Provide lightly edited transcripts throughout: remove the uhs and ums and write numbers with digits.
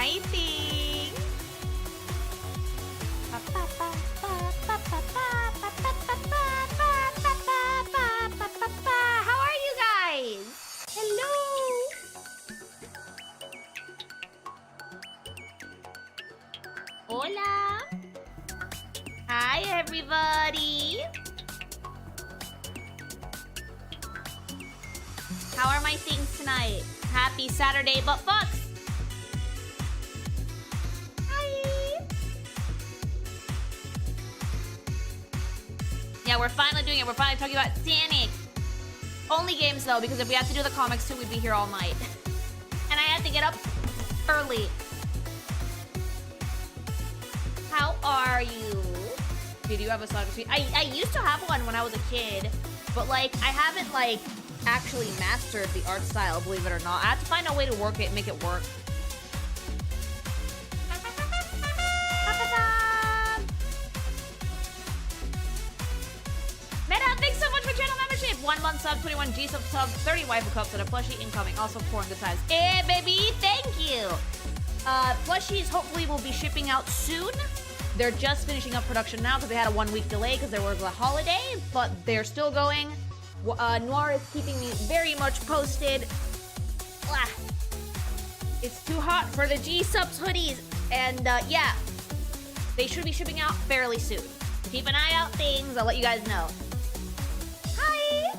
my thing. How are you guys? Hello. Hola. Hi, everybody. How are my things tonight? Happy Saturday, butt fucks. Hi. Yeah, we're finally doing it. We're finally talking about Sonic. Only games, though, because if we had to do the comics, too, we'd be here all night. And I had to get up early. How are you? Did you have a Sonic Suite? I used to have one when I was a kid, but, like, I haven't, like, actually mastered the art style, believe it or not. I have to find a way to work it, make it work. Meta, thanks so much for channel membership. 1 month sub, 21 gsupps subs, 30 waifu cups, and a plushie incoming. Also 4 in good times. Hey, baby, thank you. Plushies hopefully will be shipping out soon. They're just finishing up production now because they had a 1-week delay because there was a holiday, but they're still going. Noir is keeping me very much posted. Blah. It's too hot for the gsupps hoodies. And yeah, they should be shipping out fairly soon. Keep an eye out things. I'll let you guys know. Hi!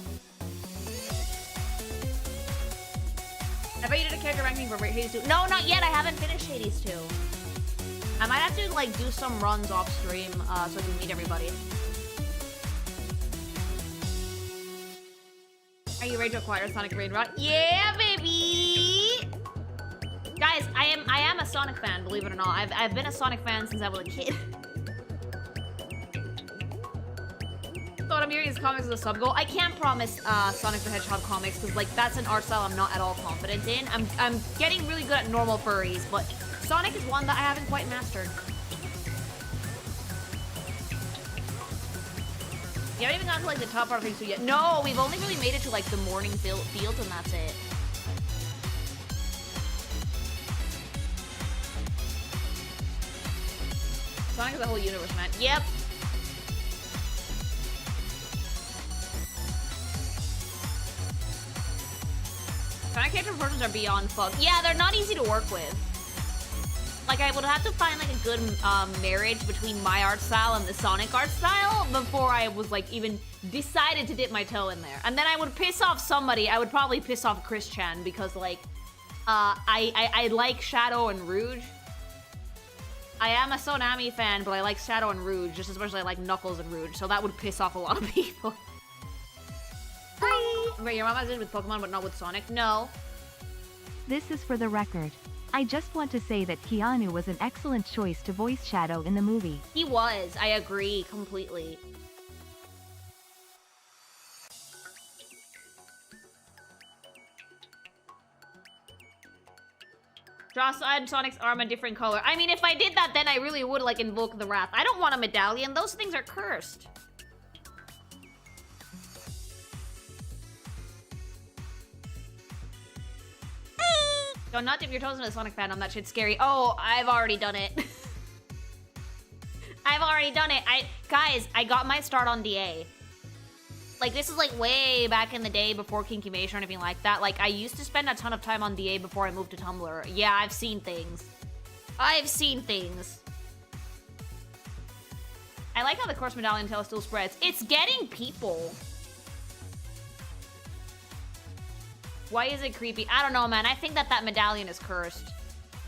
I bet you did a character ranking for Hades 2. No, not yet. I haven't finished Hades 2. I might have to like do some runs off stream so I can meet everybody. Are you ready to acquire Sonic Rain Rock? Yeah, baby! Guys, I am a Sonic fan, believe it or not. I've been a Sonic fan since I was a kid. So what I'm hearing is comics is a sub goal. I can't promise Sonic the Hedgehog comics because like that's an art style I'm not at all confident in. I'm getting really good at normal furries, but Sonic is one that I haven't quite mastered. You haven't even gotten to like the top part of things yet. No, we've only really made it to like the morning fields and that's it. Sonic is the whole universe, man. Yep. Sonic character versions are beyond fuck. Yeah, they're not easy to work with. Like, I would have to find, like, a good marriage between my art style and the Sonic art style before I was, like, even decided to dip my toe in there. And then I would piss off somebody. I would probably piss off Chris Chan because, like, I like Shadow and Rouge. I am a Sonami fan, but I like Shadow and Rouge just as much as I like Knuckles and Rouge. So that would piss off a lot of people. Hi! Wait, your mama's in with Pokemon but not with Sonic? No. This is for the record. I just want to say that Keanu was an excellent choice to voice Shadow in the movie. He was. I agree completely. Draw side Sonic's arm a different color. I mean, if I did that, then I really would, like, invoke the wrath. I don't want a medallion. Those things are cursed. Don't not dip your toes in a Sonic fan. That shit's scary. Oh, I've already done it. I've already done it. Guys, I got my start on DA. Like, this is, like, way back in the day before Kinkimation or anything like that. Like, I used to spend a ton of time on DA before I moved to Tumblr. Yeah, I've seen things. I've seen things. I like how the course medallion tail still spreads. It's getting people. Why is it creepy? I don't know, man. I think that medallion is cursed.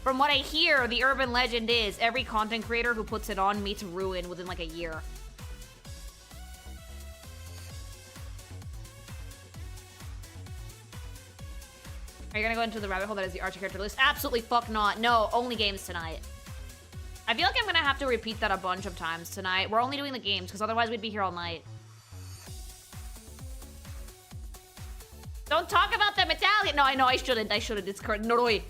From what I hear, the urban legend is every content creator who puts it on meets ruin within, like, a year. Are you gonna go into the rabbit hole that is the Archer character list? Absolutely fuck not. No, only games tonight. I feel like I'm gonna have to repeat that a bunch of times tonight. We're only doing the games, because otherwise we'd be here all night. Don't talk about the medallion! No, I know, I shouldn't. It's correct. Noroi.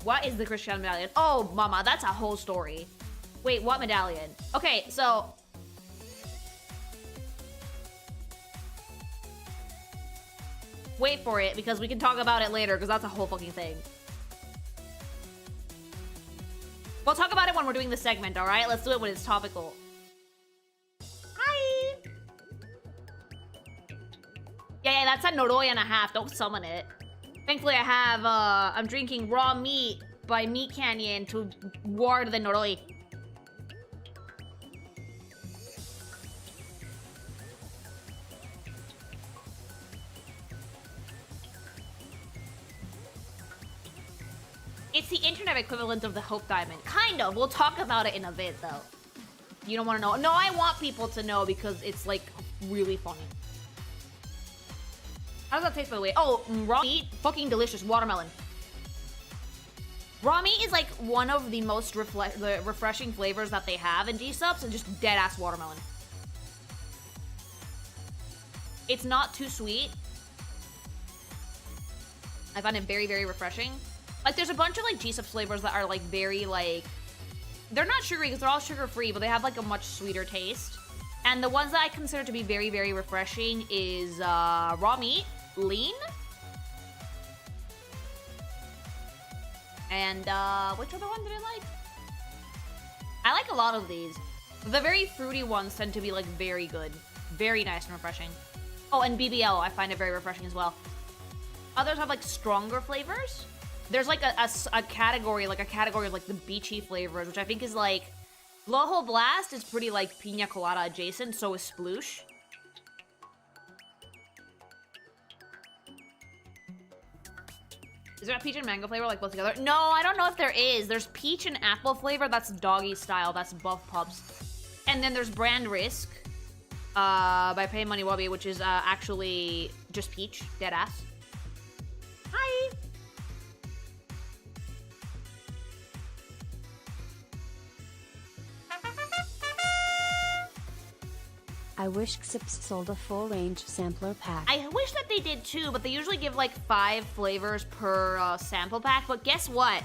What is the Christian medallion? Oh, mama, that's a whole story. Wait, what medallion? Okay, so... wait for it, because we can talk about it later, because that's a whole fucking thing. We'll talk about it when we're doing the segment, alright? Let's do it when it's topical. Hi! Yeah, that's a Noroi and a half. Don't summon it. Thankfully, I have, I'm drinking raw meat by Meat Canyon to ward the Noroi. It's the internet equivalent of the Hope Diamond. Kind of. We'll talk about it in a bit, though. You don't want to know. No, I want people to know because it's, like, really funny. How does that taste, by the way? Oh, raw meat? Fucking delicious. Watermelon. Raw meat is, like, one of the most refreshing flavors that they have in gsupps, and just dead-ass watermelon. It's not too sweet. I find it very, very refreshing. Like, there's a bunch of, like, gsupps flavors that are, like, very, like... They're not sugary because they're all sugar-free, but they have, like, a much sweeter taste. And the ones that I consider to be very, very refreshing is, raw meat, lean, and, which other one did I like? I like a lot of these. The very fruity ones tend to be, like, very good. Very nice and refreshing. Oh, and BBL, I find it very refreshing as well. Others have, like, stronger flavors. There's, like, a category of, like, the beachy flavors, which I think is, like... Blowhole Blast is pretty, like, Pina Colada adjacent, so is Sploosh. Is there a peach and mango flavor, like, both together? No, I don't know if there is. There's peach and apple flavor, that's doggy style, that's Buff Pups. And then there's Brand Risk, by Pay Money Wabi, which is, actually just peach, deadass. Hi! I wish gsupps sold a full-range sampler pack. I wish that they did too, but they usually give like 5 flavors per sample pack. But guess what?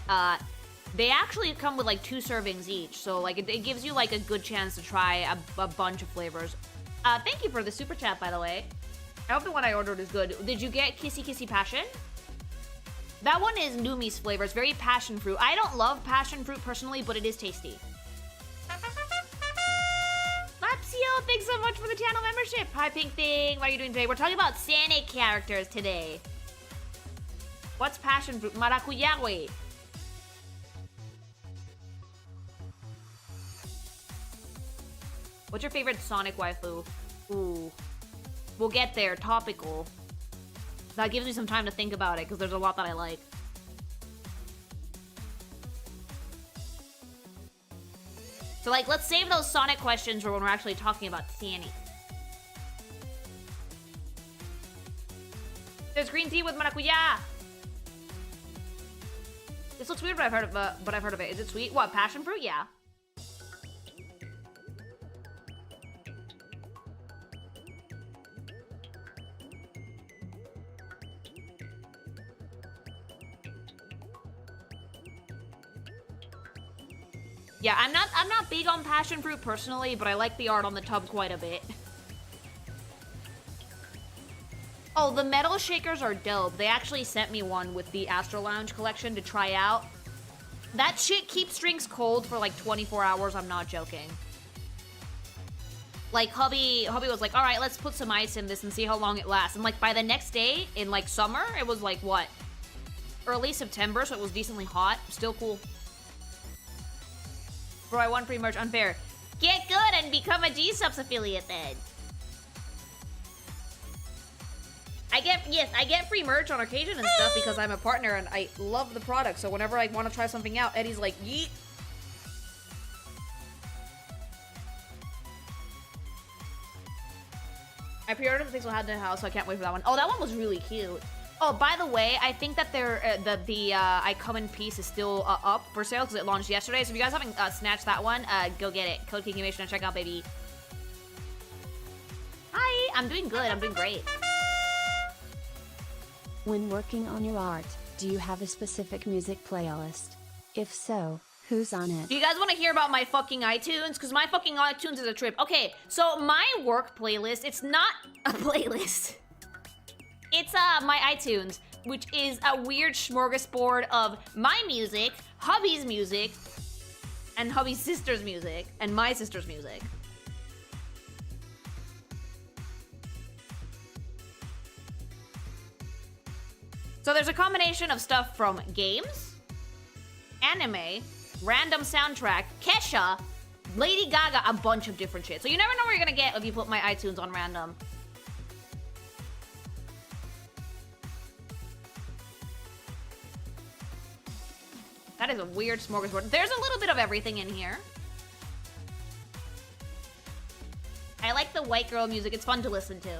They actually come with like 2 servings each, so like it gives you like a good chance to try a bunch of flavors. Thank you for the super chat, by the way. I hope the one I ordered is good. Did you get Kissy Kissy Passion? That one is Numi's flavor. It's very passion fruit. I don't love passion fruit personally, but it is tasty. Lapsio, thanks so much for the channel membership. Hi, Pink Thing. What are you doing today? We're talking about Sonic characters today. What's passion fruit? Maracuya. What's your favorite Sonic waifu? Ooh. We'll get there. Topical. That gives me some time to think about it, because there's a lot that I like. So, like, let's save those Sonic questions for when we're actually talking about Sonic. There's green tea with maracuya! This looks weird, but I've heard of it. Is it sweet? What, passion fruit? Yeah. Yeah, I'm not big on passion fruit personally, but I like the art on the tub quite a bit. Oh, the metal shakers are dope. They actually sent me one with the Astro Lounge collection to try out. That shit keeps drinks cold for like 24 hours, I'm not joking. Like, hubby was like, all right, let's put some ice in this and see how long it lasts. And like, by the next day, in like summer, it was like, what? Early September, so it was decently hot. Still cool. Bro, I won free merch. Unfair. Get good and become a gsupps affiliate then. I get free merch on occasion and stuff because I'm a partner and I love the product. So whenever I want to try something out, Eddie's like, yeet. I pre-ordered the Pixel Hat in the house, so I can't wait for that one. Oh, that one was really cute. Oh, by the way, I think that the I Come in Peace is still up for sale because it launched yesterday. So if you guys haven't snatched that one, go get it. Code Kinkimation and check out, baby. Hi, I'm doing good. I'm doing great. When working on your art, do you have a specific music playlist? If so, who's on it? Do you guys want to hear about my fucking iTunes? Because my fucking iTunes is a trip. Okay, so my work playlist, it's not a playlist. It's my iTunes, which is a weird smorgasbord of my music, hubby's music, and hubby's sister's music, and my sister's music. So there's a combination of stuff from games, anime, random soundtrack, Kesha, Lady Gaga, a bunch of different shit. So you never know what you're gonna get if you put my iTunes on random. That is a weird smorgasbord. There's a little bit of everything in here. I like the white girl music. It's fun to listen to.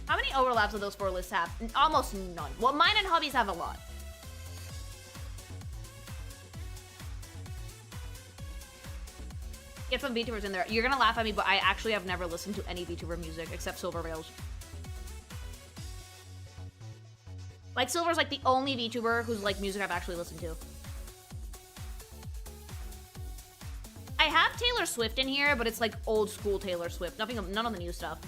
How many overlaps do those 4 lists have? Almost none. Well, mine and hubby's have a lot. Get some VTubers in there. You're gonna laugh at me, but I actually have never listened to any VTuber music except Silver Rails. Like, Silver's like the only VTuber whose like music I've actually listened to. I have Taylor Swift in here, but it's like old school Taylor Swift. None of the new stuff.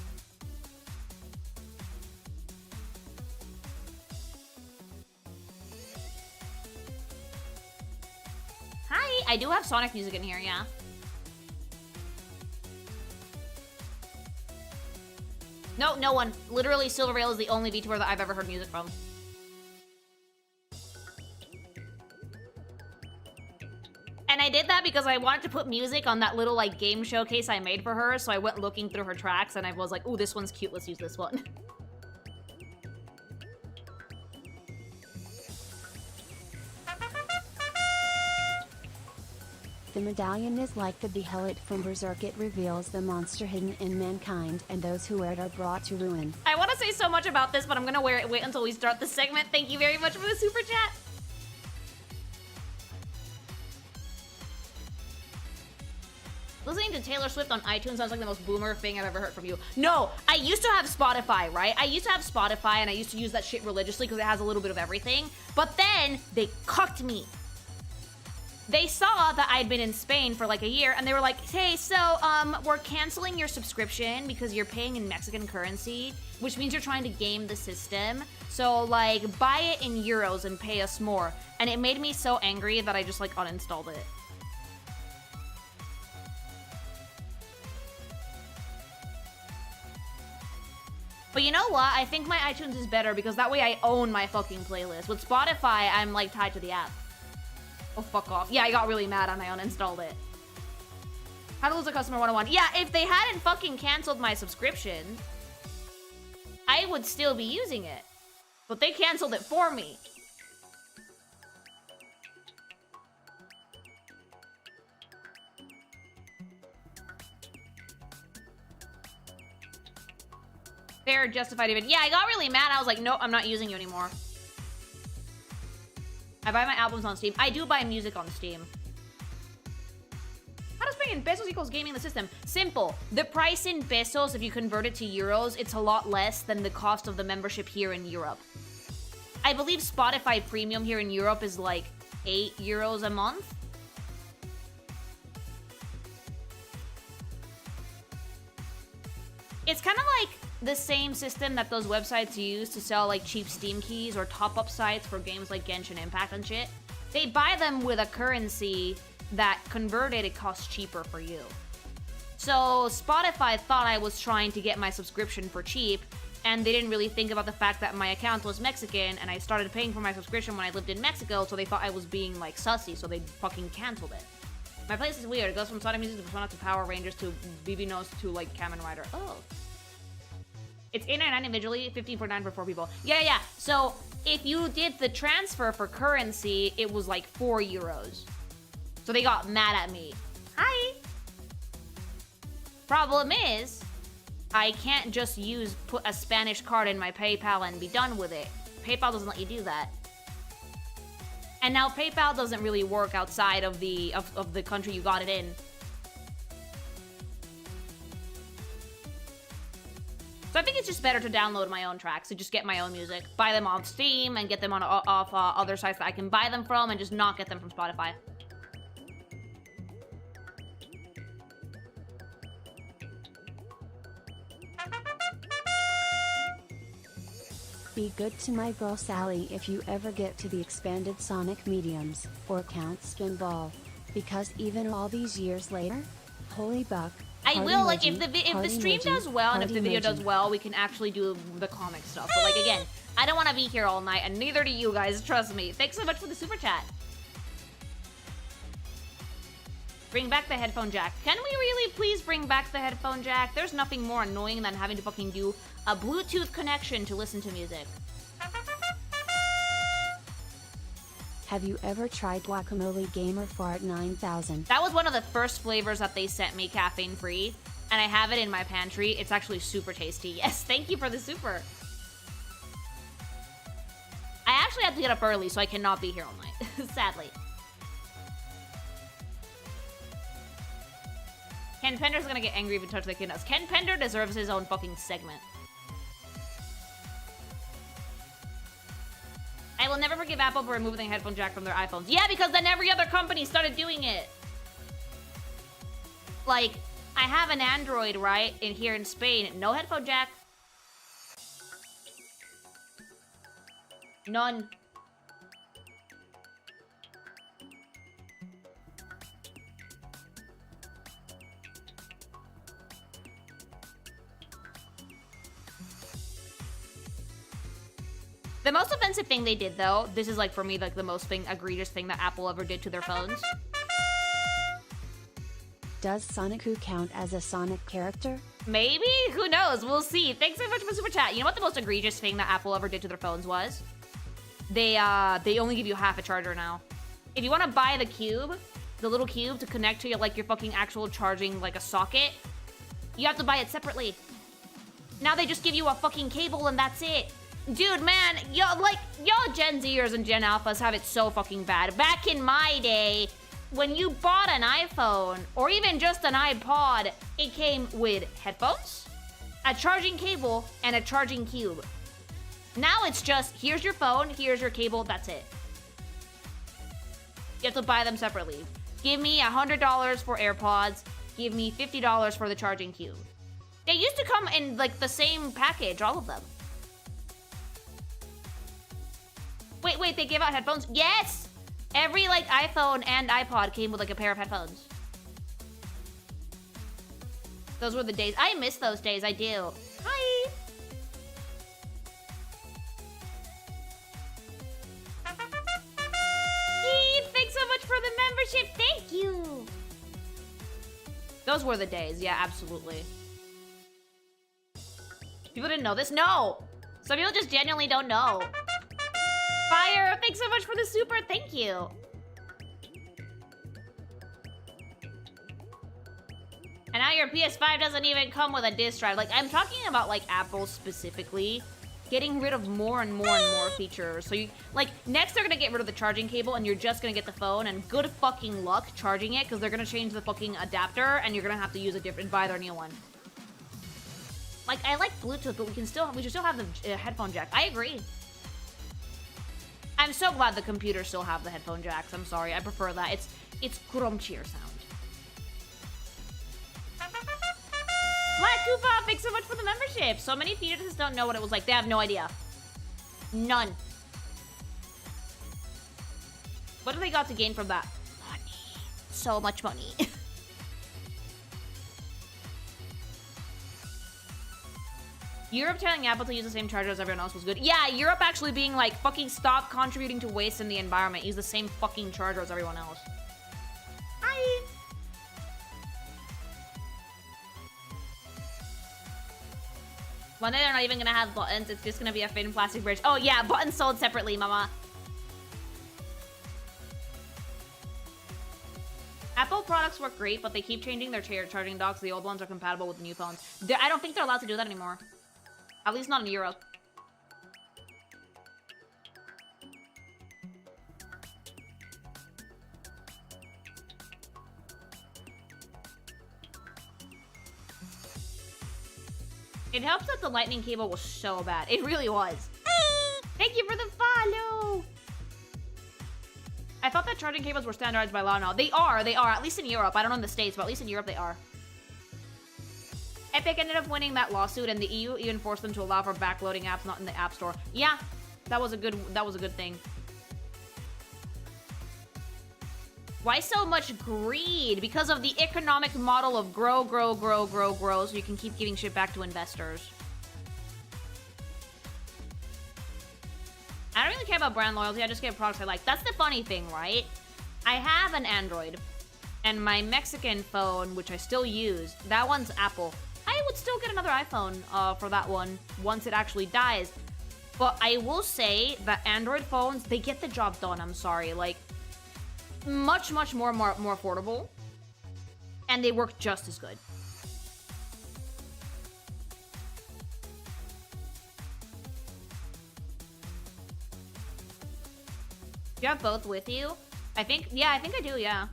Hi, I do have Sonic music in here, yeah. No, no one. Literally, Silver Rail is the only VTuber that I've ever heard music from. And I did that because I wanted to put music on that little, like, game showcase I made for her, so I went looking through her tracks, and I was like, ooh, this one's cute, let's use this one. The medallion is like the behelit from Berserk. It reveals the monster hidden in mankind, and those who wear it are brought to ruin. I want to say so much about this, but I'm gonna wait until we start the segment. Thank you very much for the super chat. Listening to Taylor Swift on iTunes sounds like the most boomer thing I've ever heard from you. No, I used to have Spotify, right? I used to have Spotify, and I used to use that shit religiously because it has a little bit of everything. But then they cucked me. They saw that I'd been in Spain for like a year, and they were like, hey, so, we're canceling your subscription because you're paying in Mexican currency, which means you're trying to game the system. So, like, buy it in euros and pay us more. And it made me so angry that I just, like, uninstalled it. But you know what? I think my iTunes is better because that way I own my fucking playlist. With Spotify, I'm, like, tied to the app. Oh, fuck off. Yeah, I got really mad and I uninstalled it. How to lose a customer 101. Yeah, if they hadn't fucking canceled my subscription, I would still be using it. But they canceled it for me. Fair, justified even. Yeah, I got really mad. I was like, nope, I'm not using you anymore. I buy my albums on Steam. I do buy music on Steam. How does paying in pesos equals gaming the system? Simple. The price in pesos, if you convert it to euros, it's a lot less than the cost of the membership here in Europe. I believe Spotify Premium here in Europe is like 8 euros a month. It's kind of like the same system that those websites use to sell like cheap Steam keys or top-up sites for games like Genshin Impact and shit. They buy them with a currency that converted it costs cheaper for you. So Spotify thought I was trying to get my subscription for cheap, and they didn't really think about the fact that my account was Mexican and I started paying for my subscription when I lived in Mexico, so they thought I was being like sussy, so they fucking canceled it. My playlist is weird. It goes from Sonic music to Persona to Power Rangers to BB Nose to like Kamen Rider. Oh. It's $8.99 individually, $15.49 for 4 people. Yeah. So if you did the transfer for currency, it was like 4 euros. So they got mad at me. Hi. Problem is, I can't just put a Spanish card in my PayPal and be done with it. PayPal doesn't let you do that. And now PayPal doesn't really work outside of the country you got it in. So I think it's just better to download my own tracks, to just get my own music, buy them off Steam, and get them off other sites that I can buy them from, and just not get them from Spotify. Be good to my girl Sally if you ever get to the expanded Sonic mediums, or Count Spinball. Because even all these years later? Holy buck. I will, like, if the stream does well and if the video does well, we can actually do the comic stuff. But, like, again, I don't want to be here all night, and neither do you guys, trust me. Thanks so much for the super chat. Bring back the headphone jack. Can we really please bring back the headphone jack? There's nothing more annoying than having to fucking do a Bluetooth connection to listen to music. Have you ever tried Guacamole Gamer Fart 9000? That was one of the first flavors that they sent me, caffeine free, and I have it in my pantry. It's actually super tasty. Yes, thank you for the super. I actually have to get up early, so I cannot be here all night, sadly. Ken Pender's gonna get angry if you touch the kid does. Ken Pender deserves his own fucking segment. I will never forgive Apple for removing the headphone jack from their iPhones. Yeah, because then every other company started doing it. Like, I have an Android, right, here in Spain. No headphone jack. None. The most offensive thing they did, though, this is, like, for me, like, the most egregious thing that Apple ever did to their phones. Does Sonic Who count as a Sonic character? Maybe? Who knows? We'll see. Thanks so much for the super chat. You know what the most egregious thing that Apple ever did to their phones was? They only give you half a charger now. If you want to buy the cube, the little cube to connect to your, like, your fucking actual charging, like, a socket, you have to buy it separately. Now they just give you a fucking cable and that's it. Dude, man, y'all Gen Zers and Gen Alphas have it so fucking bad. Back in my day, when you bought an iPhone, or even just an iPod, it came with headphones, a charging cable, and a charging cube. Now it's just, here's your phone, here's your cable, that's it. You have to buy them separately. Give me $100 for AirPods, give me $50 for the charging cube. They used to come in, like, the same package, all of them. Wait, they gave out headphones? Yes! Every, like, iPhone and iPod came with, like, a pair of headphones. Those were the days. I miss those days, I do. Hi! Keith, thanks so much for the membership. Thank you! Those were the days, yeah, absolutely. People didn't know this? No! Some people just genuinely don't know. Fire, thanks so much for the super, thank you. And now your PS5 doesn't even come with a disk drive. Like, I'm talking about, like, Apple specifically getting rid of more and more and more features. So you, like, next they're gonna get rid of the charging cable and you're just gonna get the phone and good fucking luck charging it because they're gonna change the fucking adapter and you're gonna have to use a different, buy their new one. Like, I like Bluetooth, but we should still have the headphone jack. I agree. I'm so glad the computers still have the headphone jacks. I'm sorry, I prefer that. It's grumchier sound. Black Koopa, thanks so much for the membership. So many fetuses don't know what it was like. They have no idea. None. What do they got to gain from that? Money. So much money. Europe telling Apple to use the same charger as everyone else was good. Yeah, Europe actually being like, fucking stop contributing to waste in the environment. Use the same fucking charger as everyone else. Hi. One day they're not even gonna have buttons. It's just gonna be a thin plastic bridge. Oh yeah, buttons sold separately, mama. Apple products work great, but they keep changing their charging docks. The old ones are compatible with the new phones. I don't think they're allowed to do that anymore. At least not in Europe. It helps that the lightning cable was so bad. It really was. Thank you for the follow! I thought that charging cables were standardized by law now. They are, at least in Europe. I don't know in the States, but at least in Europe they are. Epic ended up winning that lawsuit, and the EU even forced them to allow for backloading apps not in the App Store. Yeah, that was a good thing. Why so much greed? Because of the economic model of grow, so you can keep giving shit back to investors. I don't really care about brand loyalty, I just get products I like. That's the funny thing, right? I have an Android, and my Mexican phone, which I still use, that one's Apple. I would still get another iPhone for that one once it actually dies. But I will say that Android phones, they get the job done, I'm sorry. Like, much more affordable, and they work just as good. Do you have both with you? I think I do, yeah.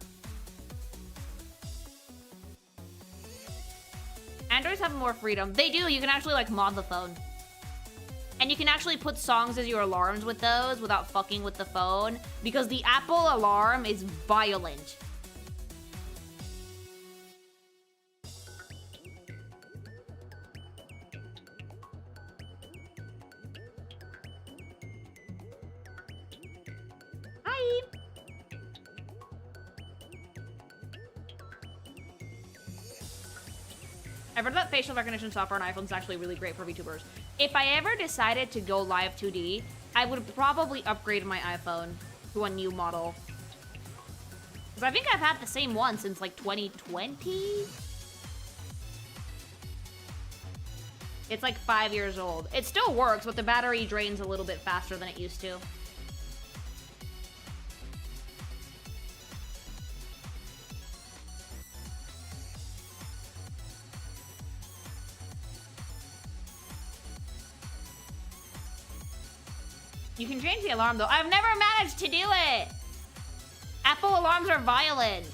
Androids have more freedom. They do, you can actually like mod the phone. And you can actually put songs as your alarms with those without fucking with the phone, because the Apple alarm is violent. Hi. I've heard that facial recognition software on iPhones is actually really great for VTubers. If I ever decided to go live 2D, I would probably upgrade my iPhone to a new model. Because I think I've had the same one since like 2020? It's like 5 years old. It still works, but the battery drains a little bit faster than it used to. You can change the alarm, though. I've never managed to do it! Apple alarms are violent.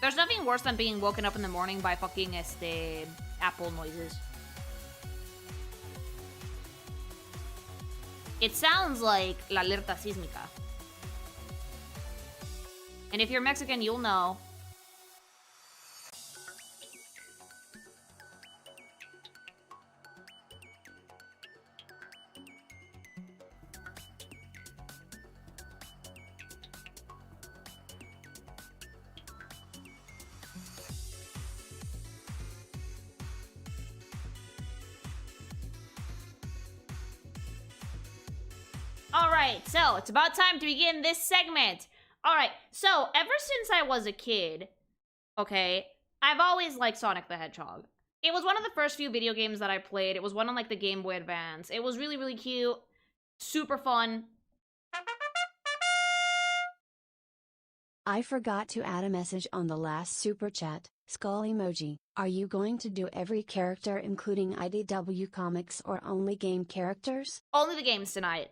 There's nothing worse than being woken up in the morning by fucking Apple noises. It sounds like la alerta sísmica. And if you're Mexican, you'll know. Alright, so it's about time to begin this segment. Alright, so ever since I was a kid, okay, I've always liked Sonic the Hedgehog. It was one of the first few video games that I played. It was one on like the Game Boy Advance. It was really cute, super fun. I forgot to add a message on the last super chat. Skull emoji. Are you going to do every character including IDW comics or only game characters? Only the games tonight.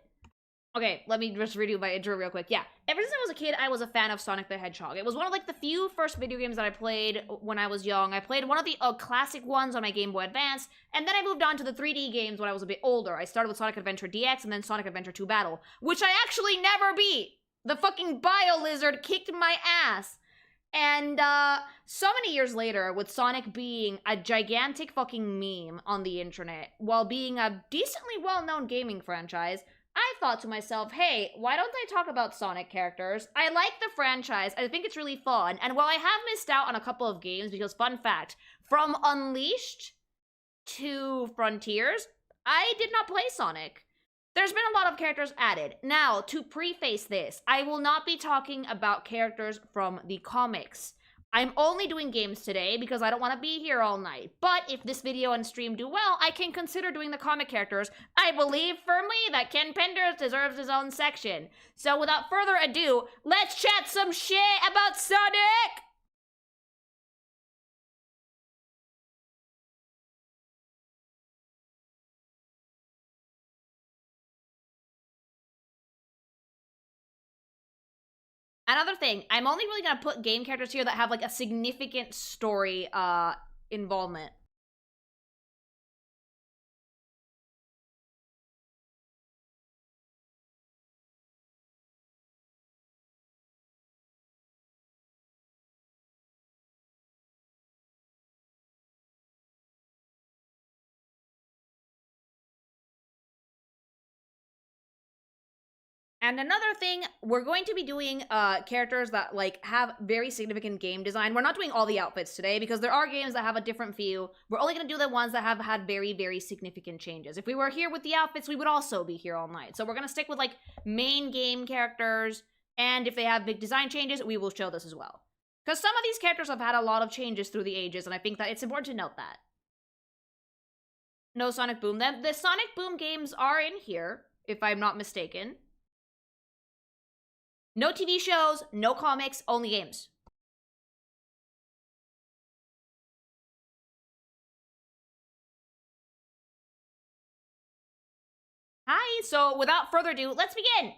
Okay, let me just redo my intro real quick. Yeah, ever since I was a kid, I was a fan of Sonic the Hedgehog. It was one of like the few first video games that I played when I was young. I played one of the classic ones on my Game Boy Advance, and then I moved on to the 3D games when I was a bit older. I started with Sonic Adventure DX and then Sonic Adventure 2 Battle, which I actually never beat. The fucking Bio Lizard kicked my ass. And so many years later, with Sonic being a gigantic fucking meme on the internet, while being a decently well-known gaming franchise, I thought to myself, hey, why don't I talk about Sonic characters? I like the franchise, I think it's really fun, and while I have missed out on a couple of games, because fun fact, from Unleashed to Frontiers, I did not play Sonic. There's been a lot of characters added. Now, to preface this, I will not be talking about characters from the comics. I'm only doing games today because I don't want to be here all night. But if this video and stream do well, I can consider doing the comic characters. I believe firmly that Ken Penders deserves his own section. So without further ado, let's chat some shit about Sonic! Another thing, I'm only really gonna put game characters here that have like a significant story involvement. And another thing, we're going to be doing characters that like have very significant game design. We're not doing all the outfits today because there are games that have a different feel. We're only going to do the ones that have had very, very significant changes. If we were here with the outfits, we would also be here all night. So we're going to stick with like main game characters, and if they have big design changes, we will show this as well. Because some of these characters have had a lot of changes through the ages, and I think that it's important to note that. No Sonic Boom. The Sonic Boom games are in here, if I'm not mistaken. No TV shows, no comics, only games. Hi, so without further ado, let's begin!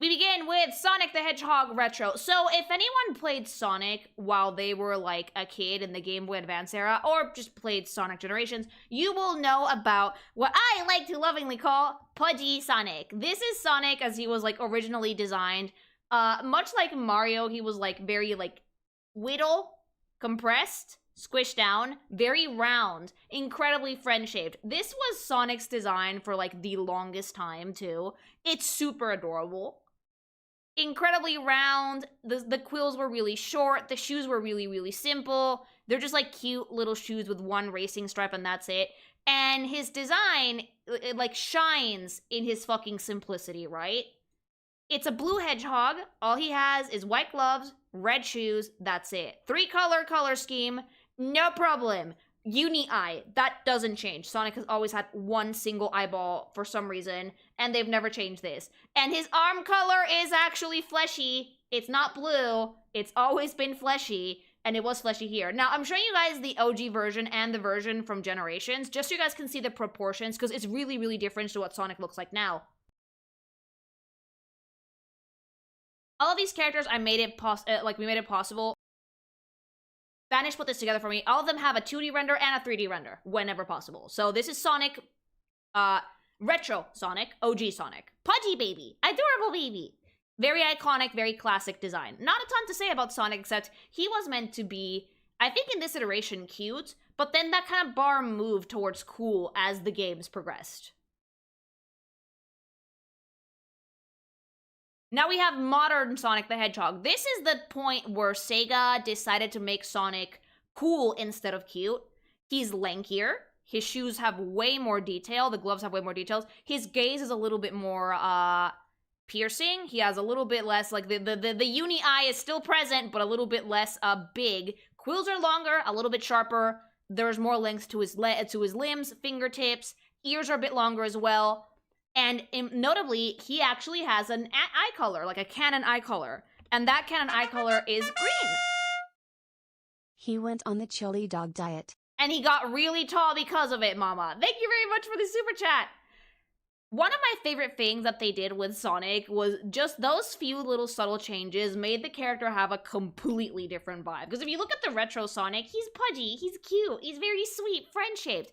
We begin with Sonic the Hedgehog Retro. So if anyone played Sonic while they were like a kid in the Game Boy Advance era, or just played Sonic Generations, you will know about what I like to lovingly call Pudgy Sonic. This is Sonic as he was like originally designed. Much like Mario, he was like very like whittle, compressed, squished down, very round, incredibly friend-shaped. This was Sonic's design for like the longest time too. It's super adorable. Incredibly round, the quills were really short, the shoes were really, really simple. They're just like cute little shoes with one racing stripe and that's it. And his design, it like shines in his fucking simplicity, right? It's a blue hedgehog. All he has is white gloves, red shoes, that's it. 3-color scheme, no problem. Uni eye, that doesn't change. Sonic has always had one single eyeball for some reason, and they've never changed this. And his arm color is actually fleshy. It's not blue. It's always been fleshy, and it was fleshy here. Now, I'm showing you guys the OG version and the version from Generations, just so you guys can see the proportions, because it's really, really different to what Sonic looks like now. All of these characters, we made it possible. Spanish put this together for me. All of them have a 2D render and a 3D render whenever possible. So this is Sonic, retro Sonic, OG Sonic. Pudgy baby, adorable baby. Very iconic, very classic design. Not a ton to say about Sonic except he was meant to be, I think in this iteration, cute, but then that kind of bar moved towards cool as the games progressed. Now we have modern Sonic the Hedgehog. This is the point where Sega decided to make Sonic cool instead of cute. He's lankier. His shoes have way more detail. The gloves have way more details. His gaze is a little bit more piercing. He has a little bit less, like the uni eye is still present, but a little bit less big. Quills are longer, a little bit sharper. There's more length to his limbs, fingertips. Ears are a bit longer as well. And notably, he actually has an eye color, like a canon eye color. And that canon eye color is green. He went on the chili dog diet. And he got really tall because of it, mama. Thank you very much for the super chat. One of my favorite things that they did with Sonic was just those few little subtle changes made the character have a completely different vibe. Because if you look at the retro Sonic, he's pudgy, he's cute, he's very sweet, friend-shaped.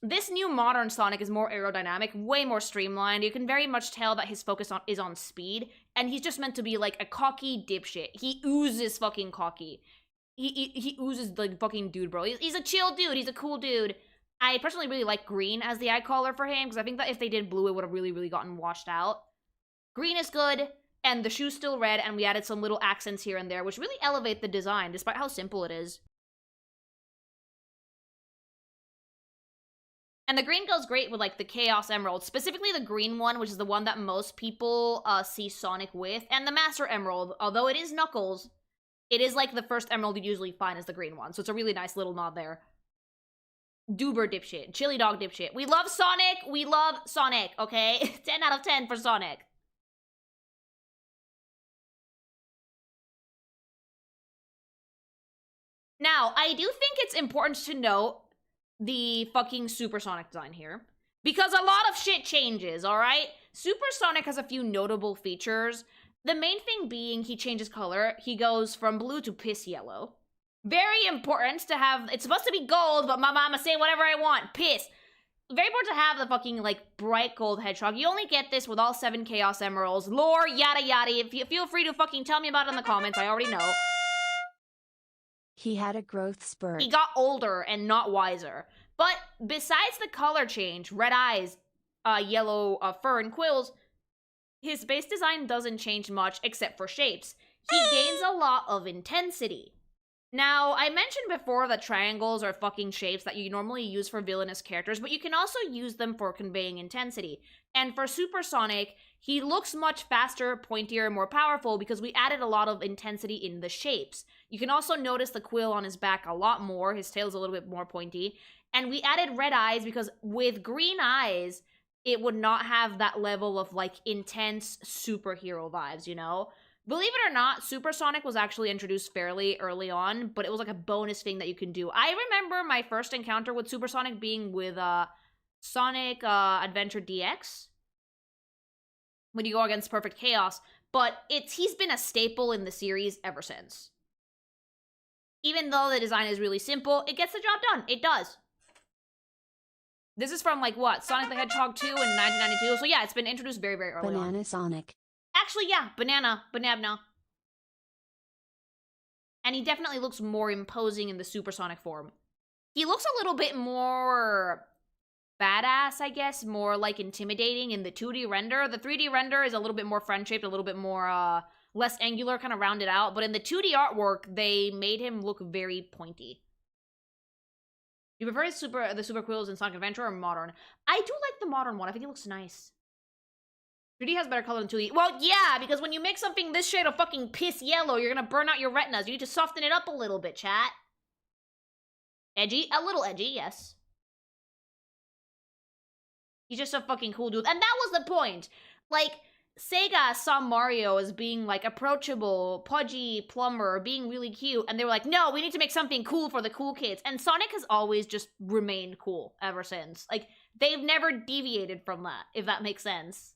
This new modern Sonic is more aerodynamic, way more streamlined. You can very much tell that his focus is on speed, and he's just meant to be like a cocky dipshit. He oozes fucking cocky. He oozes like fucking dude, bro. He's a chill dude. He's a cool dude. I personally really like green as the eye color for him, because I think that if they did blue, it would have really, really gotten washed out. Green is good, and the shoe's still red, and we added some little accents here and there, which really elevate the design, despite how simple it is. And the green goes great with, like, the Chaos Emerald. Specifically the green one, which is the one that most people see Sonic with. And the Master Emerald, although it is Knuckles, it is, like, the first emerald you usually find is the green one. So it's a really nice little nod there. Doober dipshit. Chili dog dipshit. We love Sonic. We love Sonic, okay? 10 out of 10 for Sonic. Now, I do think it's important to note the fucking Supersonic design here, because a lot of shit changes, alright? Supersonic has a few notable features. The main thing being he changes color. He goes from blue to piss yellow. Very important to have, it's supposed to be gold, but my mama say whatever I want, piss. Very important to have the fucking, like, bright gold hedgehog. You only get this with all 7 Chaos Emeralds. Lore, yada yada. Feel free to fucking tell me about it in the comments, I already know. He had a growth spurt. He got older and not wiser. But besides the color change, red eyes, yellow fur and quills, his base design doesn't change much except for shapes. He gains a lot of intensity. Now, I mentioned before that triangles are fucking shapes that you normally use for villainous characters, but you can also use them for conveying intensity. And for Supersonic, he looks much faster, pointier, and more powerful because we added a lot of intensity in the shapes. You can also notice the quill on his back a lot more. His tail's a little bit more pointy. And we added red eyes because with green eyes, it would not have that level of, like, intense superhero vibes, you know? Believe it or not, Supersonic was actually introduced fairly early on, but it was like a bonus thing that you can do. I remember my first encounter with Supersonic being with Sonic Adventure DX, when you go against Perfect Chaos, but he's been a staple in the series ever since. Even though the design is really simple, it gets the job done. It does. This is from, like, what? Sonic the Hedgehog 2 in 1992? So yeah, it's been introduced very, very early on. Banana Sonic. Actually, yeah, Banana. And he definitely looks more imposing in the Supersonic form. He looks a little bit more badass, I guess, more, like, intimidating in the 2D render. The 3D render is a little bit more friend-shaped, a little bit more, less angular, kind of rounded out. But in the 2D artwork, they made him look very pointy. You prefer the Super Quills in Sonic Adventure or Modern? I do like the Modern one. I think it looks nice. 3D has better color than 2D. Well, yeah, because when you make something this shade of fucking piss yellow, you're gonna burn out your retinas. You need to soften it up a little bit, chat. Edgy? A little edgy, yes. He's just a fucking cool dude. And that was the point. Like, Sega saw Mario as being, like, approachable, pudgy plumber, being really cute, and they were like, no, we need to make something cool for the cool kids. And Sonic has always just remained cool ever since. Like, they've never deviated from that, if that makes sense.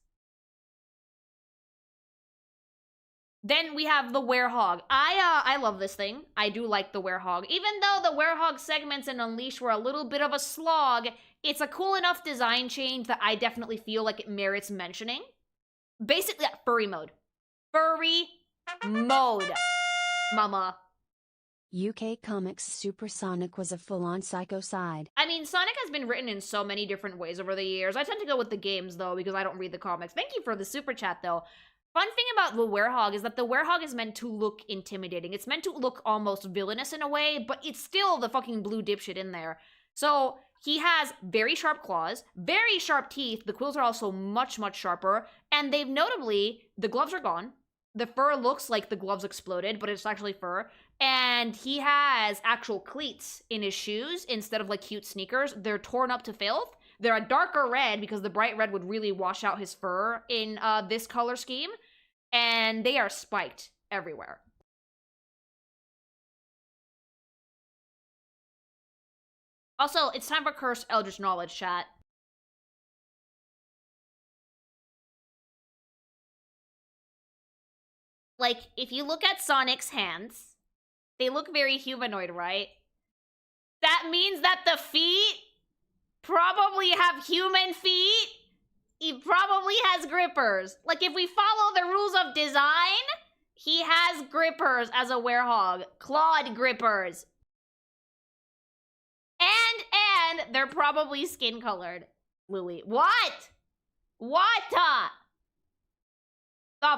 Then we have the Werehog. I love this thing. I do like the Werehog. Even though the Werehog segments in Unleashed were a little bit of a slog, it's a cool enough design change that I definitely feel like it merits mentioning. Basically, furry mode. Furry mode, mama. UK Comics Supersonic was a full-on psycho side. I mean, Sonic has been written in so many different ways over the years. I tend to go with the games, though, because I don't read the comics. Thank you for the super chat, though. Fun thing about the Werehog is that the Werehog is meant to look intimidating. It's meant to look almost villainous in a way, but it's still the fucking blue dipshit in there. So he has very sharp claws, very sharp teeth. The quills are also much, much sharper. And they've notably, the gloves are gone. The fur looks like the gloves exploded, but it's actually fur. And he has actual cleats in his shoes instead of, like, cute sneakers. They're torn up to filth. They're a darker red because the bright red would really wash out his fur in this color scheme. And they are spiked everywhere. Also, it's time for Cursed Eldritch Knowledge, chat. Like, if you look at Sonic's hands, they look very humanoid, right? That means that the feet probably have human feet. He probably has grippers. Like, if we follow the rules of design, he has grippers as a Werehog. Clawed grippers. And they're probably skin-colored. Lily. What? What? Stop.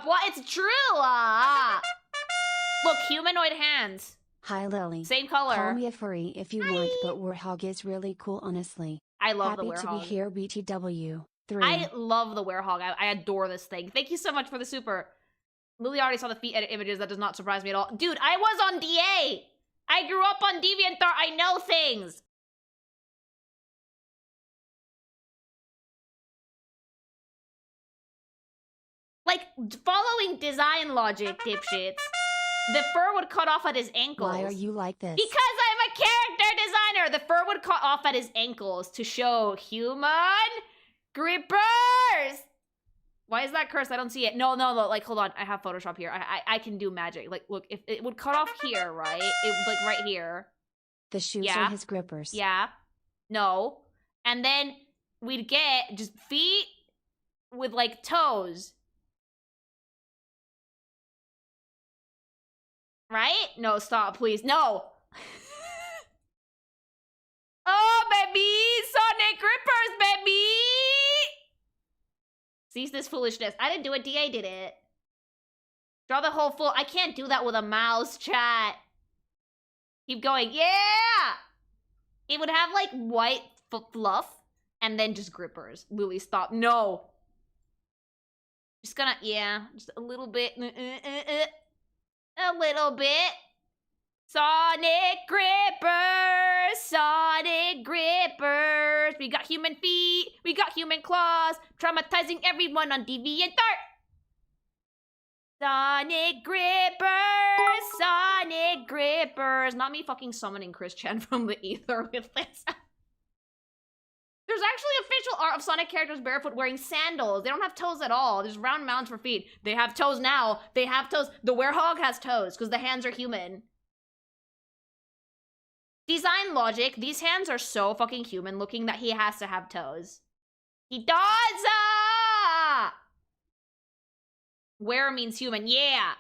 What? It's true. Look, humanoid hands. Hi, Lily. Same color. Call me a furry if you want, but Werehog is really cool, honestly. I love the Happy Werehog. to be here, BTW. 3. I love the Werehog. I adore this thing. Thank you so much for the super. Lily already saw the feet edit images. That does not surprise me at all. Dude, I was on DA. I grew up on DeviantArt. I know things. Like, following design logic, dipshits. The fur would cut off at his ankles. Why are you like this? Because I'm a character designer. The fur would cut off at his ankles to show human grippers. Why is that cursed? I don't see it. No. Like, hold on. I have Photoshop here. I can do magic. Like, look, if it would cut off here, right? It would, like, right here. The shoes are his grippers. Yeah. No. And then we'd get just feet with, like, toes. Right? No, stop, please. No. Oh, baby. Sonic grippers, baby. Cease this foolishness. I didn't do it, DA did it. Draw the whole full... I can't do that with a mouse, chat. Keep going. Yeah! It would have, like, white fluff, and then just grippers. Lily, stop. No. Just gonna... Yeah, just a little bit. A little bit. Sonic grippers! Sonic grippers! We got human feet. We got human claws. Traumatizing everyone on DeviantArt. Sonic grippers! Sonic grippers! Not me fucking summoning Chris Chan from the ether with this. There's actually official art of Sonic characters barefoot wearing sandals. They don't have toes at all. There's round mounds for feet. They have toes now. They have toes. The werehog has toes because the hands are human. Design logic. These hands are so fucking human looking that he has to have toes. He does! Where means human. Yeah.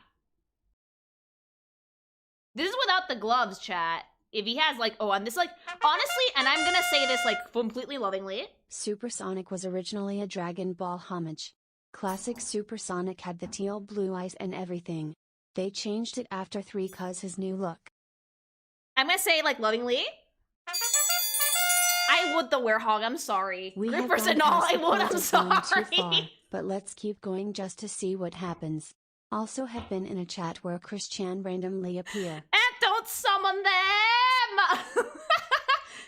This is without the gloves, chat. If he has, like, oh, and this, like, honestly, and I'm gonna say this, like, completely lovingly. Supersonic was originally a Dragon Ball homage. Classic Supersonic had the teal blue eyes and everything. They changed it after 3 cause his new look. I'm gonna say, like, lovingly. I would the werehog, I'm sorry. We Grippers have and gone all, past I the would, point I'm of going too far, sorry. but let's keep going just to see what happens. Also have been in a chat where Chris Chan randomly appear. And don't summon them!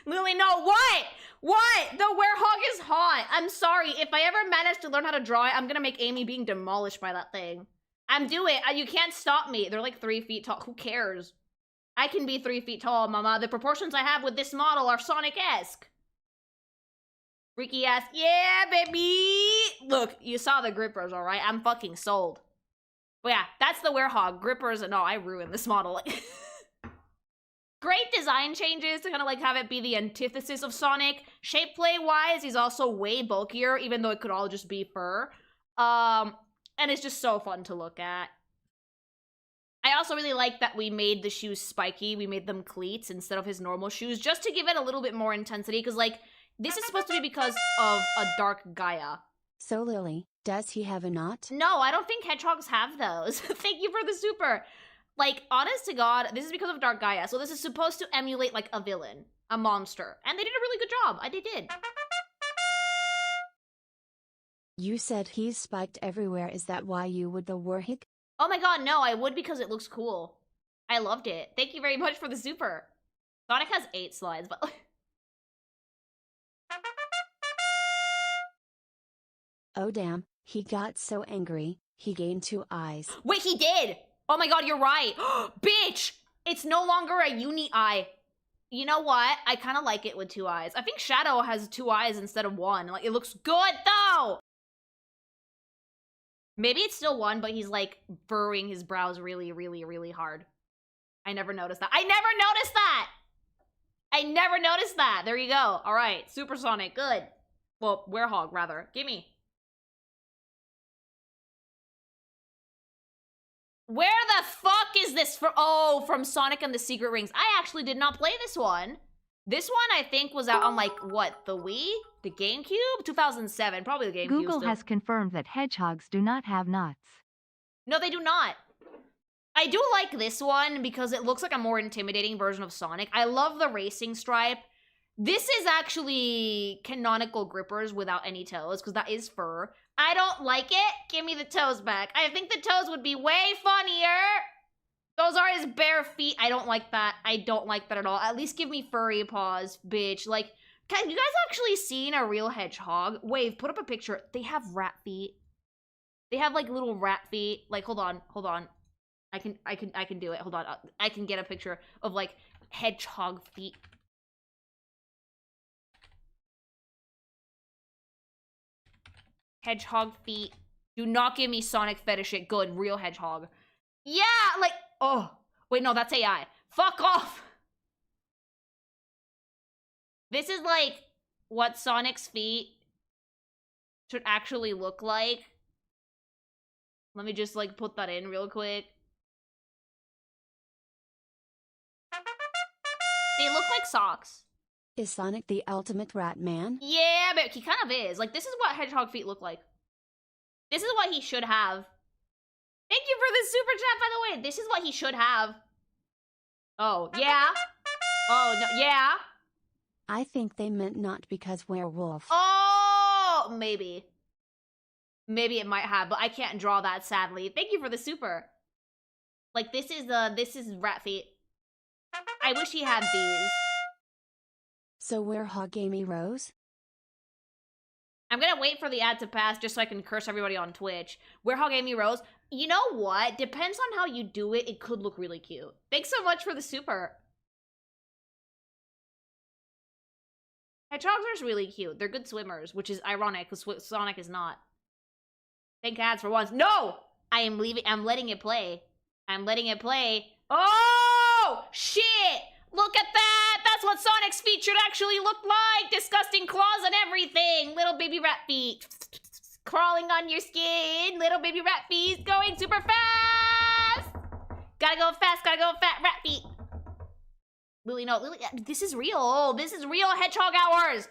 Lily, no, what? What? The werehog is hot. I'm sorry. If I ever manage to learn how to draw it, I'm gonna make Amy being demolished by that thing. I'm doing it. You can't stop me. They're like 3 feet tall. Who cares? I can be 3 feet tall, mama. The proportions I have with this model are Sonic-esque. Freaky ass. Yeah, baby! Look, you saw the grippers, alright? I'm fucking sold. But yeah, that's the werehog. Grippers, no, I ruined this model. Great design changes to kind of like have it be the antithesis of Sonic. Shape play-wise, he's also way bulkier, even though it could all just be fur. And it's just so fun to look at. I also really like that we made the shoes spiky. We made them cleats instead of his normal shoes, just to give it a little bit more intensity, because, like, this is supposed to be because of a dark Gaia. So Lily, does he have a knot? No, I don't think hedgehogs have those. Thank you for the super. Like, honest to God, this is because of Dark Gaia. So this is supposed to emulate, like, a villain. A monster. And they did a really good job. They did. You said he's spiked everywhere. Is that why you would the warhig? Oh my god, no, I would because it looks cool. I loved it. Thank you very much for the super. Sonic has 8 slides, but... Oh damn, he got so angry, he gained 2 eyes. Wait, he did! Oh my god, you're right! Bitch! It's no longer a uni eye. You know what? I kind of like it with 2 eyes. I think Shadow has 2 eyes instead of 1. Like, it looks good, though! Maybe it's still 1, but he's, like, furrowing his brows really, really, really hard. I never noticed that. I never noticed that! I never noticed that! There you go. Alright, Supersonic, good. Well, werehog, rather. Gimme. Where the fuck is this from? Oh, from Sonic and the Secret Rings. I actually did not play this one. This one, I think, was out on, like, what, the Wii? The GameCube? 2007, probably the GameCube. Google has confirmed that hedgehogs do not have knots. No, they do not. I do like this one because it looks like a more intimidating version of Sonic. I love the racing stripe. This is actually canonical grippers without any toes, because that is fur. I don't like it. Give me the toes back. I think the toes would be way funnier. Those are his bare feet. I don't like that. I don't like that at all. At least give me furry paws, bitch. Like, have you guys actually seen a real hedgehog? Wave, put up a picture. They have rat feet. They have, like, little rat feet. Like, hold on. I can do it. Hold on. I can get a picture of, like, hedgehog feet. Hedgehog feet. Do not give me Sonic fetish shit. Good, real hedgehog. Yeah, like, oh. Wait, no, that's AI. Fuck off. This is, like, what Sonic's feet should actually look like. Let me just, like, put that in real quick. They look like socks. Is Sonic the ultimate rat man? Yeah, but he kind of is. Like, this is what hedgehog feet look like. This is what he should have. Thank you for the super chat, by the way. This is what he should have. Oh, yeah? Oh, no, yeah? I think they meant not because werewolf. Oh, maybe. Maybe it might have, but I can't draw that, sadly. Thank you for the super. Like, this is rat feet. I wish he had these. So we're Hogamy Rose? I'm gonna wait for the ad to pass just so I can curse everybody on Twitch. Where Hogamy Rose? You know what? Depends on how you do it. It could look really cute. Thanks so much for the super. Hedgehogs are really cute. They're good swimmers, which is ironic because Sonic is not. Thank ads for once. No! I'm letting it play. I'm letting it play. Oh! Shit! Look at that! That's what Sonic's feet should actually look like! Disgusting claws and everything! Little baby rat feet. Crawling on your skin. Little baby rat feet going super fast! Gotta go fast, rat feet. Lily, no, Lily, this is real. This is real hedgehog hours!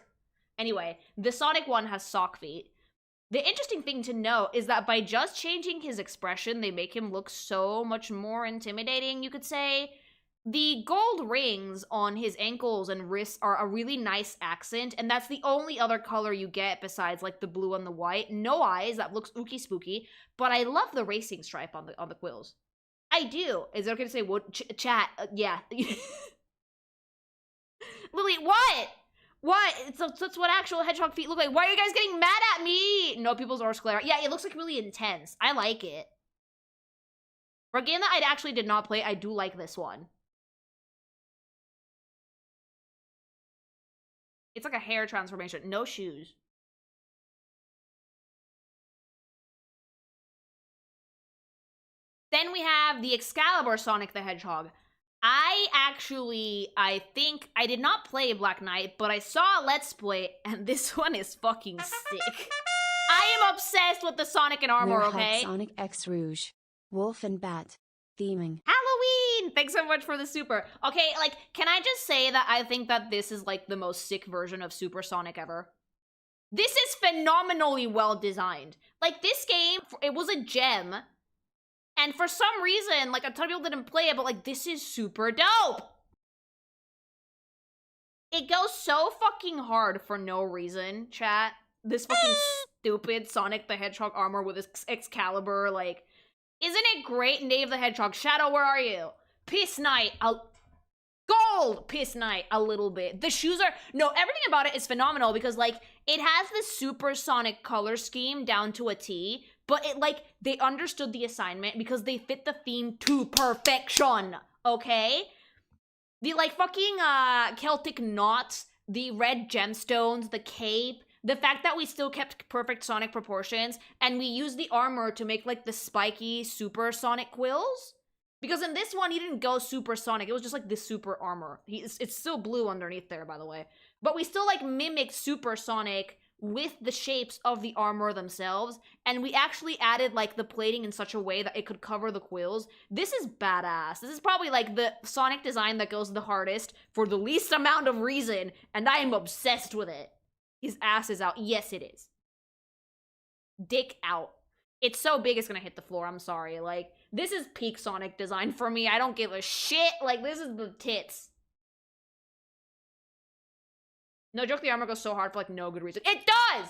Anyway, the Sonic one has sock feet. The interesting thing to note is that by just changing his expression, they make him look so much more intimidating, you could say. The gold rings on his ankles and wrists are a really nice accent, and that's the only other color you get besides, like, the blue and the white. No eyes, that looks ooky spooky, but I love the racing stripe on the quills. I do. Is it okay to say what? Chat, yeah. Lily, what? What? That's what actual hedgehog feet look like. Why are you guys getting mad at me? No, people's are sclera. Yeah, it looks like really intense. I like it. For a game that I actually did not play, I do like this one. It's like a hair transformation. No shoes. Then we have the Excalibur Sonic the Hedgehog. I think, I did not play Black Knight, but I saw a Let's Play, and this one is fucking sick. I am obsessed with the Sonic and armor, okay? Sonic X Rouge. Wolf and Bat. Theming. Halloween! Thanks so much for the super. Okay, like, can I just say that I think that this is, like, the most sick version of Super Sonic ever? This is phenomenally well designed. Like, this game, it was a gem. And for some reason, like, a ton of people didn't play it, but, like, this is super dope! It goes so fucking hard for no reason, chat. This fucking stupid Sonic the Hedgehog armor with his Excalibur, like... Isn't it great? Dave the Hedgehog. Shadow, where are you? Piss Knight. Gold! Piss Knight. A little bit. The shoes are... No, everything about it is phenomenal because, like, it has the super Sonic color scheme down to a T, but it, like, they understood the assignment because they fit the theme to perfection, okay? The, like, fucking, Celtic knots, the red gemstones, the cape, the fact that we still kept perfect Sonic proportions, and we used the armor to make, like, the spiky super Sonic quills. Because in this one, he didn't go super Sonic. It was just, like, this super armor. It's still blue underneath there, by the way. But we still, like, mimicked super Sonic with the shapes of the armor themselves, and we actually added, like, the plating in such a way that it could cover the quills. This is badass. This is probably, like, the Sonic design that goes the hardest for the least amount of reason, and I am obsessed with it. His ass is out. Yes, it is. Dick out. It's so big it's gonna hit the floor. I'm sorry. Like, this is peak Sonic design for me. I don't give a shit. Like, this is the tits. No joke, the armor goes so hard for, like, no good reason. It does!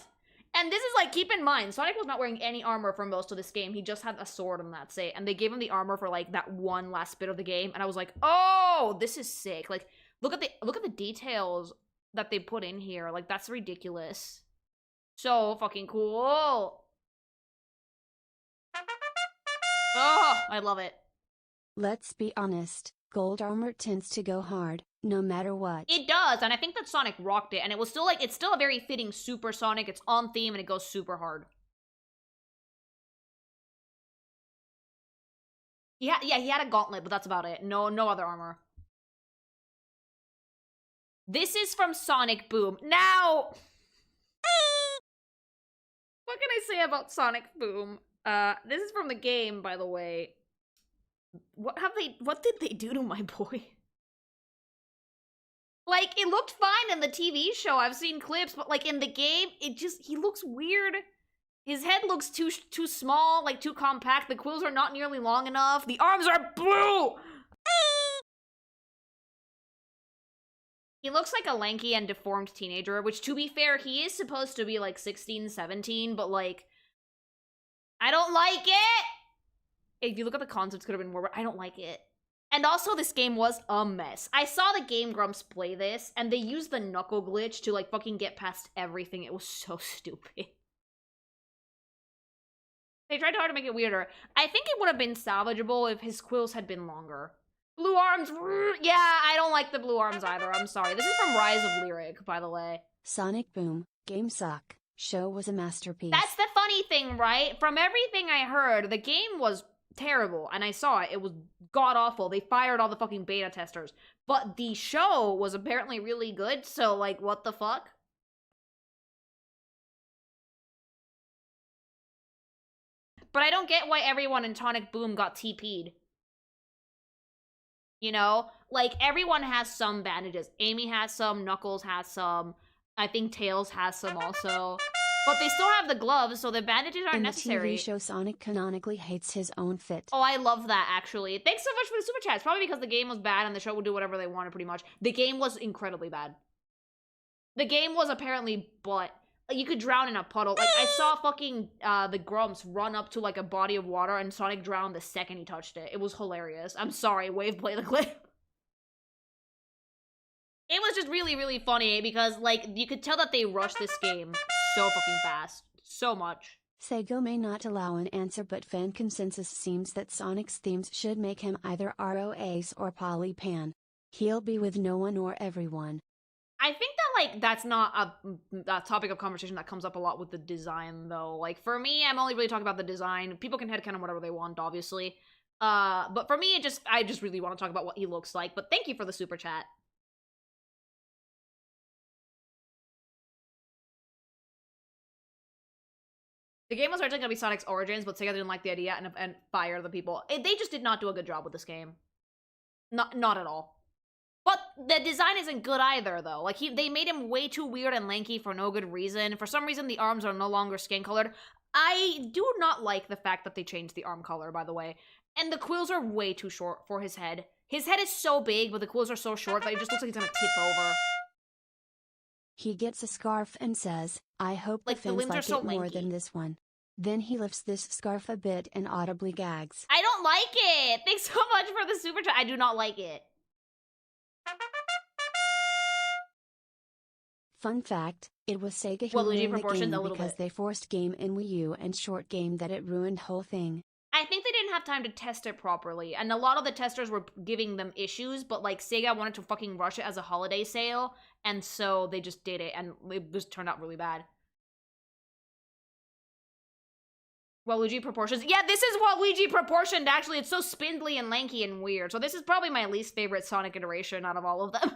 And this is, like, keep in mind, Sonic was not wearing any armor for most of this game. He just had a sword and that's it. And they gave him the armor for, like, that one last bit of the game. And I was like, oh, this is sick. Like, look at the details that they put in here. Like, that's ridiculous. So fucking cool. Oh, I love it. Let's be honest, gold armor tends to go hard, no matter what. It does, and I think that Sonic rocked it, and it was still, like, it's still a very fitting Super Sonic. It's on theme, and it goes super hard. Yeah, he had a gauntlet, but that's about it. No other armor. This is from Sonic Boom. Now, what can I say about Sonic Boom? This is from the game, by the way. What did they do to my boy? Like, it looked fine in the TV show. I've seen clips, but, like, in the game, he looks weird. His head looks too small, like too compact. The quills are not nearly long enough. The arms are blue! He looks like a lanky and deformed teenager, which, to be fair, he is supposed to be, like, 16, 17, but, like, I don't like it! If you look at the concepts, could have been more, but I don't like it. And also, this game was a mess. I saw the Game Grumps play this, and they used the knuckle glitch to, like, fucking get past everything. It was so stupid. They tried hard to make it weirder. I think it would have been salvageable if his quills had been longer. Blue arms, yeah, I don't like the blue arms either, I'm sorry. This is from Rise of Lyric, by the way. Sonic Boom, game suck. Show was a masterpiece. That's the funny thing, right? From everything I heard, the game was terrible, and I saw it. It was god-awful. They fired all the fucking beta testers. But the show was apparently really good, so, like, what the fuck? But I don't get why everyone in Sonic Boom got TP'd. You know? Like, everyone has some bandages. Amy has some, Knuckles has some, I think Tails has some also. But they still have the gloves, so the bandages aren't necessary. In the TV show, Sonic canonically hates his own fit. Oh, I love that, actually. Thanks so much for the super chats. Probably because the game was bad and the show would do whatever they wanted, pretty much. The game was incredibly bad. The game was apparently but you could drown in a puddle. Like, I saw fucking, the Grumps run up to, like, a body of water, and Sonic drowned the second he touched it. It was hilarious. I'm sorry, Wave, play the clip. It was just really, really funny, because, like, you could tell that they rushed this game so fucking fast. So much. Sega may not allow an answer, but fan consensus seems that Sonic's themes should make him either ROAce or Polypan. He'll be with no one or everyone. I think that, like, that's not a topic of conversation that comes up a lot with the design, though. Like, for me, I'm only really talking about the design. People can headcanon whatever they want, obviously. But for me, I just really want to talk about what he looks like. But thank you for the super chat. The game was originally going to be Sonic's Origins, but Sega didn't like the idea and fired the people. They just did not do a good job with this game. Not at all. But the design isn't good either, though. Like, they made him way too weird and lanky for no good reason. For some reason, the arms are no longer skin-colored. I do not like the fact that they changed the arm color, by the way. And the quills are way too short for his head. His head is so big, but the quills are so short that it just looks like he's gonna tip over. He gets a scarf and says, I hope the fans like it more than this one. Then he lifts this scarf a bit and audibly gags. I don't like it! Thanks so much for the super chat. I do not like it. Fun fact, it was Sega who ruined the game because they forced game in Wii U and short game that it ruined whole thing. I think they didn't have time to test it properly, and a lot of the testers were giving them issues, but, like, Sega wanted to fucking rush it as a holiday sale, and so they just did it, and it just turned out really bad. Waluigi proportions. Yeah, this is Waluigi proportioned, actually. It's so spindly and lanky and weird. So this is probably my least favorite Sonic iteration out of all of them.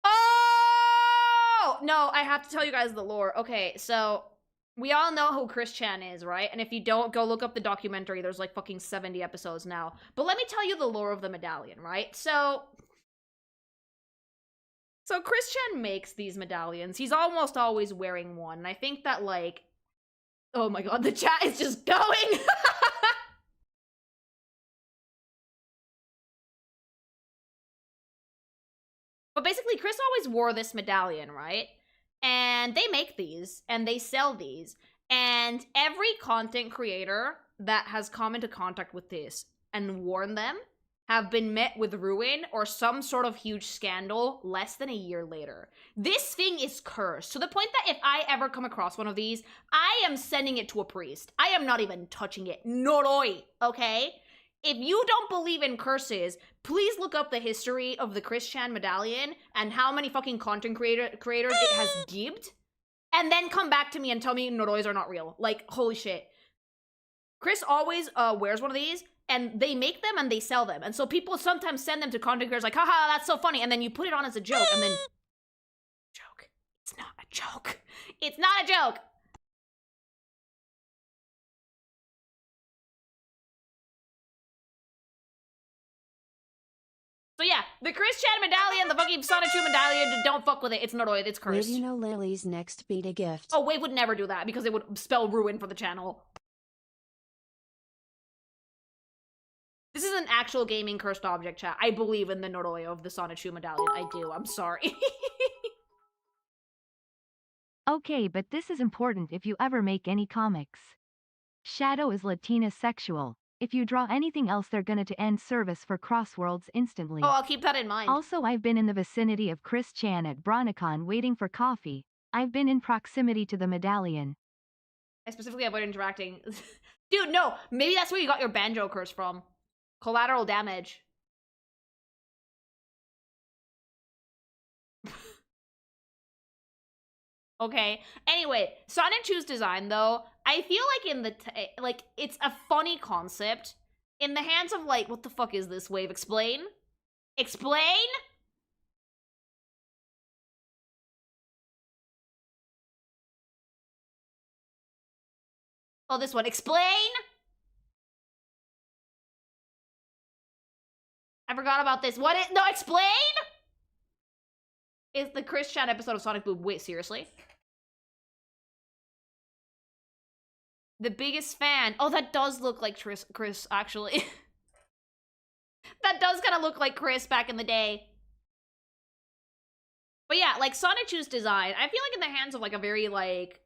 Oh! No, I have to tell you guys the lore. Okay, so we all know who Chris Chan is, right? And if you don't, go look up the documentary. There's like fucking 70 episodes now. But let me tell you the lore of the medallion, right? So Chris Chan makes these medallions. He's almost always wearing one. And I think that, like... Oh my god, the chat is just going! But basically, Chris always wore this medallion, right? And they make these, and they sell these. And every content creator that has come into contact with this and worn them have been met with ruin or some sort of huge scandal less than a year later. This thing is cursed, to the point that if I ever come across one of these, I am sending it to a priest. I am not even touching it. Noroi, okay? If you don't believe in curses, please look up the history of the Chris Chan medallion and how many fucking content creators it has gibbed, and then come back to me and tell me Norois are not real. Like, holy shit. Chris always wears one of these, and they make them and they sell them. And so people sometimes send them to content creators like, haha, that's so funny. And then you put it on as a joke, and then... Joke. It's not a joke. It's not a joke. So yeah, the Chris Chan medallion, the fucking Sonichu medallion, don't fuck with it. It's Noroid, it's cursed. Wave, you know Lily's next beta gift. Oh, Wave would never do that because it would spell ruin for the channel. This is an actual gaming cursed object, chat. I believe in the Noroyo of the Sonichu medallion. I do. I'm sorry. Okay, but this is important if you ever make any comics. Shadow is Latina sexual. If you draw anything else, they're gonna to end service for Crossworlds instantly. Oh, I'll keep that in mind. Also, I've been in the vicinity of Chris Chan at BronyCon waiting for coffee. I've been in proximity to the medallion. I specifically avoid interacting. Dude, no! Maybe that's where you got your banjo curse from. Collateral damage. Okay. Anyway, Sonichu's design, though, I feel like in the it's a funny concept. In the hands of, like, what the fuck is this, Wave? Explain? Explain? Oh, this one. Explain? I forgot about this. What is... No, explain? Is the Chris Chan episode of Sonic Boom. Wait, seriously? The biggest fan. Oh, that does look like Chris, actually. That does kind of look like Chris back in the day. But yeah, like, Sonichu's design, I feel like in the hands of, like, a very, like,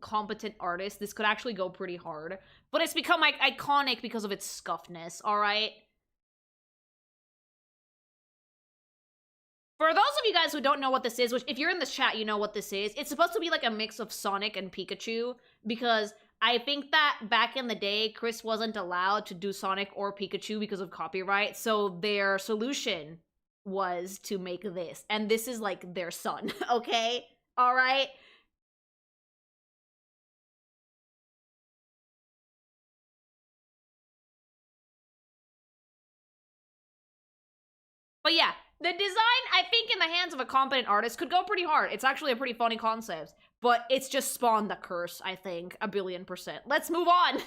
competent artist, this could actually go pretty hard. But it's become, like, iconic because of its scuffness, alright? For those of you guys who don't know what this is, which if you're in the chat, you know what this is, it's supposed to be like a mix of Sonic and Pikachu, because I think that back in the day, Chris wasn't allowed to do Sonic or Pikachu because of copyright, so their solution was to make this, and this is like their son, okay? Alright? But yeah, the design, I think in the hands of a competent artist, could go pretty hard. It's actually a pretty funny concept. But it's just spawned the curse, I think. 1,000,000,000%. Let's move on!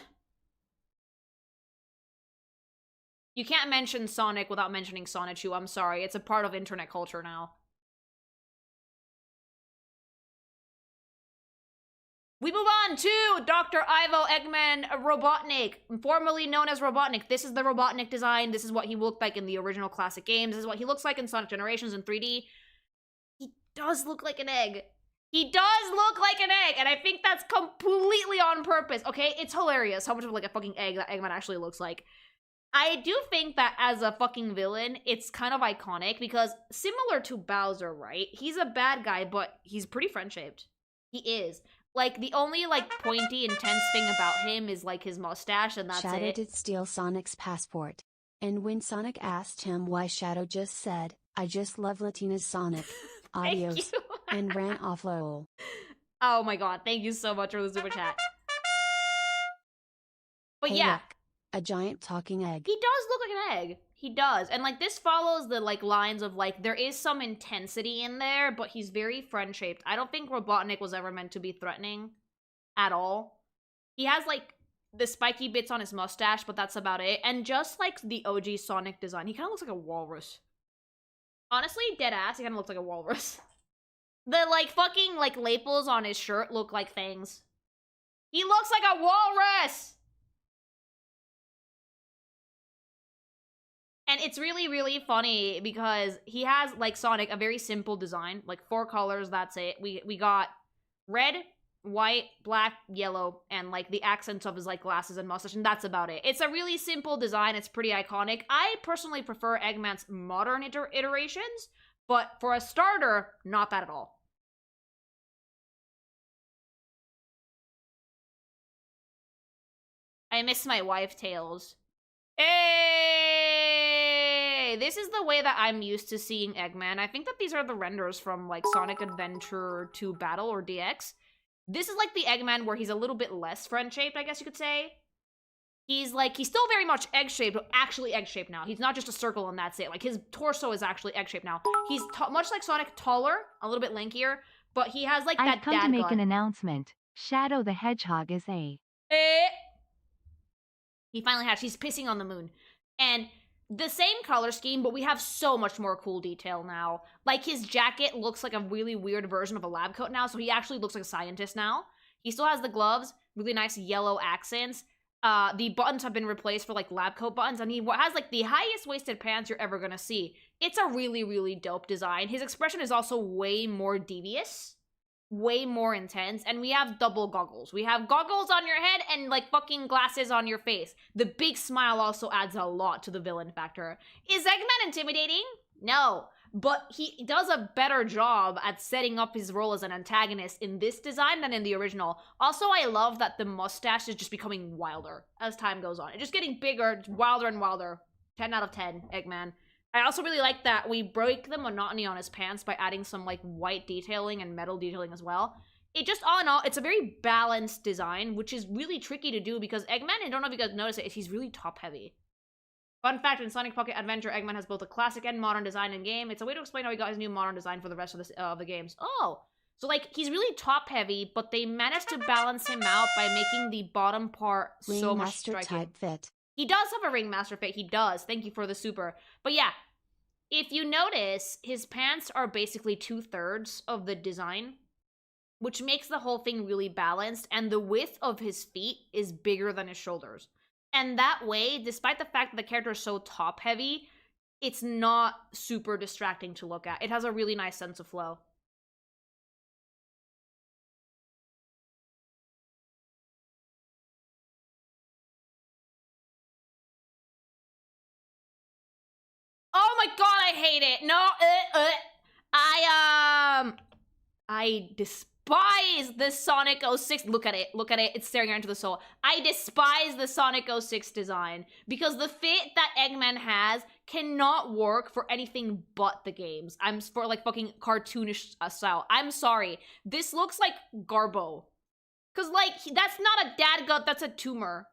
You can't mention Sonic without mentioning Sonichu. I'm sorry. It's a part of internet culture now. We move on to Dr. Ivo Eggman Robotnik, formerly known as Robotnik. This is the Robotnik design. This is what he looked like in the original classic games. This is what he looks like in Sonic Generations in 3D. He does look like an egg. He does look like an egg, and I think that's completely on purpose, okay? It's hilarious how much of like a fucking egg that Eggman actually looks like. I do think that as a fucking villain, it's kind of iconic because similar to Bowser, right? He's a bad guy, but he's pretty friend-shaped. He is. Like, the only, like, pointy, intense thing about him is, like, his mustache, and that's Shadow it. did steal Sonic's passport. And when Sonic asked him why, Shadow just said, I just love Latina's Sonic. Adios. And ran off lol. Oh my god, thank you so much for the super chat. But Hey, yeah. look, a giant talking egg. He does look like an egg. He does. And, like, this follows the, like, lines of, like, there is some intensity in there, but he's very friend-shaped. I don't think Robotnik was ever meant to be threatening at all. He has, like, the spiky bits on his mustache, but that's about it. And just like the OG Sonic design, he kind of looks like a walrus. Honestly, dead ass, he kind of looks like a walrus. The, like, fucking, like, lapels on his shirt look like fangs. He looks like a walrus! And it's really, really funny because he has, like Sonic, a very simple design. Like, 4 colors, that's it. We got red, white, black, yellow, and, like, the accents of his, like, glasses and mustache, and that's about it. It's a really simple design. It's pretty iconic. I personally prefer Eggman's modern iterations, but for a starter, not that at all. I miss my wife tails. Hey! This is the way that I'm used to seeing Eggman. I think that these are the renders from, like, Sonic Adventure 2 Battle, or DX. This is, like, the Eggman where he's a little bit less friend-shaped, I guess you could say. He's, like, he's still very much egg-shaped, but actually egg-shaped now. He's not just a circle and that's it. Like, his torso is actually egg-shaped now. He's, much like Sonic, taller, a little bit lankier, but he has, like, that I've come dad to make gut. an announcement. Shadow the Hedgehog is a... He finally has. She's pissing on the moon. And the same color scheme, but we have so much more cool detail now. Like, his jacket looks like a really weird version of a lab coat now, so he actually looks like a scientist now. He still has the gloves, really nice yellow accents. The buttons have been replaced for, like, lab coat buttons, and he has, like, the highest waisted pants you're ever gonna see. It's a really, really dope design. His expression is also way more devious, way more intense, and we have double goggles. We have goggles on your head and, like, fucking glasses on your face. The big smile also adds a lot to the villain factor. Is Eggman intimidating? No. But he does a better job at setting up his role as an antagonist in this design than in the original. Also, I love that the mustache is just becoming wilder as time goes on. It's just getting bigger, wilder and wilder. 10 out of 10, Eggman. I also really like that we break the monotony on his pants by adding some, like, white detailing and metal detailing as well. It just, all in all, it's a very balanced design, which is really tricky to do because Eggman, I don't know if you guys notice it, he's really top-heavy. Fun fact, in Sonic Pocket Adventure, Eggman has both a classic and modern design in game. It's a way to explain how he got his new modern design for the rest of the games. Oh, so, like, he's really top-heavy, but they managed to balance him out by making the bottom part so much striking. Type fit. He does have a Ringmaster fit, he does. Thank you for the super. But yeah, if you notice, his pants are basically 2/3 of the design, which makes the whole thing really balanced, and the width of his feet is bigger than his shoulders. And that way, despite the fact that the character is so top-heavy, it's not super distracting to look at. It has a really nice sense of flow. Oh my god, I hate it! No, I despise the Sonic 06. Look at it, it's staring out into the soul. I despise the Sonic 06 design because the fit that Eggman has cannot work for anything but the games. I'm for, like, fucking cartoonish style. I'm sorry. This looks like Garbo. Cause, like, that's not a dad gut, that's a tumor.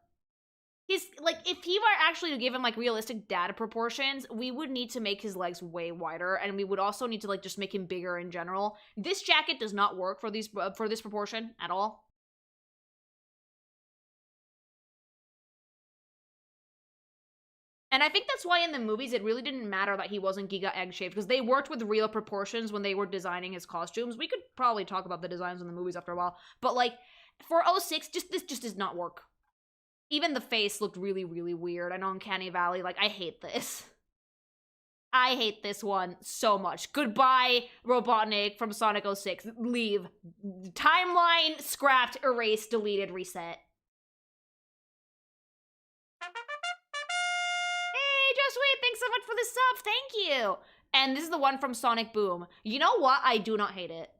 He's, like, if he were actually to give him, like, realistic dad proportions, we would need to make his legs way wider, and we would also need to, like, just make him bigger in general. This jacket does not work for this proportion at all. And I think that's why in the movies it really didn't matter that he wasn't Giga egg-shaped, because they worked with real proportions when they were designing his costumes. We could probably talk about the designs in the movies after a while, but, like, for 06, this just does not work. Even the face looked really, really weird. And Uncanny Valley, like, I hate this. I hate this one so much. Goodbye, Robotnik from Sonic 06. Leave. Timeline, scrapped, erased, deleted, reset. Hey, Joe Sweet, thanks so much for the sub. Thank you. And this is the one from Sonic Boom. You know what? I do not hate it.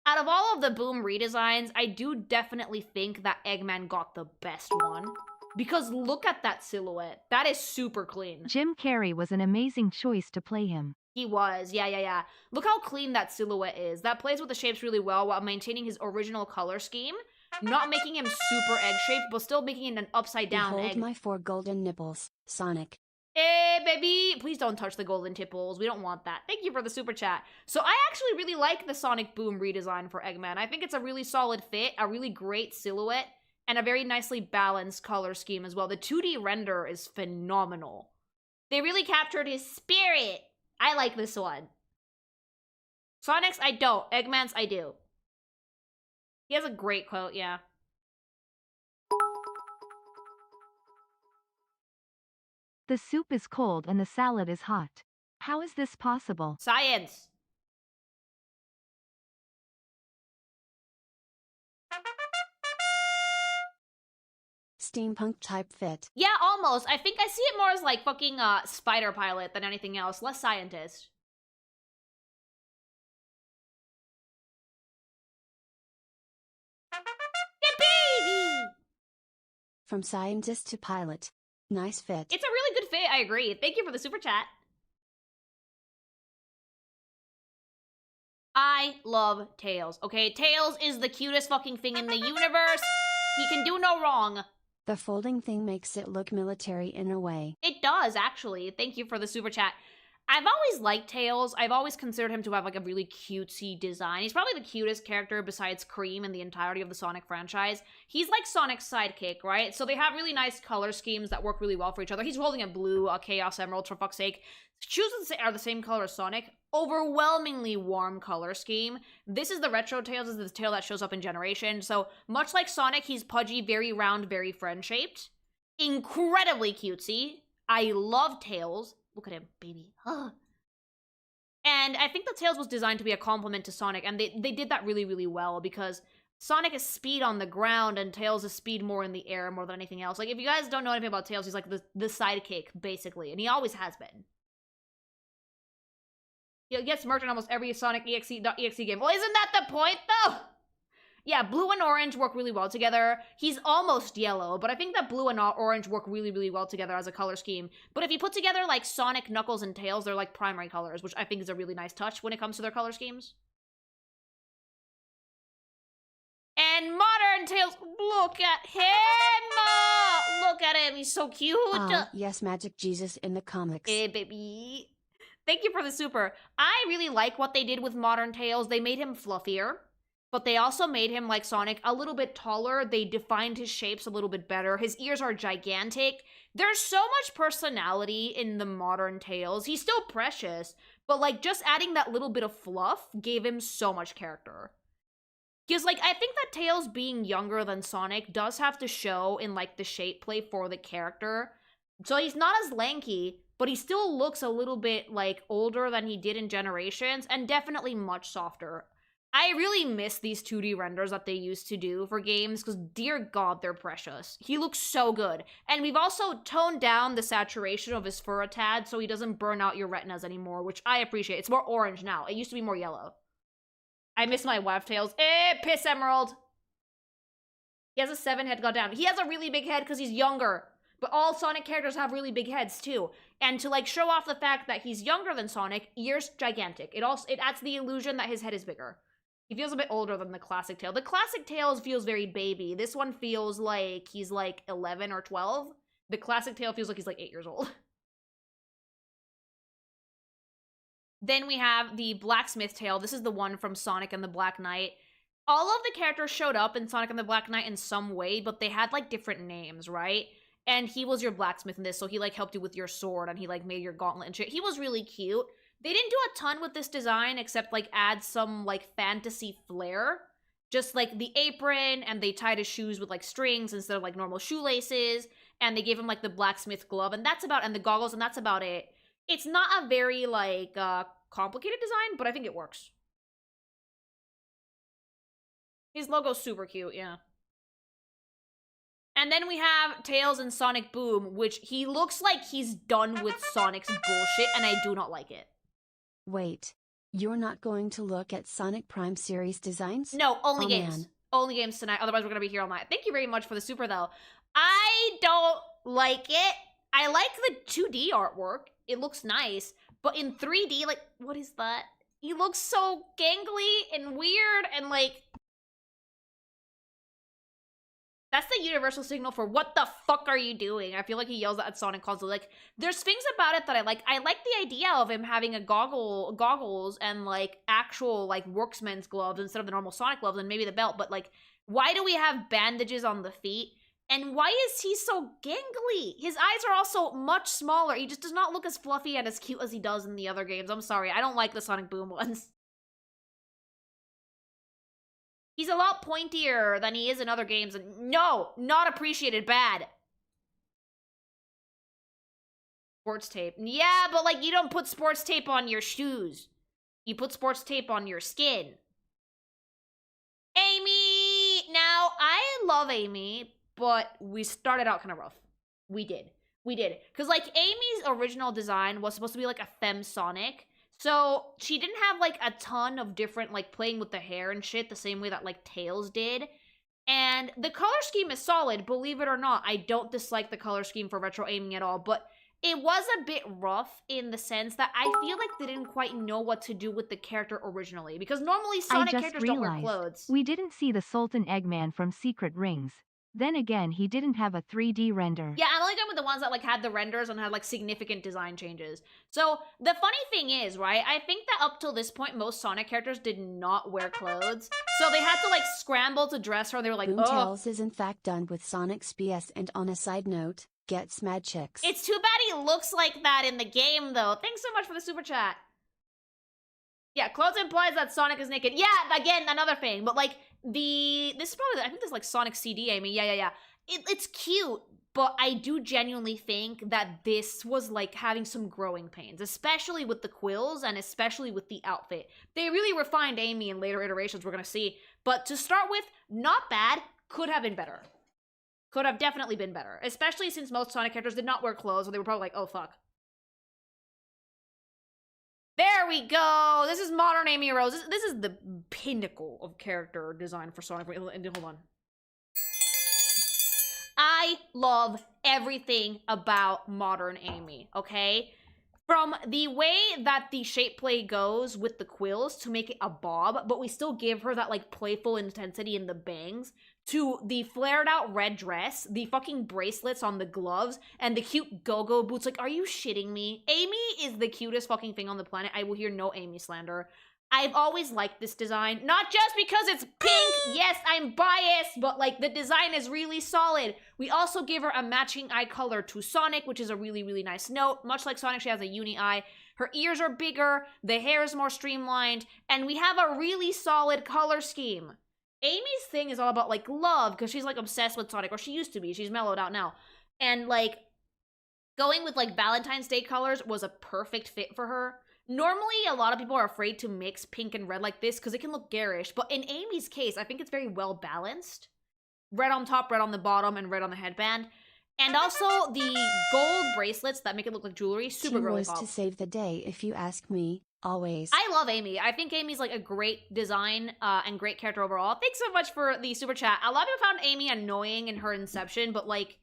Out of all of the Boom redesigns, I do definitely think that Eggman got the best one. Because look at that silhouette. That is super clean. Jim Carrey was an amazing choice to play him. He was, yeah. Look how clean that silhouette is. That plays with the shapes really well while maintaining his original color scheme. Not making him super egg-shaped, but still making it an upside-down egg. Behold my 4 golden nipples, Sonic. Hey, baby! Please don't touch the golden tipples. We don't want that. Thank you for the super chat. So I actually really like the Sonic Boom redesign for Eggman. I think it's a really solid fit, a really great silhouette, and a very nicely balanced color scheme as well. The 2D render is phenomenal. They really captured his spirit. I like this one. Sonic's, I don't. Eggman's, I do. He has a great quote, yeah. The soup is cold and the salad is hot. How is this possible? Science. Steampunk type fit. Yeah, almost. I think I see it more as like fucking spider pilot than anything else. Less scientist. Yeah, baby! From scientist to pilot. Nice fit. It's a really good fit, I agree. Thank you for the super chat. I love Tails, okay? Tails is the cutest fucking thing in the universe. He can do no wrong. The folding thing makes it look military in a way. It does, actually. Thank you for the super chat. I've always liked Tails. I've always considered him to have like a really cutesy design. He's probably the cutest character besides Cream in the entirety of the Sonic franchise. He's like Sonic's sidekick, right? So they have really nice color schemes that work really well for each other. He's holding a blue Chaos Emerald, for fuck's sake. Shoes are the same color as Sonic. Overwhelmingly warm color scheme. This is the retro Tails, this is the tail that shows up in Generation. So much like Sonic, he's pudgy, very round, very friend-shaped. Incredibly cutesy. I love Tails. Look at him, baby. And I think that Tails was designed to be a compliment to Sonic, and they did that really, really well, because Sonic is speed on the ground, and Tails is speed more in the air more than anything else. Like, if you guys don't know anything about Tails, he's like the sidekick, basically, and he always has been. He gets merged in almost every Sonic .exe game. Well, isn't that the point, though? Yeah, blue and orange work really well together. He's almost yellow, but I think that blue and orange work really, really well together as a color scheme. But if you put together, like, Sonic, Knuckles, and Tails, they're, like, primary colors, which I think is a really nice touch when it comes to their color schemes. And modern Tails, look at him! Look at him, he's so cute! Yes, Magic Jesus in the comics. Hey, baby. Thank you for the super. I really like what they did with modern Tails. They made him fluffier, but they also made him, like Sonic, a little bit taller. They defined his shapes a little bit better. His ears are gigantic. There's so much personality in the modern Tails. He's still precious, but, like, just adding that little bit of fluff gave him so much character. Because, like, I think that Tails being younger than Sonic does have to show in, like, the shape play for the character. So he's not as lanky, but he still looks a little bit, like, older than he did in Generations, and definitely much softer. I really miss these 2D renders that they used to do for games, because dear God, they're precious. He looks so good. And we've also toned down the saturation of his fur a tad, so he doesn't burn out your retinas anymore, which I appreciate. It's more orange now. It used to be more yellow. I miss my WAF Tails. Piss Emerald! He has a 7-head goddamn. He has a really big head because he's younger. But all Sonic characters have really big heads, too. And to, like, show off the fact that he's younger than Sonic, ears gigantic. It adds the illusion that his head is bigger. He feels a bit older than the classic Tails. The classic Tails feels very baby. This one feels like he's, like, 11 or 12. The classic Tail feels like he's, like, 8 years old. Then we have the Blacksmith Tail. This is the one from Sonic and the Black Knight. All of the characters showed up in Sonic and the Black Knight in some way, but they had, like, different names, right? And he was your blacksmith in this, so he, like, helped you with your sword, and he, like, made your gauntlet and shit. He was really cute. They didn't do a ton with this design, except, like, add some, like, fantasy flair. Just, like, the apron, and they tied his shoes with, like, strings instead of, like, normal shoelaces. And they gave him, like, the blacksmith glove, and the goggles, and that's about it. It's not a very, like, complicated design, but I think it works. His logo's super cute, yeah. And then we have Tails and Sonic Boom, which he looks like he's done with Sonic's bullshit, and I do not like it. Wait, you're not going to look at Sonic Prime series designs? No, only games. Man. Only games tonight, otherwise we're gonna be here all night. Thank you very much for the super, though. I don't like it. I like the 2D artwork. It looks nice, but in 3D, like, what is that? He looks so gangly and weird, and, like, that's the universal signal for what the fuck are you doing? I feel like he yells that at Sonic constantly. Like, there's things about it that I like. I like the idea of him having a goggles and, like, actual, like, workman's gloves instead of the normal Sonic gloves and maybe the belt. But, like, why do we have bandages on the feet? And why is he so gangly? His eyes are also much smaller. He just does not look as fluffy and as cute as he does in the other games. I'm sorry. I don't like the Sonic Boom ones. He's a lot pointier than he is in other games, and no, not appreciated, bad. Sports tape. Yeah, but, like, you don't put sports tape on your shoes. You put sports tape on your skin. Amy! Now, I love Amy, but we started out kind of rough. We did. Because, like, Amy's original design was supposed to be, like, a femme Sonic. So, she didn't have, like, a ton of different, like, playing with the hair and shit the same way that, like, Tails did. And the color scheme is solid, believe it or not. I don't dislike the color scheme for Retro Aiming at all, but it was a bit rough in the sense that I feel like they didn't quite know what to do with the character originally. Because normally Sonic characters don't wear clothes. We didn't see the Sultan Eggman from Secret Rings. Then again, he didn't have a 3D render. Yeah, I'm only going with the ones that like had the renders and had like significant design changes. So the funny thing is, right, I think that up till this point, most Sonic characters did not wear clothes. So they had to like scramble to dress her. They were like, oh. Boomtails is in fact done with Sonic's BS, and on a side note, gets mad chicks. It's too bad he looks like that in the game, though. Thanks so much for the super chat. Yeah, clothes implies that Sonic is naked. Yeah, again, another thing. But like, this is probably, I think this is like Sonic CD, Amy. Yeah. It's cute, but I do genuinely think that this was like having some growing pains, especially with the quills and especially with the outfit. They really refined Amy in later iterations, we're gonna see. But to start with, not bad, could have been better. Could have definitely been better, especially since most Sonic characters did not wear clothes, so they were probably like, oh fuck. There we go! This is modern Amy Rose. This is the pinnacle of character design for Sonic. Wait, hold on. I love everything about modern Amy, okay? From the way that the shape play goes with the quills to make it a bob, but we still give her that like playful intensity in the bangs, to the flared out red dress, the fucking bracelets on the gloves, and the cute go-go boots. Like, are you shitting me? Amy is the cutest fucking thing on the planet. I will hear no Amy slander. I've always liked this design, not just because it's pink. Yes, I'm biased, but like the design is really solid. We also give her a matching eye color to Sonic, which is a really, really nice note. Much like Sonic, she has a uni eye. Her ears are bigger, the hair is more streamlined, and we have a really solid color scheme. Amy's thing is all about like love, because she's like obsessed with Sonic, or she used to be. She's mellowed out now. And like going with like Valentine's Day colors was a perfect fit for her. Normally, a lot of people are afraid to mix pink and red like this because it can look garish. But in Amy's case, I think it's very well balanced. Red on top, red on the bottom, and red on the headband. And also the gold bracelets that make it look like jewelry. Super girly pop. To save the day, if you ask me, always. I love Amy. I think Amy's like a great design and great character overall. Thanks so much for the super chat. A lot of people found Amy annoying in her inception, but like,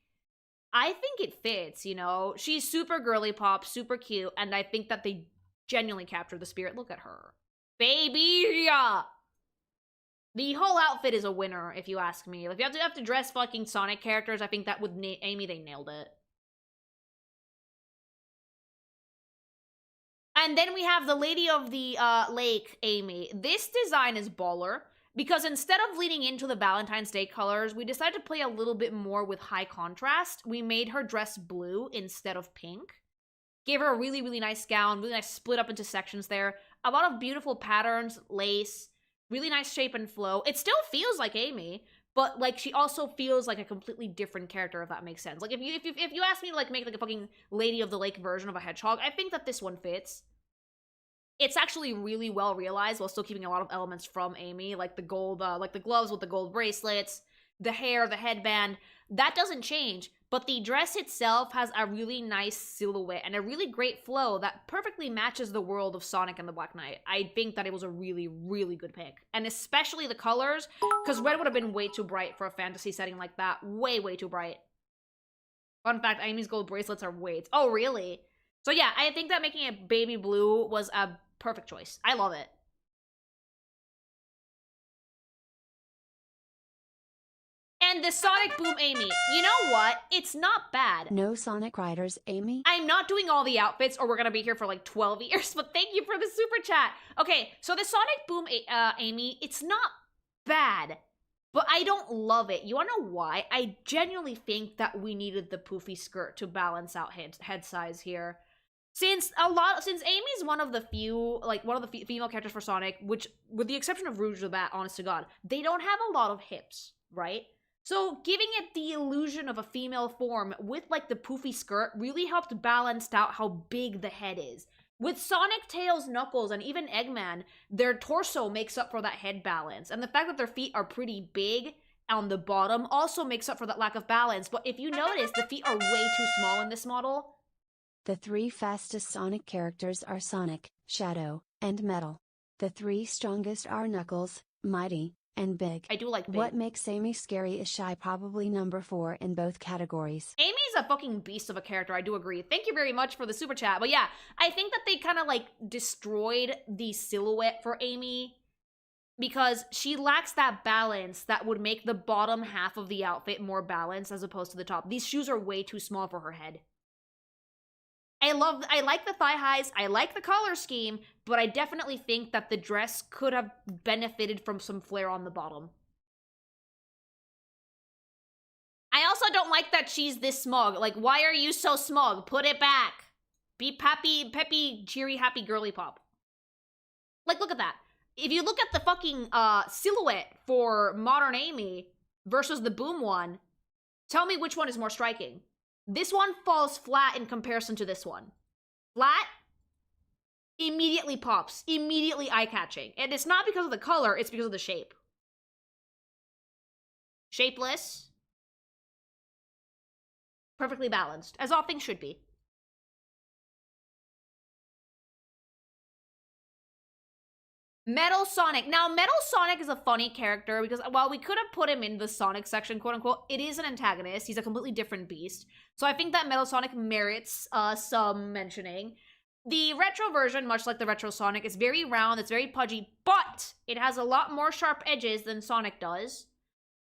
I think it fits, you know? She's super girly pop, super cute, and I think that they genuinely captured the spirit. Look at her. Baby! The whole outfit is a winner, if you ask me. If you have to dress fucking Sonic characters, I think that with Amy, they nailed it. And then we have the Lady of the Lake, Amy. This design is baller, because instead of leaning into the Valentine's Day colors, we decided to play a little bit more with high contrast. We made her dress blue instead of pink. Gave her a really, really nice gown, really nice split up into sections there. A lot of beautiful patterns, lace, really nice shape and flow. It still feels like Amy, but like she also feels like a completely different character, if that makes sense. Like if you ask me to like make like a fucking Lady of the Lake version of a hedgehog, I think that this one fits. It's actually really well realized while still keeping a lot of elements from Amy, like the gold, like the gloves with the gold bracelets, the hair, the headband. That doesn't change. But the dress itself has a really nice silhouette and a really great flow that perfectly matches the world of Sonic and the Black Knight. I think that it was a really, really good pick. And especially the colors, because red would have been way too bright for a fantasy setting like that. Way, way too bright. Fun fact, Amy's gold bracelets are way... Oh, really? So yeah, I think that making it baby blue was a perfect choice. I love it. And the Sonic Boom Amy. You know what? It's not bad. No Sonic Riders, Amy? I'm not doing all the outfits or we're gonna be here for like 12 years, but thank you for the super chat. Okay, so the Sonic Boom Amy, it's not bad, but I don't love it. You wanna know why? I genuinely think that we needed the poofy skirt to balance out head size here. Since Amy's one of the few, like one of the female characters for Sonic, which with the exception of Rouge the Bat, honest to God, they don't have a lot of hips, right? So giving it the illusion of a female form with like the poofy skirt really helped balance out how big the head is. With Sonic, Tails, Knuckles, and even Eggman, their torso makes up for that head balance. And the fact that their feet are pretty big on the bottom also makes up for that lack of balance. But if you notice, the feet are way too small in this model. The three fastest Sonic characters are Sonic, Shadow, and Metal. The three strongest are Knuckles, Mighty, and Big. I do like Big. What makes Amy scary is shy, probably number 4 in both categories. Amy's a fucking beast of a character, I do agree. Thank you very much for the super chat. But yeah, I think that they kind of like destroyed the silhouette for Amy because she lacks that balance that would make the bottom half of the outfit more balanced as opposed to the top. These shoes are way too small for her head. I like the thigh highs, I like the color scheme, but I definitely think that the dress could have benefited from some flare on the bottom. I also don't like that she's this smug. Like, why are you so smug? Put it back. Be peppy, cheery, happy girly pop. Like, look at that. If you look at the fucking silhouette for modern Amy versus the Boom one, tell me which one is more striking. This one falls flat in comparison to this one. Flat, immediately pops, immediately eye-catching. And it's not because of the color, it's because of the shape. Shapeless. Perfectly balanced, as all things should be. Metal Sonic. Now, Metal Sonic is a funny character because while we could have put him in the Sonic section, quote unquote, it is an antagonist. He's a completely different beast. So I think that Metal Sonic merits some mentioning. The retro version, much like the retro Sonic, is very round, it's very pudgy, but it has a lot more sharp edges than Sonic does.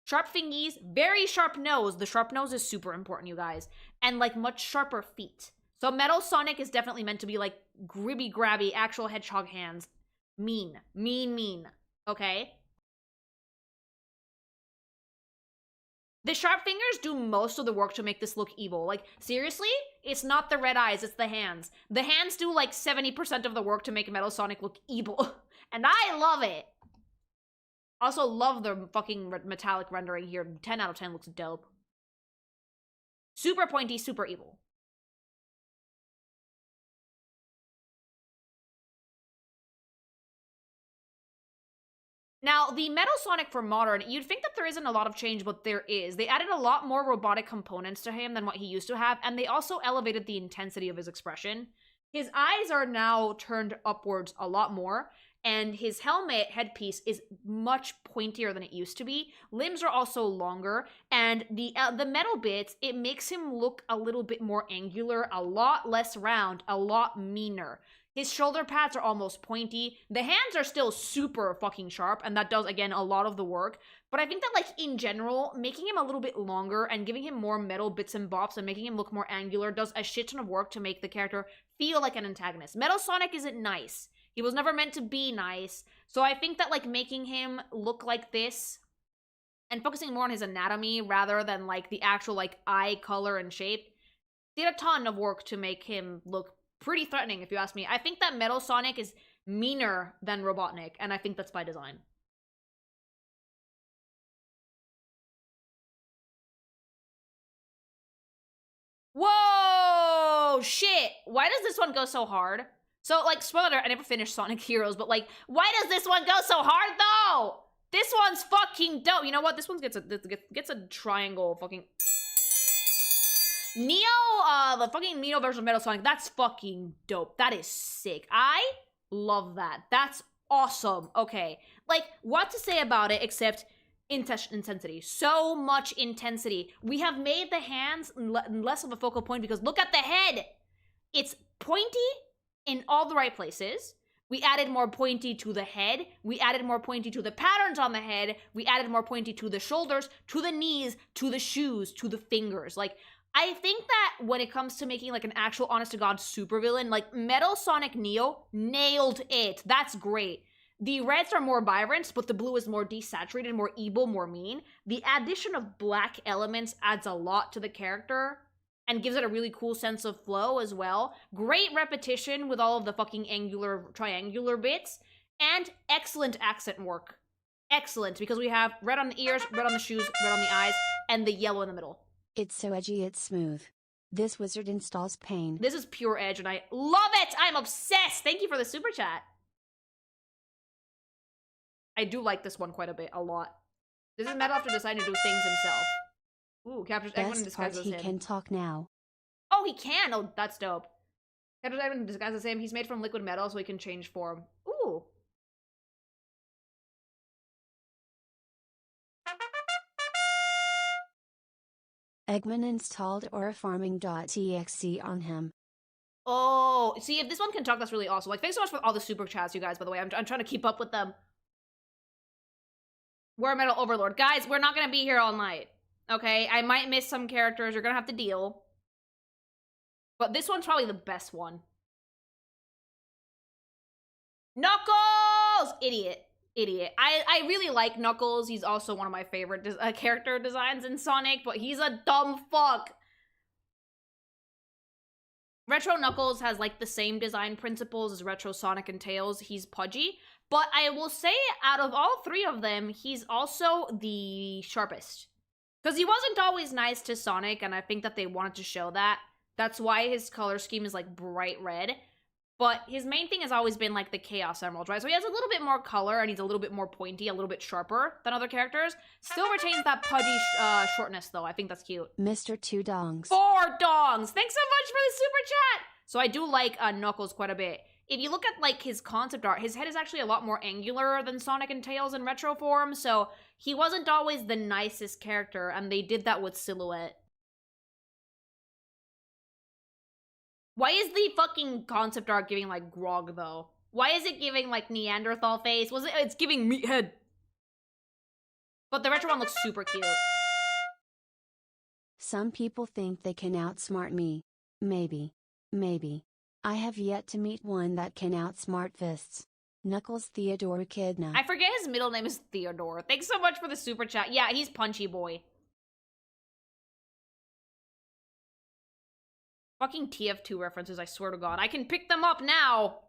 Sharp fingies, very sharp nose. The sharp nose is super important, you guys. And like much sharper feet. So Metal Sonic is definitely meant to be like gribby grabby, actual hedgehog hands. Mean. Okay? The sharp fingers do most of the work to make this look evil. Like, seriously? It's not the red eyes, it's the hands. The hands do like 70% of the work to make Metal Sonic look evil. And I love it. Also love the fucking metallic rendering here. 10 out of 10 looks dope. Super pointy, super evil. Now, the Metal Sonic for Modern, you'd think that there isn't a lot of change, but there is. They added a lot more robotic components to him than what he used to have, and they also elevated the intensity of his expression. His eyes are now turned upwards a lot more, and his helmet headpiece is much pointier than it used to be. Limbs are also longer, and the metal bits, it makes him look a little bit more angular, a lot less round, a lot meaner. His shoulder pads are almost pointy. The hands are still super fucking sharp, and that does, again, a lot of the work. But I think that, like, in general, making him a little bit longer and giving him more metal bits and bops and making him look more angular does a shit ton of work to make the character feel like an antagonist. Metal Sonic isn't nice. He was never meant to be nice. So I think that, like, making him look like this and focusing more on his anatomy rather than, like, the actual, like, eye color and shape did a ton of work to make him look pretty threatening, if you ask me. I think that Metal Sonic is meaner than Robotnik, and I think that's by design. Whoa! Shit! Why does this one go so hard? So, like, spoiler alert, I never finished Sonic Heroes, but, like, why does this one go so hard, though? This one's fucking dope. You know what? This one gets a triangle fucking... Neo, the fucking Neo version of Metal Sonic, that's fucking dope. That is sick. I love that. That's awesome. Okay. Like, what to say about it except intensity. So much intensity. We have made the hands less of a focal point because look at the head. It's pointy in all the right places. We added more pointy to the head. We added more pointy to the patterns on the head. We added more pointy to the shoulders, to the knees, to the shoes, to the fingers. Like, I think that when it comes to making, like, an actual honest-to-God supervillain, like, Metal Sonic Neo nailed it. That's great. The reds are more vibrant, but the blue is more desaturated, more evil, more mean. The addition of black elements adds a lot to the character and gives it a really cool sense of flow as well. Great repetition with all of the fucking angular, triangular bits, and excellent accent work. Excellent, because we have red on the ears, red on the shoes, red on the eyes, and the yellow in the middle. It's so edgy it's smooth. This wizard installs pain. This is pure edge, and I love it! I'm obsessed! Thank you for the super chat. I do like this one quite a bit, a lot. This is Metal after deciding to do things himself. Ooh, captures everyone in disguise as him. He can talk now. Oh, he can! Oh, that's dope. Captures everyone in disguise as him. He's made from liquid metal, so he can change form. Ooh. Eggman installed aurafarming.exe on him. Oh, see, if this one can talk, that's really awesome. Like, thanks so much for all the super chats, you guys, by the way. I'm trying to keep up with them. War Metal Overlord. Guys, we're not gonna be here all night. Okay? I might miss some characters. You're gonna have to deal. But this one's probably the best one. Knuckles! Idiot. Idiot. I really like Knuckles. He's also one of my favorite character designs in Sonic, but he's a dumb fuck. Retro Knuckles has like the same design principles as Retro Sonic and Tails. He's pudgy, but I will say out of all three of them, he's also the sharpest. Because he wasn't always nice to Sonic, and I think that they wanted to show that. That's why his color scheme is like bright red. But his main thing has always been like the Chaos Emerald, right? So he has a little bit more color and he's a little bit more pointy, a little bit sharper than other characters. Still retains that pudgy shortness though. I think that's cute. Mr. Two Dongs. 4 dongs! Thanks so much for the super chat! So I do like Knuckles quite a bit. If you look at like his concept art, his head is actually a lot more angular than Sonic and Tails in retro form, so he wasn't always the nicest character, and they did that with Silhouette. Why is the fucking concept art giving, like, grog, though? Why is it giving, like, Neanderthal face? It's giving meathead. But the retro one looks super cute. Some people think they can outsmart me. Maybe. Maybe. I have yet to meet one that can outsmart fists. Knuckles Theodore Echidna. I forget his middle name is Theodore. Thanks so much for the super chat. Yeah, he's Punchy Boy. Fucking TF2 references, I swear to God. I can pick them up now!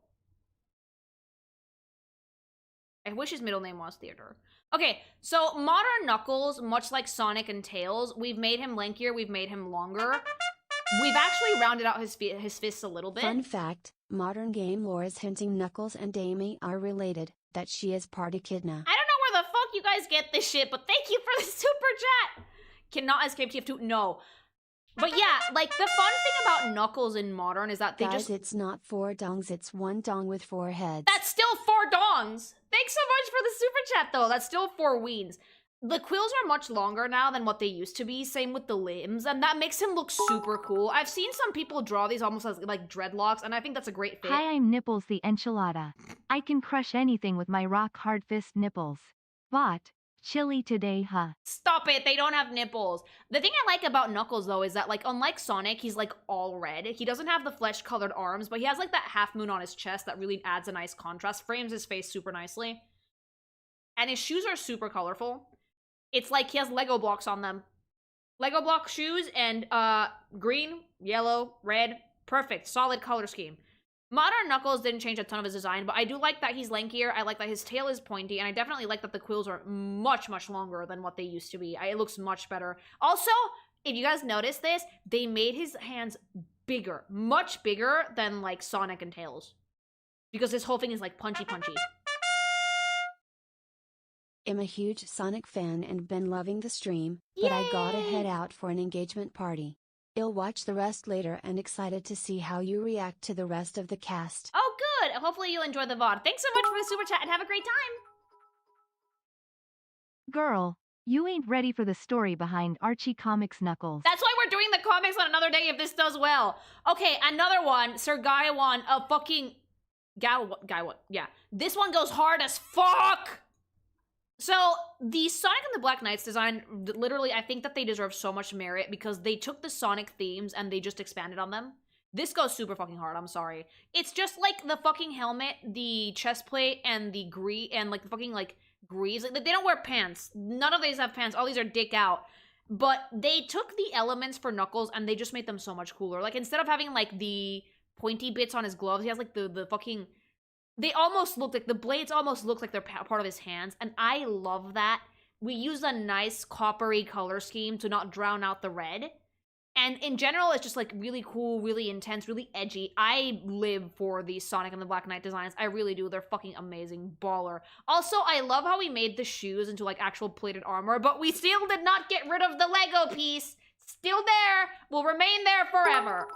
I wish his middle name was Theodore. Okay, so modern Knuckles, much like Sonic and Tails, we've made him lankier, we've made him longer. We've actually rounded out his fists a little bit. Fun fact, modern game lore is hinting Knuckles and Amy are related, that she is part Echidna. I don't know where the fuck you guys get this shit, but thank you for the super chat! Cannot escape TF2, no. But yeah, like, the fun thing about Knuckles in Modern is that they Guys, it's not 4 dongs, it's 1 dong with 4 heads. That's still 4 dongs! Thanks so much for the super chat, though. That's still 4 weens. The quills are much longer now than what they used to be, same with the limbs, and that makes him look super cool. I've seen some people draw these almost as, like, dreadlocks, and I think that's a great fit. Hi, I'm Nipples the Enchilada. I can crush anything with my rock-hard fist nipples. But chilly today, huh? Stop it, they don't have nipples. The thing I like about Knuckles, though, is that, like, unlike Sonic, he's, like, all red. He doesn't have the flesh-colored arms, but he has, like, that half moon on his chest that really adds a nice contrast, frames his face super nicely. And his shoes are super colorful. It's like he has Lego blocks on them. Lego block shoes and, green, yellow, red. Perfect, solid color scheme. Modern Knuckles didn't change a ton of his design, but I do like that he's lankier, I like that his tail is pointy, and I definitely like that the quills are much, much longer than what they used to be. It looks much better. Also, if you guys notice this, they made his hands bigger. Much bigger than, like, Sonic and Tails. Because this whole thing is, like, punchy. I'm a huge Sonic fan and been loving the stream, but I gotta head out for an engagement party. I'll watch the rest later and excited to see how you react to the rest of the cast. Oh, good! Hopefully you'll enjoy the VOD. Thanks so much for the super chat and have a great time! Girl, you ain't ready for the story behind Archie Comics Knuckles. That's why we're doing the comics on another day if this does well. Okay, another one. Sir Gaiwan, a fucking... Gaiwan, yeah. This one goes hard as fuck! So, the Sonic and the Black Knights design, literally, I think that they deserve so much merit because they took the Sonic themes and they just expanded on them. This goes super fucking hard, I'm sorry. It's just like the fucking helmet, the chest plate, and the like, the fucking, like, greaves. Like, they don't wear pants. None of these have pants. All these are dick out. But they took the elements for Knuckles and they just made them so much cooler. Like, instead of having, like, the pointy bits on his gloves, he has, like, the fucking... They almost look like, the blades almost look like they're part of his hands, and I love that. We use a nice coppery color scheme to not drown out the red. And in general, it's just like really cool, really intense, really edgy. I live for these Sonic and the Black Knight designs. I really do. They're fucking amazing. Baller. Also, I love how we made the shoes into like actual plated armor, but we still did not get rid of the Lego piece. Still there. Will remain there forever.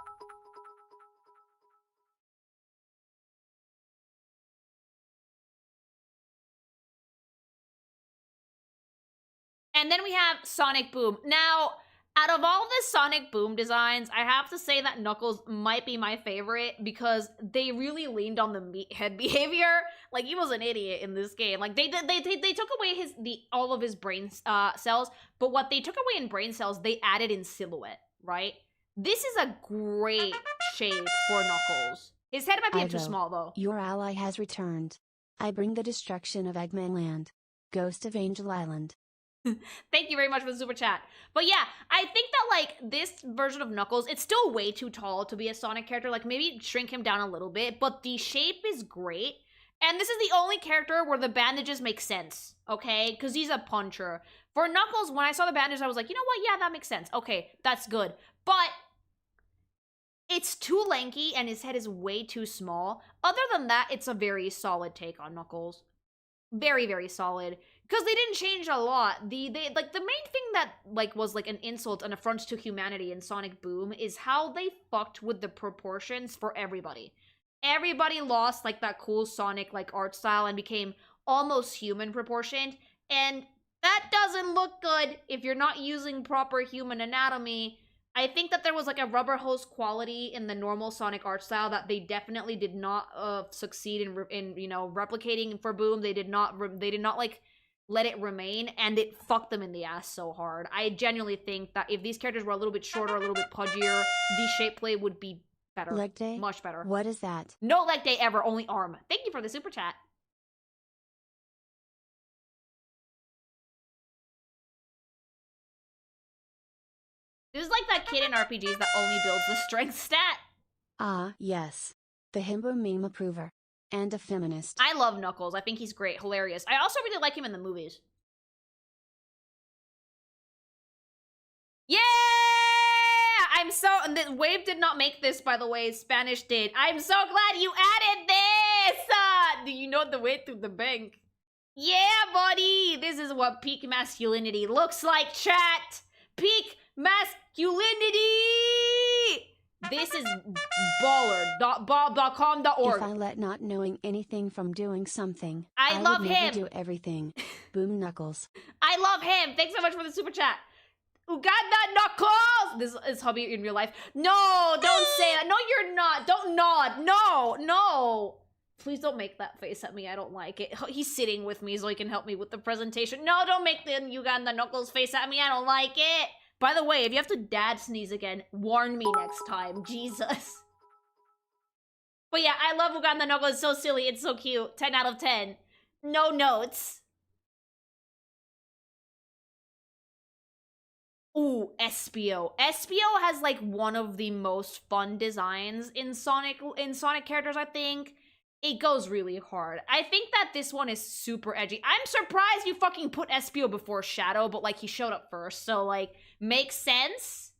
And then we have Sonic Boom. Now, Out of all the Sonic Boom designs, I have to say that Knuckles might be my favorite because they really leaned on the meathead behavior. Like, he was an idiot in this game. Like, they took away all of his brain cells, but what they took away in brain cells, they added in silhouette, right? This is a great shape for Knuckles. His head might be too small, though. Your ally has returned. I bring the destruction of Eggman Land. Ghost of Angel Island. Thank you very much for the super chat. But yeah, I think that, like, this version of Knuckles, it's still way too tall to be a Sonic character. Like, maybe shrink him down a little bit, but the shape is great. And this is the only character where the bandages make sense, okay? Because he's a puncher. For Knuckles, when I saw the bandages, I was like, you know what? Yeah, that makes sense. Okay, that's good. But it's too lanky and his head is way too small. Other than that, it's a very solid take on Knuckles. Very, very solid. Because they didn't change a lot. The main thing that, like, was, like, an insult, an affront to humanity in Sonic Boom is how they fucked with the proportions for everybody. Everybody lost, like, that cool Sonic, like, art style and became almost human proportioned. And that doesn't look good if you're not using proper human anatomy. I think that there was, like, a rubber hose quality in the normal Sonic art style that they definitely did not succeed in you know, replicating for Boom. They did not, like, let it remain, and it fucked them in the ass so hard. I genuinely think that if these characters were a little bit shorter, a little bit pudgier, the shape play would be better. Leg day? Much better. What is that? No leg day ever, only arm. Thank you for the super chat. This is like that kid in RPGs that only builds the strength stat. Ah, yes. The himbo meme approver. And a feminist. I love Knuckles. I think he's great, hilarious. I also really like him in the movies. Yeah! I'm so... Wave did not make this, by the way. Spanish did. I'm so glad you added this! Do you know the way through the bank? Yeah, buddy! This is what peak masculinity looks like, chat! Peak masculinity! This is baller.com.org. If I let not knowing anything from doing something, I love would him. never do everything. Boom Knuckles. I love him. Thanks so much for the super chat. Uganda Knuckles! This is hubby in real life. No, don't say that. No, you're not. Don't nod. No, no. Please don't make that face at me. I don't like it. He's sitting with me so he can help me with the presentation. No, don't make the Uganda Knuckles face at me. I don't like it. By the way, if you have to dad sneeze again, warn me next time. Jesus. But yeah, I love Uganda Knuckles. It's so silly. It's so cute. 10 out of 10. No notes. Ooh, Espio. Espio has, like, one of the most fun designs in Sonic characters, I think. It goes really hard. I think that this one is super edgy. I'm surprised you fucking put Espio before Shadow, but, like, he showed up first, so, like, makes sense.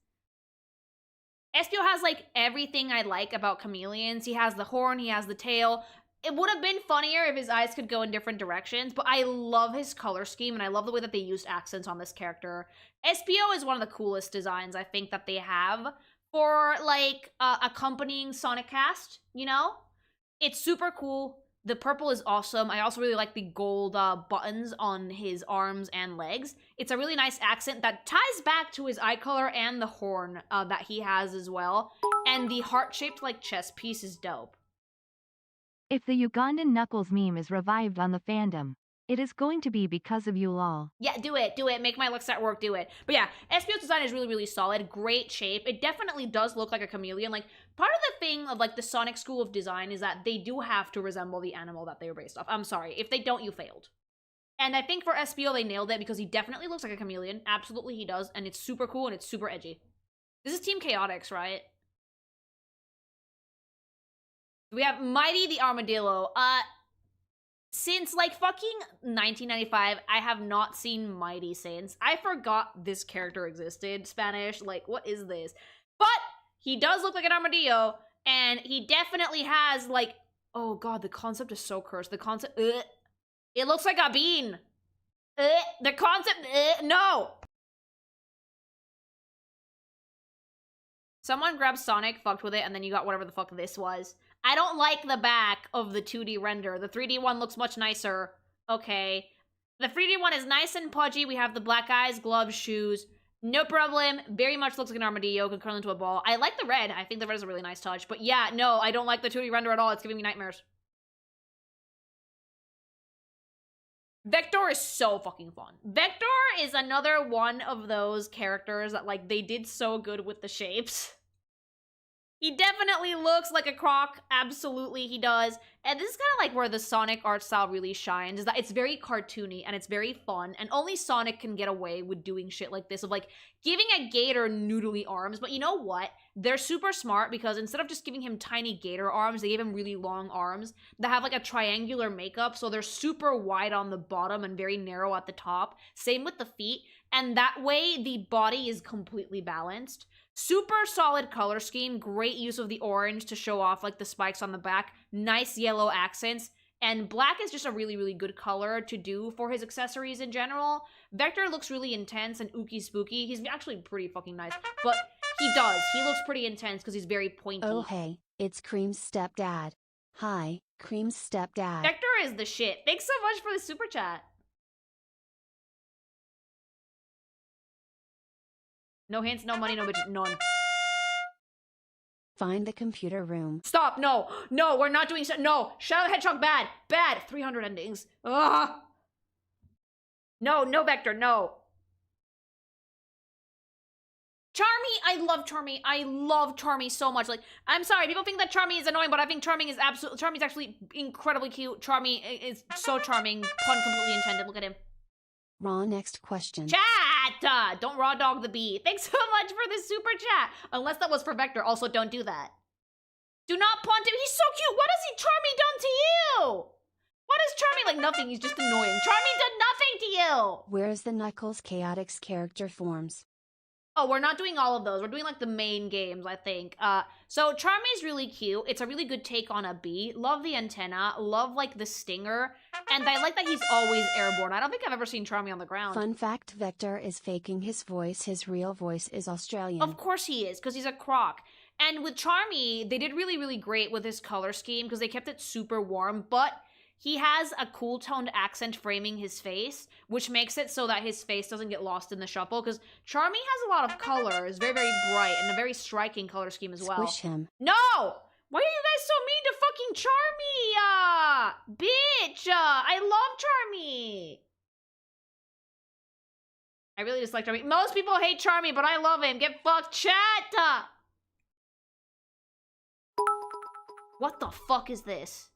Espio has, like, everything I like about chameleons. He has the horn, he has the tail. It would have been funnier if his eyes could go in different directions, but I love his color scheme, and I love the way that they used accents on this character. Espio is one of the coolest designs, I think, that they have for, like, accompanying Sonic Cast, you know? It's super cool. The purple is awesome. I also really like the gold buttons on his arms and legs. It's a really nice accent that ties back to his eye color and the horn that he has as well. And the heart-shaped, like, chest piece is dope. If the Ugandan Knuckles meme is revived on the fandom, it is going to be because of you lol. Yeah, do it. Do it. Make my looks at work. Do it. But yeah, Espio's design is really, really solid. Great shape. It definitely does look like a chameleon. Like, part of the thing of, like, the Sonic School of Design is that they do have to resemble the animal that they were based off. I'm sorry. If they don't, you failed. And I think for Espio, they nailed it because he definitely looks like a chameleon. Absolutely he does. And it's super cool and it's super edgy. This is Team Chaotix, right? We have Mighty the Armadillo. Since, like, fucking 1995, I have not seen Mighty since. I forgot this character existed. Spanish, like, what is this? But he does look like an armadillo, and he definitely has, like, oh god, the concept is so cursed. The concept, it looks like a bean. The concept, no. Someone grabbed Sonic, fucked with it, and then you got whatever the fuck this was. I don't like the back of the 2D render. The 3D one looks much nicer. Okay. The 3D one is nice and pudgy. We have the black eyes, gloves, shoes. No problem. Very much looks like an armadillo. Could curl into a ball. I like the red. I think the red is a really nice touch. But yeah, no, I don't like the 2D render at all. It's giving me nightmares. Vector is so fucking fun. Vector is another one of those characters that, like, they did so good with the shapes. He definitely looks like a croc. Absolutely, he does. And this is kind of like where the Sonic art style really shines, is that it's very cartoony and it's very fun. And only Sonic can get away with doing shit like this, of like giving a gator noodly arms. But you know what? They're super smart because instead of just giving him tiny gator arms, they gave him really long arms that have like a triangular makeup. So they're super wide on the bottom and very narrow at the top. Same with the feet. And that way the body is completely balanced. Super solid color scheme, great use of the orange to show off like the spikes on the back, nice yellow accents, and black is just a really, really good color to do for his accessories in general. Vector looks really intense and ooky spooky. He's actually pretty fucking nice, but he looks pretty intense because he's very pointy. Oh hey, it's Cream's stepdad. Hi, Cream's stepdad. Vector is the shit. Thanks so much for the super chat. No hints, no money, no bitches, none. Find the computer room. Stop, no, no, we're not doing so. No, Shadow the Hedgehog, bad, bad. 300 endings. Ugh. No, no, Vector, no. Charmy, I love Charmy. I love Charmy so much. Like, I'm sorry, people think that Charmy is annoying, but I think Charming is Charmy's actually incredibly cute. Charmy is so charming. Pun completely intended. Look at him. Raw next question. Chat! Don't raw dog the bee. Thanks so much for the super chat. Unless that was for Vector. Also, don't do that. Do not punt him. He's so cute. What has he Charmy done to you? What is Charmy? Like, nothing. He's just annoying. Charmy did nothing to you. Where's the Knuckles Chaotix character forms? Oh, we're not doing all of those. We're doing, like, the main games, I think. So Charmy's really cute. It's a really good take on a bee. Love the antenna. Love, like, the stinger. And I like that he's always airborne. I don't think I've ever seen Charmy on the ground. Fun fact, Vector is faking his voice. His real voice is Australian. Of course he is, because he's a croc. And with Charmy, they did really, really great with his color scheme, because they kept it super warm, but he has a cool toned accent framing his face, which makes it so that his face doesn't get lost in the shuffle, because Charmy has a lot of colors, very, very bright, and a very striking color scheme as well. Squish him. No! Why are you guys so mean to fucking Charmy? Bitch! I love Charmy! I really dislike Charmy. Most people hate Charmy, but I love him. Get fucked, chat! What the fuck is this?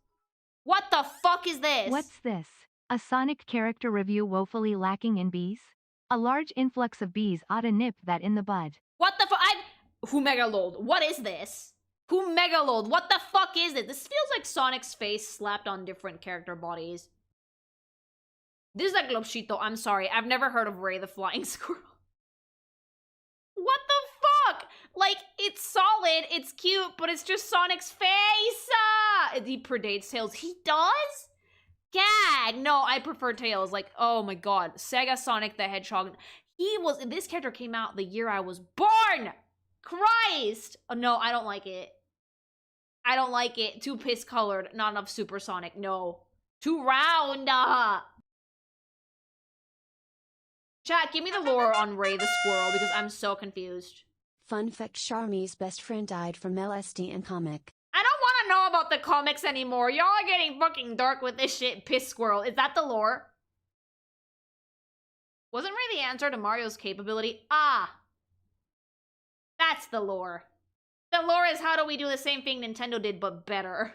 What the fuck is this? What's this? A Sonic character review woefully lacking in bees? A large influx of bees ought to nip that in the bud. What the fuck? Who megalold? What is this? Who megalold? What the fuck is it? This feels like Sonic's face slapped on different character bodies. This is a Globshito. I'm sorry. I've never heard of Ray the Flying Squirrel. What the fuck? Like, it's solid, it's cute, but it's just Sonic's face! He predates Tails. He does? Gag! No, I prefer Tails. Like, oh my god. Sega Sonic the Hedgehog. This character came out the year I was born! Christ! Oh, no, I don't like it. I don't like it. Too piss-colored. Not enough supersonic. No. Too round! Chat, give me the lore on Ray the Squirrel, because I'm so confused. Fun fact, Charmy's best friend died from LSD in comic. I don't want to know about the comics anymore. Y'all are getting fucking dark with this shit, piss squirrel. Is that the lore? Wasn't Ray the answer to Mario's capability? Ah. That's the lore. The lore is how do we do the same thing Nintendo did, but better.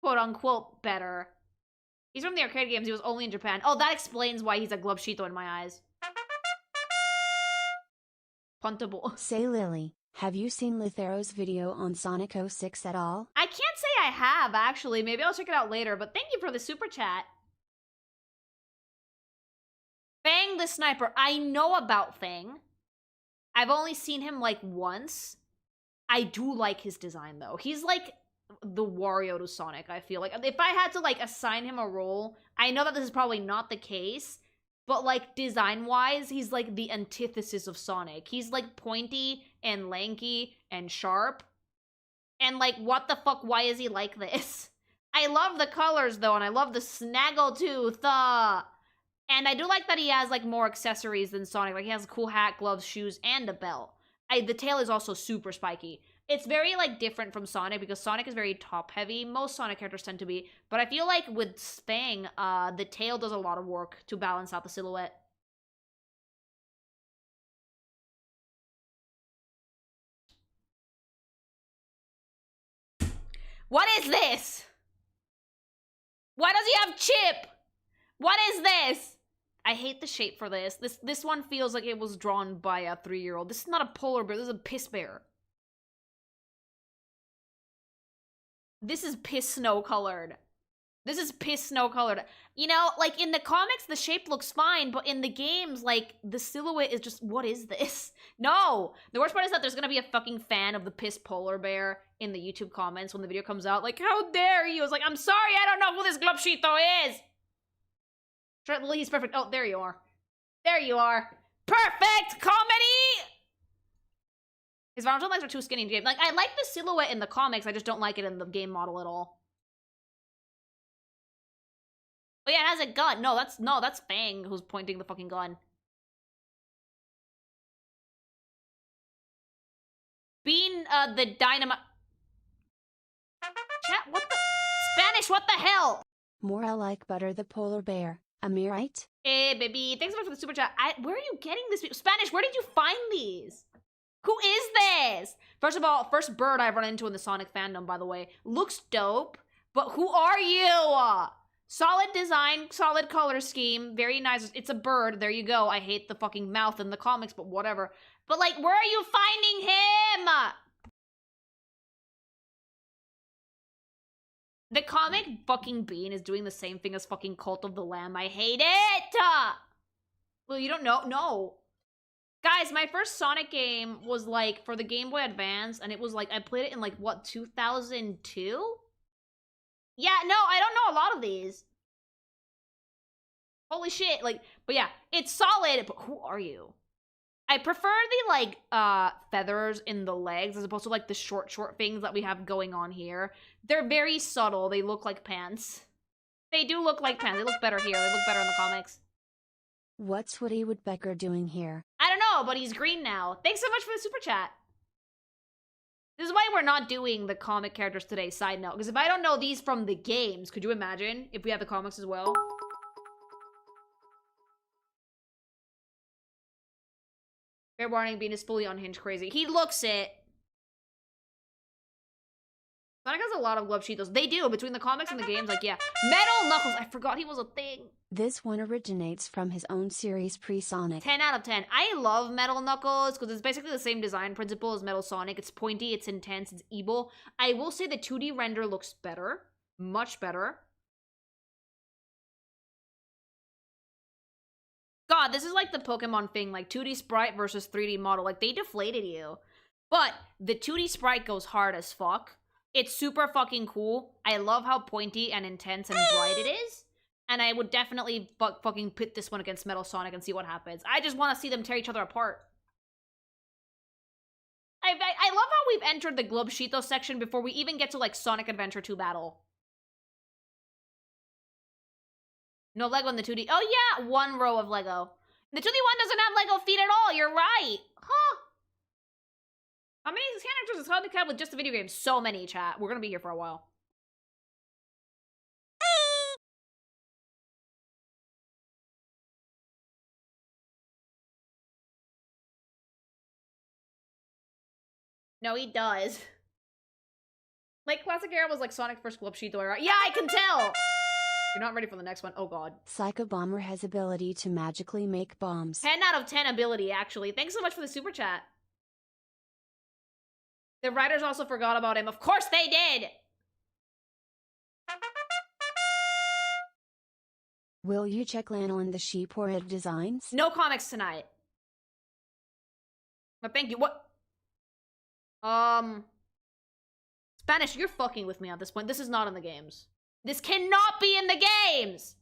Quote unquote, better. He's from the arcade games. He was only in Japan. Oh, that explains why he's a Globshito in my eyes. Puntable. Say Lily, have you seen Luthero's video on Sonic 06 at all? I can't say I have, actually. Maybe I'll check it out later, but thank you for the super chat. Fang the Sniper. I know about Fang. I've only seen him, like, once. I do like his design, though. He's, like, the Wario to Sonic, I feel like. If I had to, like, assign him a role, I know that this is probably not the case, but, like, design-wise, he's, like, the antithesis of Sonic. He's, like, pointy and lanky and sharp. And, like, what the fuck, why is he like this? I love the colors, though, and I love the snaggletooth. And I do like that he has, like, more accessories than Sonic. Like, he has a cool hat, gloves, shoes, and a belt. The tail is also super spiky. It's very, like, different from Sonic because Sonic is very top-heavy. Most Sonic characters tend to be. But I feel like with Fang, the tail does a lot of work to balance out the silhouette. What is this? Why does he have Chip? What is this? I hate the shape for this. This one feels like it was drawn by a 3-year-old. This is not a polar bear. This is a piss bear. This is piss snow colored. This is piss snow colored. You know, like in the comics, the shape looks fine, but in the games, like the silhouette is just, what is this? No! The worst part is that there's gonna be a fucking fan of the piss polar bear in the YouTube comments when the video comes out. Like, how dare you? It's like, I'm sorry, I don't know who this Globshito is! He's perfect. Oh, there you are. There you are. Perfect comedy! His Valentine legs are too skinny in the game. Like, I like the silhouette in the comics, I just don't like it in the game model at all. Oh yeah, it has a gun. No, that's Fang who's pointing the fucking gun. Being, the dynamite... Chat, what the... Spanish, what the hell? More I like Butter the polar bear. Am I right? Hey, baby. Thanks so much for the super chat. Where are you getting this? Spanish, where did you find these? Who is this? First of all, first bird I've run into in the Sonic fandom, by the way. Looks dope, but who are you? Solid design, solid color scheme, very nice. It's a bird, there you go. I hate the fucking mouth in the comics, but whatever. But like, where are you finding him? The comic fucking Bean is doing the same thing as fucking Cult of the Lamb. I hate it! Well, you don't know? No. Guys, my first Sonic game was like for the Game Boy Advance, and it was like, I played it in like, what, 2002? Yeah, no, I don't know a lot of these. Holy shit, like, but yeah, it's solid, but who are you? I prefer the, like, feathers in the legs as opposed to, like, the short things that we have going on here. They're very subtle. They look like pants. They do look like pants. They look better here. They look better in the comics. What's Woody Woodpecker doing here? I don't know, but he's green now. Thanks so much for the super chat. This is why we're not doing the comic characters today, side note. Because if I don't know these from the games, could you imagine if we have the comics as well? Fair warning, Bean is fully unhinged crazy. He looks it. Sonic has a lot of Globshitos. They do, between the comics and the games, like, yeah. Metal Knuckles, I forgot he was a thing. This one originates from his own series pre-Sonic. 10 out of 10. I love Metal Knuckles, because it's basically the same design principle as Metal Sonic. It's pointy, it's intense, it's evil. I will say the 2D render looks better. Much better. God, this is like the Pokemon thing, like 2D sprite versus 3D model. Like, they deflated you. But the 2D sprite goes hard as fuck. It's super fucking cool. I love how pointy and intense and bright it is. And I would definitely fucking pit this one against Metal Sonic and see what happens. I just want to see them tear each other apart. I love how we've entered the Globshito section before we even get to, like, Sonic Adventure 2 battle. No Lego in the 2D. Oh, yeah, one row of Lego. The 2D one doesn't have Lego feet at all. You're right. Huh. How many characters is Sonic have with just the video game? So many, chat. We're gonna be here for a while. No, he does. Like, Classic Era was like Sonic first Globshito era. Yeah, I can tell! You're not ready for the next one. Oh, God. Psycho Bomber has ability to magically make bombs. 10 out of 10 ability, actually. Thanks so much for the super chat. The writers also forgot about him. Of course they did! Will you check Lanolin the Sheep or it designs? No comics tonight. But thank you. What? Spanish, you're fucking with me at this point. This is not in the games. This cannot be in the games!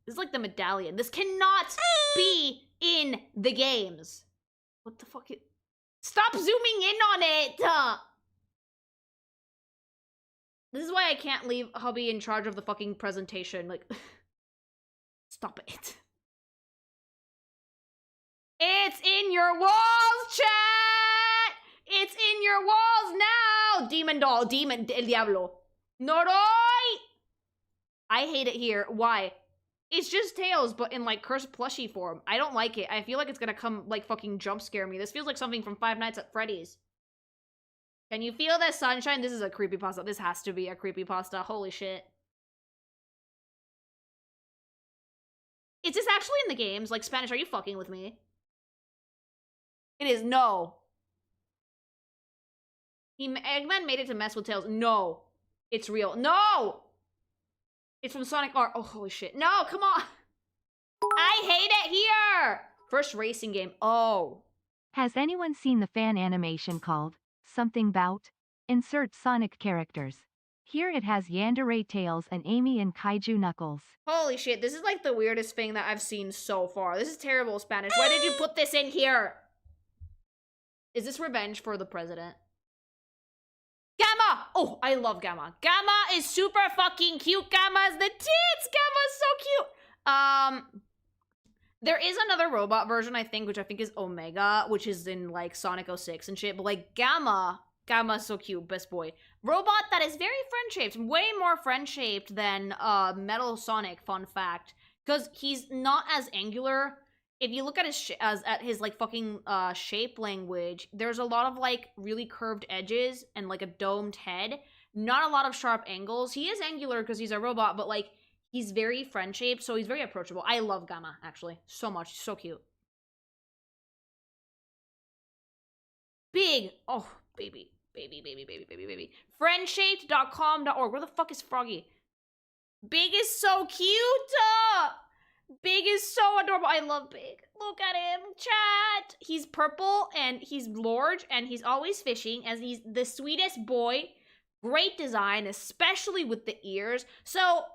This is like the medallion. This cannot be in the games. What the fuck? Stop zooming in on it! This is why I can't leave hubby in charge of the fucking presentation. Like, stop it. It's in your walls, chat! It's in your walls now! Demon doll, el diablo. Noroi! I hate it here. Why? It's just Tails, but in, like, cursed plushie form. I don't like it. I feel like it's gonna come, like, fucking jump scare me. This feels like something from Five Nights at Freddy's. Can you feel the sunshine? This is a creepypasta. This has to be a creepypasta. Holy shit. Is this actually in the games? Like, Spanish, are you fucking with me? It is. No. Eggman made it to mess with Tails. No. It's real. No! It's from Sonic R. Oh, holy shit. No, come on. I hate it here. First racing game. Oh. Has anyone seen the fan animation called Something Bout? Insert Sonic characters. Here it has Yandere Tails and Amy and Kaiju Knuckles. Holy shit, this is like the weirdest thing that I've seen so far. This is terrible Spanish. Why did you put this in here? Is this revenge for the president? Gamma! Oh, I love Gamma. Gamma is super fucking cute. Gamma's the tits! Gamma's so cute! There is another robot version, I think, which I think is Omega, which is in, like, Sonic 06 and shit. But, like, Gamma's so cute, best boy. Robot that is very friend-shaped. Way more friend-shaped than, Metal Sonic, fun fact. Because he's not as angular. If you look at his like fucking shape language, there's a lot of like really curved edges and like a domed head. Not a lot of sharp angles. He is angular because he's a robot, but like he's very friend shaped, so he's very approachable. I love Gamma actually so much, so cute. Big, oh baby. Friendshaped.com.org. Where the fuck is Froggy? Big is so cute. Big is so adorable. I love Big. Look at him, chat. He's purple and he's large and he's always fishing as he's the sweetest boy. Great design, especially with the ears. So,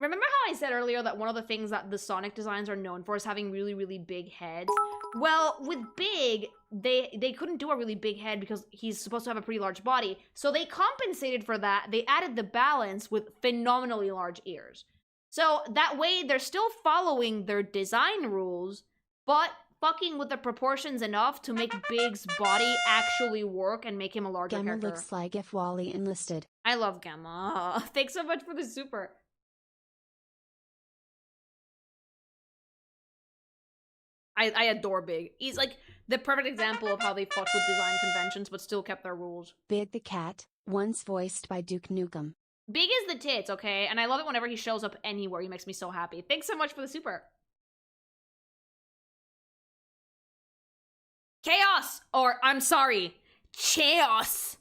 remember how I said earlier that one of the things that the Sonic designs are known for is having really, really big heads? Well, with Big, they couldn't do a really big head because he's supposed to have a pretty large body. So they compensated for that. They added the balance with phenomenally large ears. So that way, they're still following their design rules, but fucking with the proportions enough to make Big's body actually work and make him a larger Gamma character. looks like if Wally enlisted. I love Gamma. Thanks so much for the super. I adore Big. He's like the perfect example of how they fucked with design conventions but still kept their rules. Big the cat, once voiced by Duke Nukem. Big is the tits, okay? And I love it whenever he shows up anywhere. He makes me so happy. Thanks so much for the super. Chaos! Or, I'm sorry, Chaos.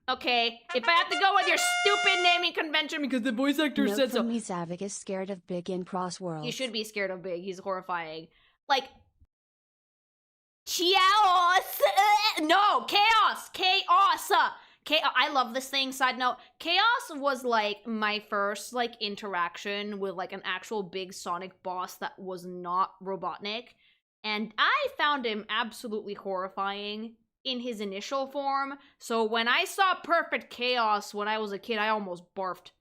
Okay? If I have to go with your stupid naming convention because the voice actor said so. Note from Zavik is scared of Big in Cross Worlds. You should be scared of Big. He's horrifying. Like, Chaos! No! Chaos! Chaos! I love this thing. Side note, Chaos was like my first like interaction with like an actual big Sonic boss that was not Robotnik, and I found him absolutely horrifying in his initial form. So when I saw Perfect Chaos when I was a kid, I almost barfed.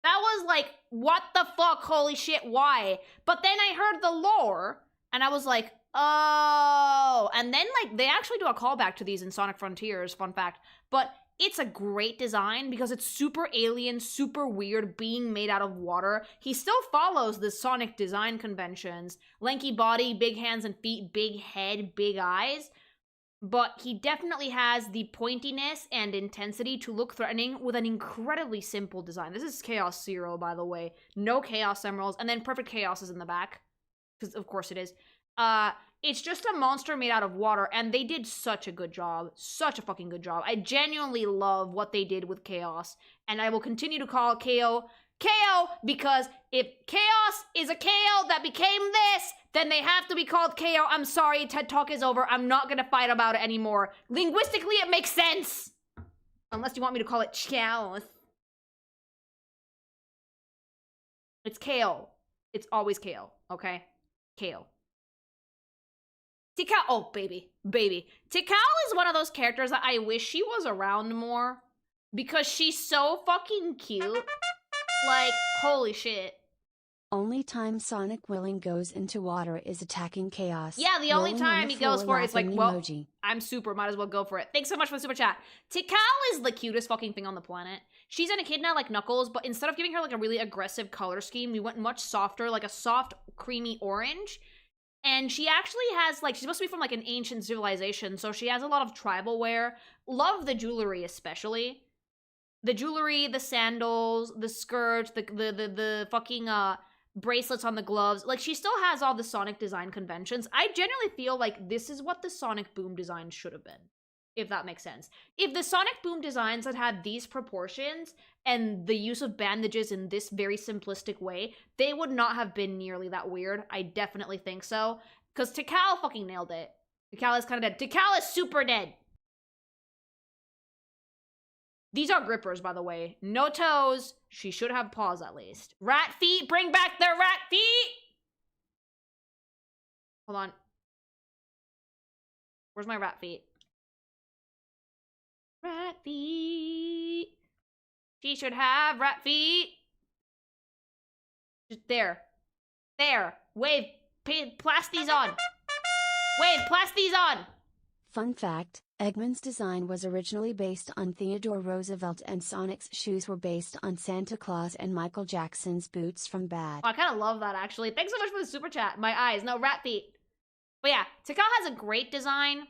That was like, what the fuck? Holy shit, why? But then I heard the lore, and I was like, oh. And then like they actually do a callback to these in Sonic Frontiers, fun fact. But it's a great design because it's super alien, super weird, being made out of water. He still follows the Sonic design conventions. Lanky body, big hands and feet, big head, big eyes. But he definitely has the pointiness and intensity to look threatening with an incredibly simple design. This is Chaos Zero, by the way. No Chaos Emeralds. And then Perfect Chaos is in the back. Because of course it is. It's just a monster made out of water, and they did such a good job. Such a fucking good job. I genuinely love what they did with Chaos, and I will continue to call KO KO, because if Chaos is a KO that became this, then they have to be called KO. I'm sorry, TED Talk is over. I'm not gonna fight about it anymore. Linguistically, it makes sense. Unless you want me to call it Chaos. It's KO. It's always KO, okay? KO. Tikao, oh, baby. Tikao is one of those characters that I wish she was around more. Because she's so fucking cute. Like, holy shit. Only time Sonic Willing goes into water is attacking Chaos. Yeah, the only Rolling on time the he goes floor for it is like, laughing well, emoji. I'm super, might as well go for it. Thanks so much for the super chat. Tikal is the cutest fucking thing on the planet. She's an echidna like Knuckles, but instead of giving her like a really aggressive color scheme, we went much softer, like a soft, creamy orange. And she actually has, like, she's supposed to be from like an ancient civilization, so she has a lot of tribal wear. Love the jewelry, especially. The jewelry, the sandals, the skirt, the fucking bracelets on the gloves. Like, she still has all the Sonic design conventions. I generally feel like this is what the Sonic Boom design should have been, if that makes sense. If the Sonic Boom designs had had these proportions and the use of bandages in this very simplistic way, they would not have been nearly that weird. I definitely think so. Because Tikal fucking nailed it. Tikal is kind of dead. Tikal is super dead. These are grippers, by the way. No toes. She should have paws, at least. Rat feet. Bring back the rat feet. Hold on. Where's my rat feet? Rat feet. She should have rat feet. Just there. There. Wave. Plast these on. Wave. Plast these on. Fun fact, Eggman's design was originally based on Theodore Roosevelt and Sonic's shoes were based on Santa Claus and Michael Jackson's boots from Bad. Oh, I kind of love that, actually. Thanks so much for the super chat. My eyes. No, rat feet. But yeah, Tikal has a great design.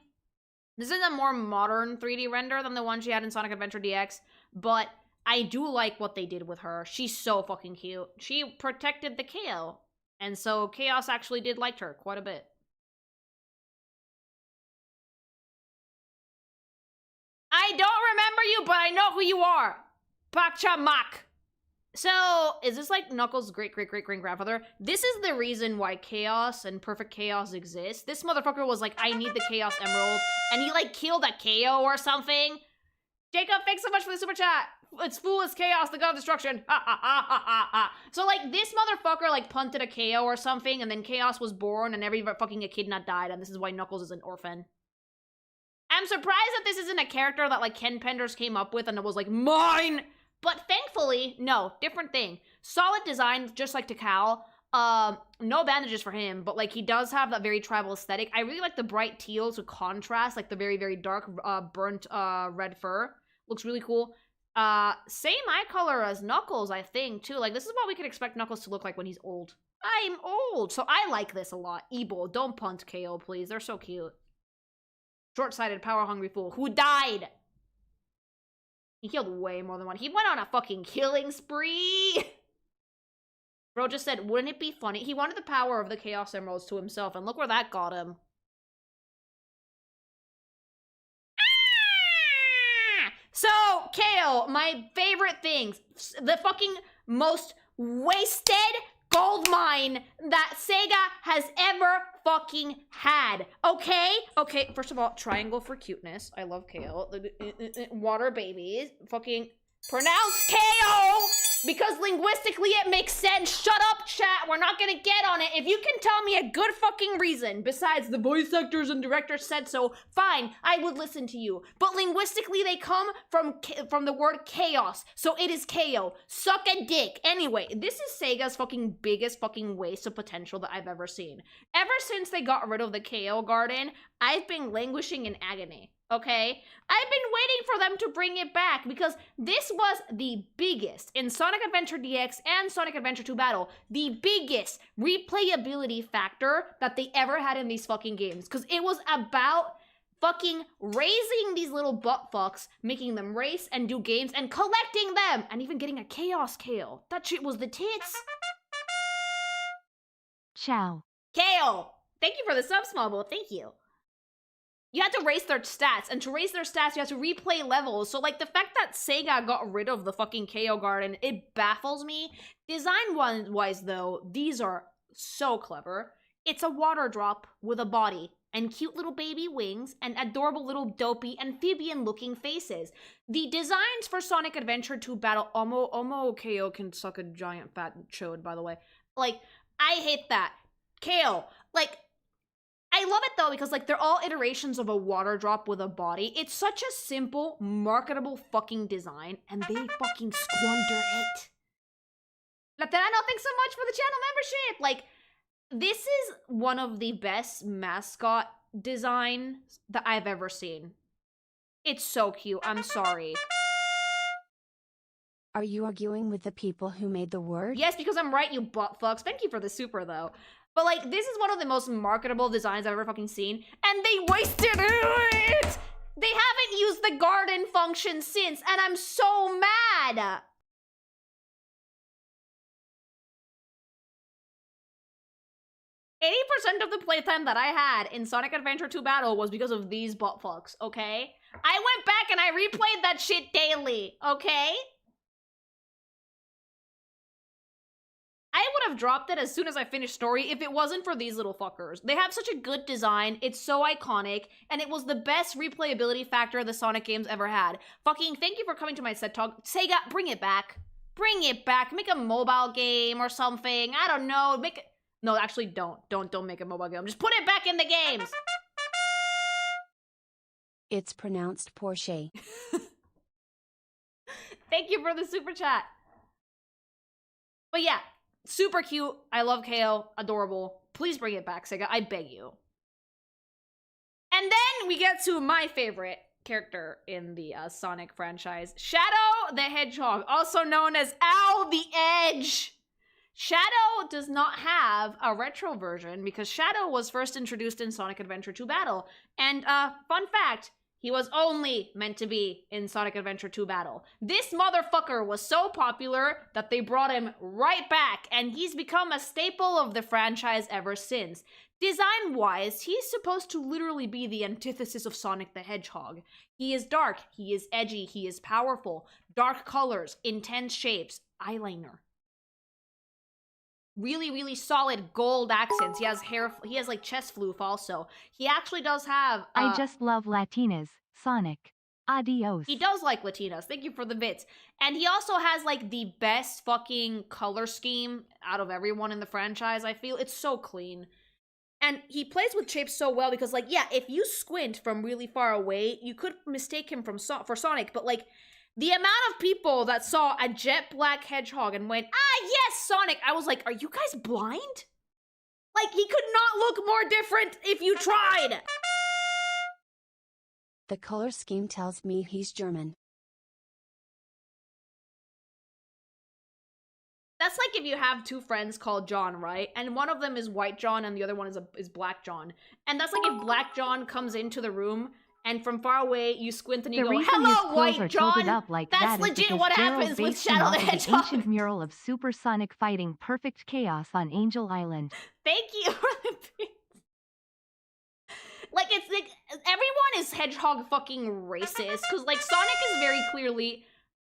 This is a more modern 3D render than the one she had in Sonic Adventure DX, but I do like what they did with her. She's so fucking cute. She protected the KO, and so Chaos actually did like her quite a bit. I don't remember you, but I know who you are. Pachamak. So, is this like Knuckles' great-great-great-great-grandfather? This is the reason why Chaos and Perfect Chaos exist. This motherfucker was like, I need the Chaos Emerald, and he like killed a KO or something. Jacob, thanks so much for the super chat. It's foolish Chaos, the god of destruction. Ha ha ha ha ha ha. So like, this motherfucker like punted a KO or something, and then Chaos was born, and every fucking echidna died, and this is why Knuckles is an orphan. I'm surprised that this isn't a character that like Ken Penders came up with and it was like, mine! But thankfully, no, different thing. Solid design, just like Tikal. No bandages for him, but like he does have that very tribal aesthetic. I really like the bright teal to contrast like the very, very dark burnt red fur. Looks really cool. Same eye color as Knuckles, I think, too. Like, this is what we could expect Knuckles to look like when he's old. I'm old, so I like this a lot. Ebo, don't punt KO, please. They're so cute. Short-sighted, power-hungry fool who died. He killed way more than one. He went on a fucking killing spree. Bro just said, wouldn't it be funny? He wanted the power of the Chaos Emeralds to himself, and look where that got him. Ah! So, KO, my favorite things. The fucking most wasted gold mine that Sega has ever fucking had. Okay? Okay, first of all, triangle for cuteness. I love KO. Water babies. Fucking pronounce KO because linguistically it makes sense. Shut up, chat. We're not gonna get on it. If you can tell me a good fucking reason besides the voice actors and directors said so, fine, I would listen to you. But linguistically they come from the word chaos, so it is KO. Suck a dick. Anyway, this is Sega's fucking biggest fucking waste of potential that I've ever seen. Ever since they got rid of the KO Garden, I've been languishing in agony. Okay? I've been waiting for them to bring it back because this was the biggest in Sonic Adventure DX and Sonic Adventure 2 Battle, the biggest replayability factor that they ever had in these fucking games. Because it was about fucking raising these little butt fucks, making them race and do games and collecting them and even getting a Chaos KO. That shit was the tits. Ciao. KO! Thank you for the sub, Smallbo. Thank you. You had to raise their stats, and to raise their stats, you have to replay levels. So, like, the fact that Sega got rid of the fucking KO Garden, it baffles me. Design-wise, though, these are so clever. It's a water drop with a body, and cute little baby wings, and adorable little dopey amphibian-looking faces. The designs for Sonic Adventure 2 Battle, Omo KO can suck a giant fat chode, by the way. Like, I hate that. KO, like, I love it though because like they're all iterations of a water drop with a body. It's such a simple, marketable fucking design and they fucking squander it. Caterano, thanks so much for the channel membership. Like, this is one of the best mascot designs that I've ever seen. It's so cute. I'm sorry. Are you arguing with the people who made the word? Yes, because I'm right, you butt fucks. Thank you for the super, though. But, like, this is one of the most marketable designs I've ever fucking seen. And they wasted it! They haven't used the garden function since, and I'm so mad! %80 of the playtime that I had in Sonic Adventure 2 Battle was because of these butt fucks, okay? I went back and I replayed that shit daily, okay? I would have dropped it as soon as I finished story if it wasn't for these little fuckers. They have such a good design, it's so iconic, and it was the best replayability factor the Sonic games ever had. Fucking thank you for coming to my set talk. Sega, bring it back. Bring it back. Make a mobile game or something. I don't know. Make it... No, actually don't. Don't make a mobile game. Just put it back in the games. It's pronounced Porsche. Thank you for the super chat. But yeah, super cute. I love KO. Adorable. Please bring it back, Sega. I beg you. And then we get to my favorite character in the Sonic franchise. Shadow the Hedgehog, also known as Ow the Edge. Shadow does not have a retro version because Shadow was first introduced in Sonic Adventure 2 Battle. And fun fact, he was only meant to be in Sonic Adventure 2 Battle. This motherfucker was so popular that they brought him right back, and he's become a staple of the franchise ever since. Design-wise, he's supposed to literally be the antithesis of Sonic the Hedgehog. He is dark, he is edgy, he is powerful, dark colors, intense shapes, eyeliner. Really, really solid gold accents. He has hair, he has like chest floof also. He actually does have... I just love Latinas, Sonic. Adios. He does like Latinas. Thank you for the bits. And he also has like the best fucking color scheme out of everyone in the franchise, I feel. It's so clean. And he plays with shapes so well because, like, yeah, if you squint from really far away, you could mistake him for Sonic, but like, the amount of people that saw a jet black hedgehog and went, ah, yes, Sonic. I was like, are you guys blind? Like, he could not look more different if you tried. The color scheme tells me he's German. That's like if you have two friends called John, right? And one of them is White John and the other one is Black John. And that's like if Black John comes into the room and from far away, you squint and you go, hello, White John! Up like That's legit what happens with Shadow the Hedgehog. The ancient mural of supersonic fighting perfect chaos on Angel Island. Thank you for the bits. Like, it's like, everyone is Hedgehog fucking racist, because, like, Sonic is very clearly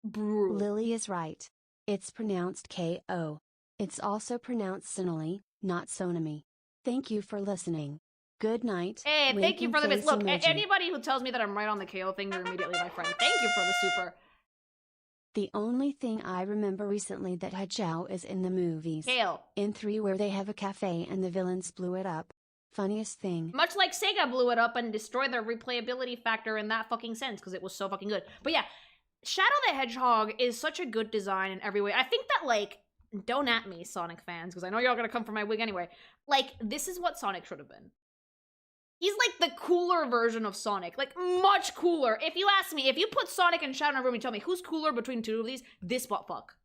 brutal. Lily is right. It's pronounced K-O. It's also pronounced Sonali, not Sonami. Thank you for listening. Good night. Hey, thank you for the bits. Look, emoji. Anybody who tells me that I'm right on the KO thing, you're immediately my friend. Thank you for the super. The only thing I remember recently that had Chow is in the movies. KO. In 3 where they have a cafe and the villains blew it up. Funniest thing. Much like Sega blew it up and destroyed the replayability factor in that fucking sense, because it was so fucking good. But yeah, Shadow the Hedgehog is such a good design in every way. I think that, like, don't at me, Sonic fans, because I know y'all gonna come for my wig anyway. Like, this is what Sonic should have been. He's like the cooler version of Sonic. Like, much cooler. If you ask me, if you put Sonic and Shadow in a room and tell me who's cooler between two of these, this butt fuck.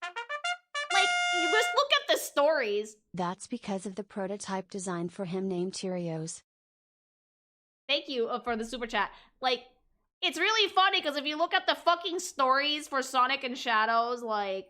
Like, you just look at the stories. That's because of the prototype design for him named Tyrios. Thank you for the super chat. Like, it's really funny because if you look at the fucking stories for Sonic and Shadows, like...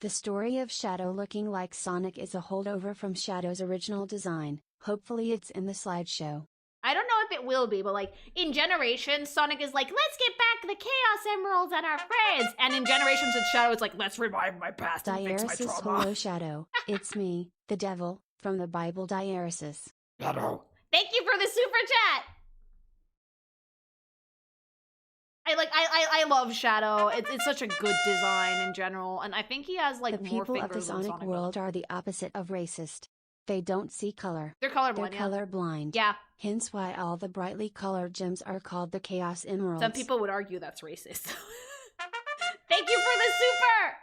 The story of Shadow looking like Sonic is a holdover from Shadow's original design. Hopefully it's in the slideshow. I don't know if it will be, but like, in Generations, Sonic is like, let's get back the Chaos Emeralds and our friends! And in Generations of Shadow, it's like, let's revive my past and fix my Diaresis, trauma. hello Shadow. It's me, the devil, from the Bible Diaresis. Shadow. Thank you for the super chat! I love Shadow. It's such a good design in general, and I think he has like the more people fingers of the than Sonic world are the opposite of racist. They don't see color. They're colorblind. They're colorblind. Yeah. Hence why all the brightly colored gems are called the Chaos Emeralds. Some people would argue that's racist. Thank you for the super!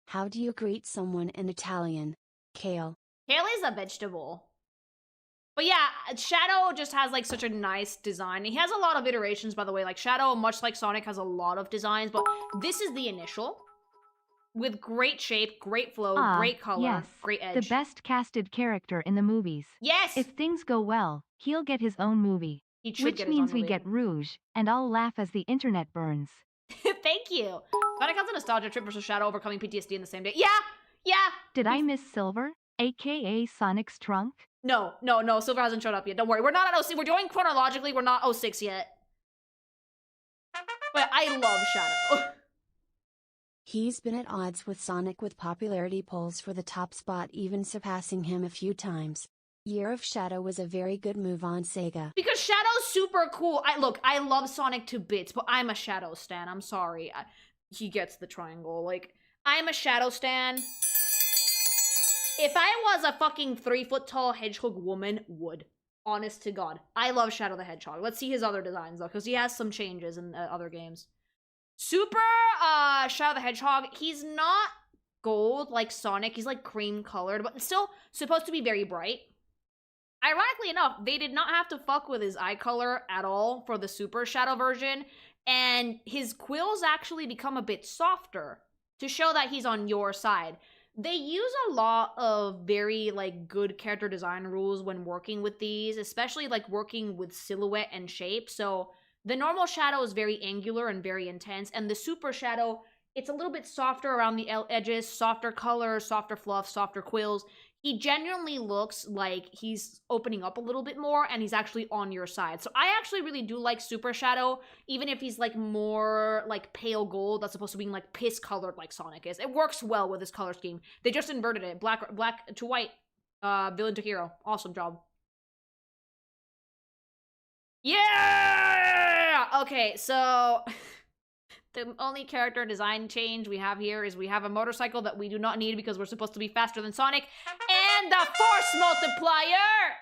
How do you greet someone in Italian? Kale. Kale is a vegetable. But yeah, Shadow just has like such a nice design. He has a lot of iterations, by the way. Like Shadow, much like Sonic, has a lot of designs, but this is the initial. With great shape, great flow, great color, yes, great edge. The best casted character in the movies. Yes! If things go well, he'll get his own movie. He should which get his means own we movie. get Rouge, and I'll laugh as the internet burns. Thank you. Sonic has a nostalgia trip versus Shadow overcoming PTSD in the same day. Yeah! Yeah! Did I miss Silver, aka Sonic's trunk? No, Silver hasn't showed up yet. Don't worry, we're not at 06. We're doing chronologically, we're not 06 yet. But I love Shadow. He's been at odds with Sonic with popularity polls for the top spot, even surpassing him a few times. Year of Shadow was a very good move on Sega. Because Shadow's super cool. I love Sonic to bits, but I'm a Shadow stan. I'm sorry. He gets the triangle. Like, I'm a Shadow stan. If I was a fucking 3-foot-tall hedgehog woman, would. Honest to God. I love Shadow the Hedgehog. Let's see his other designs, though, because he has some changes in other games. Super Shadow the Hedgehog, he's not gold like Sonic. He's like cream colored, but still supposed to be very bright. Ironically enough, they did not have to fuck with his eye color at all for the Super Shadow version, and his quills actually become a bit softer to show that he's on your side. They use a lot of very, like, good character design rules when working with these, especially, like, working with silhouette and shape. So the normal Shadow is very angular and very intense, and the Super Shadow, it's a little bit softer around the edges, softer colors, softer fluff, softer quills. He genuinely looks like he's opening up a little bit more, and he's actually on your side. So I actually really do like Super Shadow, even if he's, like, more, like, pale gold, that's supposed to be, like, piss-colored like Sonic is. It works well with his color scheme. They just inverted it. Black to white. Villain to hero. Awesome job. Yeah! Okay, so... The only character design change we have here is we have a motorcycle that we do not need because we're supposed to be faster than Sonic, and the force multiplier!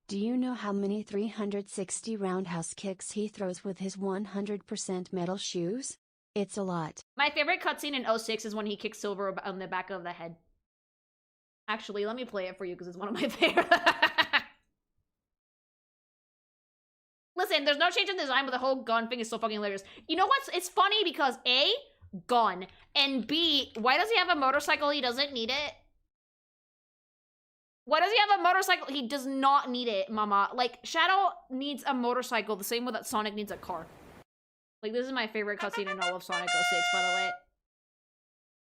Do you know how many 360 roundhouse kicks he throws with his 100% metal shoes? It's a lot. My favorite cutscene in 06 is when he kicks Silver on the back of the head. Actually, let me play it for you because it's one of my favorite. Listen, there's no change in design, but the whole gun thing is so fucking hilarious. You know what's? It's funny because A, gun, and B, why does he have a motorcycle? He doesn't need it. Why does he have a motorcycle? He does not need it, mama. Like, Shadow needs a motorcycle the same way that Sonic needs a car. Like, this is my favorite cutscene in all of Sonic 06, by the way.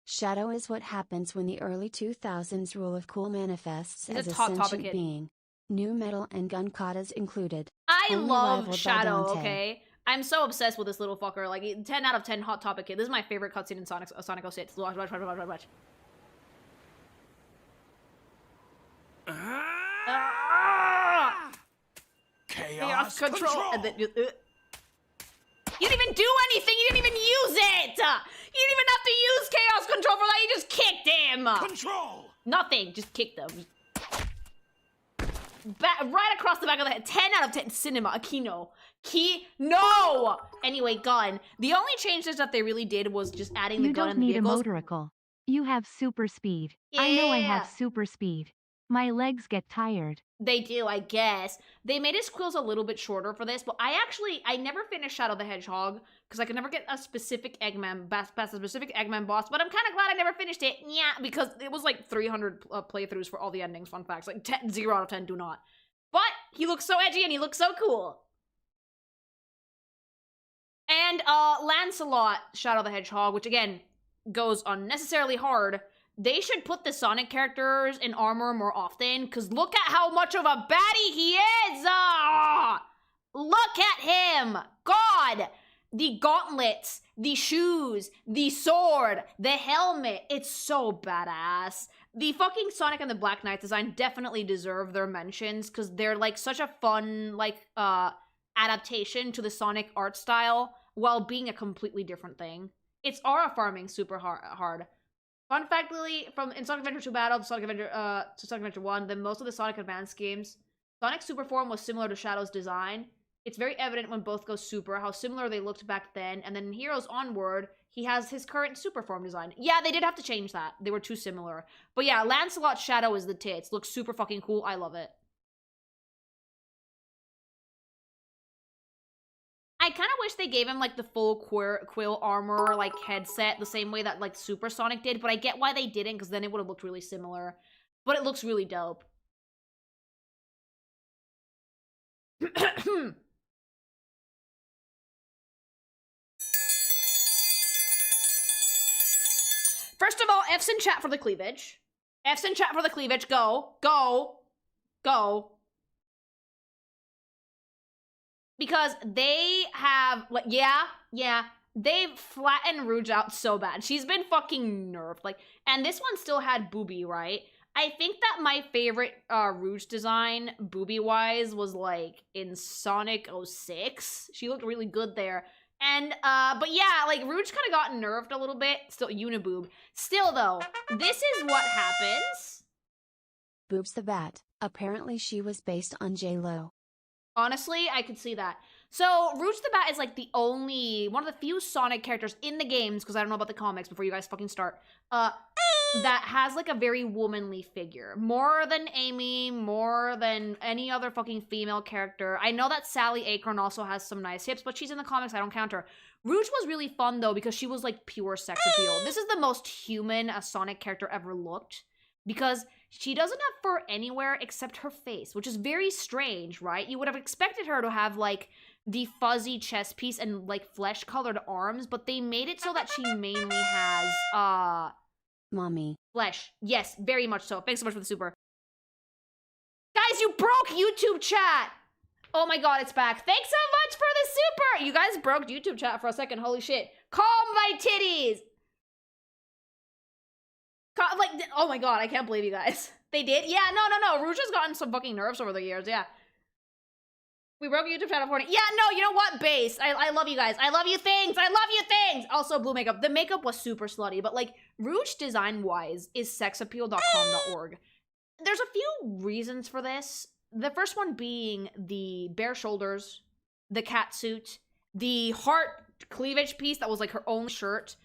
Shadow is what happens when the early 2000s rule of cool manifests He's as a a top topic sentient kid. being. New metal and gun katas included. I Only love rivaled by Shadow, Dante. okay? I'm so obsessed with this little fucker. Like, 10 out of 10 hot topic kid. This is my favorite cutscene in Sonic 06. Watch. Chaos control. And then, you didn't even do anything! You didn't even use it! You didn't even have to use Chaos Control for that! You just kicked him! Control! Nothing, just kicked him. Right across the back of the head. 10 out of 10. Cinema. Akino. No! Anyway, gun. The only changes that they really did was just adding the You gun don't and the need a vehicles. motorcycle. You have super speed. I know I have super speed. My legs get tired. They do, I guess. They made his quills a little bit shorter for this, but I never finished Shadow the Hedgehog because I could never get a specific Eggman, past a specific Eggman boss, but I'm kind of glad I never finished it. Yeah, because it was like 300 playthroughs for all the endings, fun facts. Like 0 out of 10 do not. But he looks so edgy and he looks so cool. And Lancelot, Shadow the Hedgehog, which again, goes unnecessarily hard. They should put the Sonic characters in armor more often, because look at how much of a baddie he is! Look at him! God! The gauntlets, the shoes, the sword, the helmet. It's so badass. The fucking Sonic and the Black Knight design definitely deserve their mentions, because they're like such a fun, like, adaptation to the Sonic art style, while being a completely different thing. It's aura farming super hard. Fun fact, Lily, in Sonic Adventure 2 Battle to Sonic Adventure 1, then most of the Sonic Advance games Sonic's super form was similar to Shadow's design. It's very evident when both go super how similar they looked back then, and then in Heroes Onward, he has his current super form design. Yeah, they did have to change that. They were too similar. But yeah, Lancelot's Shadow is the tits. Looks super fucking cool. I love it. I kind of wish they gave him, like, the full quill armor, like, headset, the same way that, like, Super Sonic did, but I get why they didn't, because then it would have looked really similar. But it looks really dope. First of all, F's in chat for the cleavage. F's in chat for the cleavage. Go. Go. Go. Because they have, like, yeah, they've flattened Rouge out so bad. She's been fucking nerfed. Like, and this one still had Booby, right? I think that my favorite Rouge design, Booby-wise, was, like, in Sonic 06. She looked really good there. And, but yeah, like, Rouge kind of got nerfed a little bit. Still, Uniboob. Still, though, this is what happens. Boobs the Bat. Apparently she was based on J-Lo. Honestly, I could see that. So, Rouge the Bat is, like, the only, one of the few Sonic characters in the games, because I don't know about the comics before you guys fucking start, that has, like, a very womanly figure. More than Amy, more than any other fucking female character. I know that Sally Acorn also has some nice hips, but she's in the comics, I don't count her. Rouge was really fun, though, because she was, like, pure sex appeal. This is the most human a Sonic character ever looked, because she doesn't have fur anywhere except her face, which is very strange, right? You would have expected her to have, like, the fuzzy chest piece and, like, flesh-colored arms, but they made it so that she mainly has, Mommy. flesh. Yes, very much so. Thanks so much for the super. Guys, you broke YouTube chat! Oh my god, it's back. Thanks so much for the super! You guys broke YouTube chat for a second. Holy shit. Calm my titties! Like, oh my god, I can't believe you guys. They did? Yeah, no. Rouge has gotten some fucking nerves over the years, yeah. We broke YouTube channel for it. Yeah, no, you know what? Base. I love you guys. I love you things. I love you things. Also, blue makeup. The makeup was super slutty, but like, Rouge design-wise is sexappeal.com.org. There's a few reasons for this. The first one being the bare shoulders, the cat suit, the heart cleavage piece that was like her own shirt,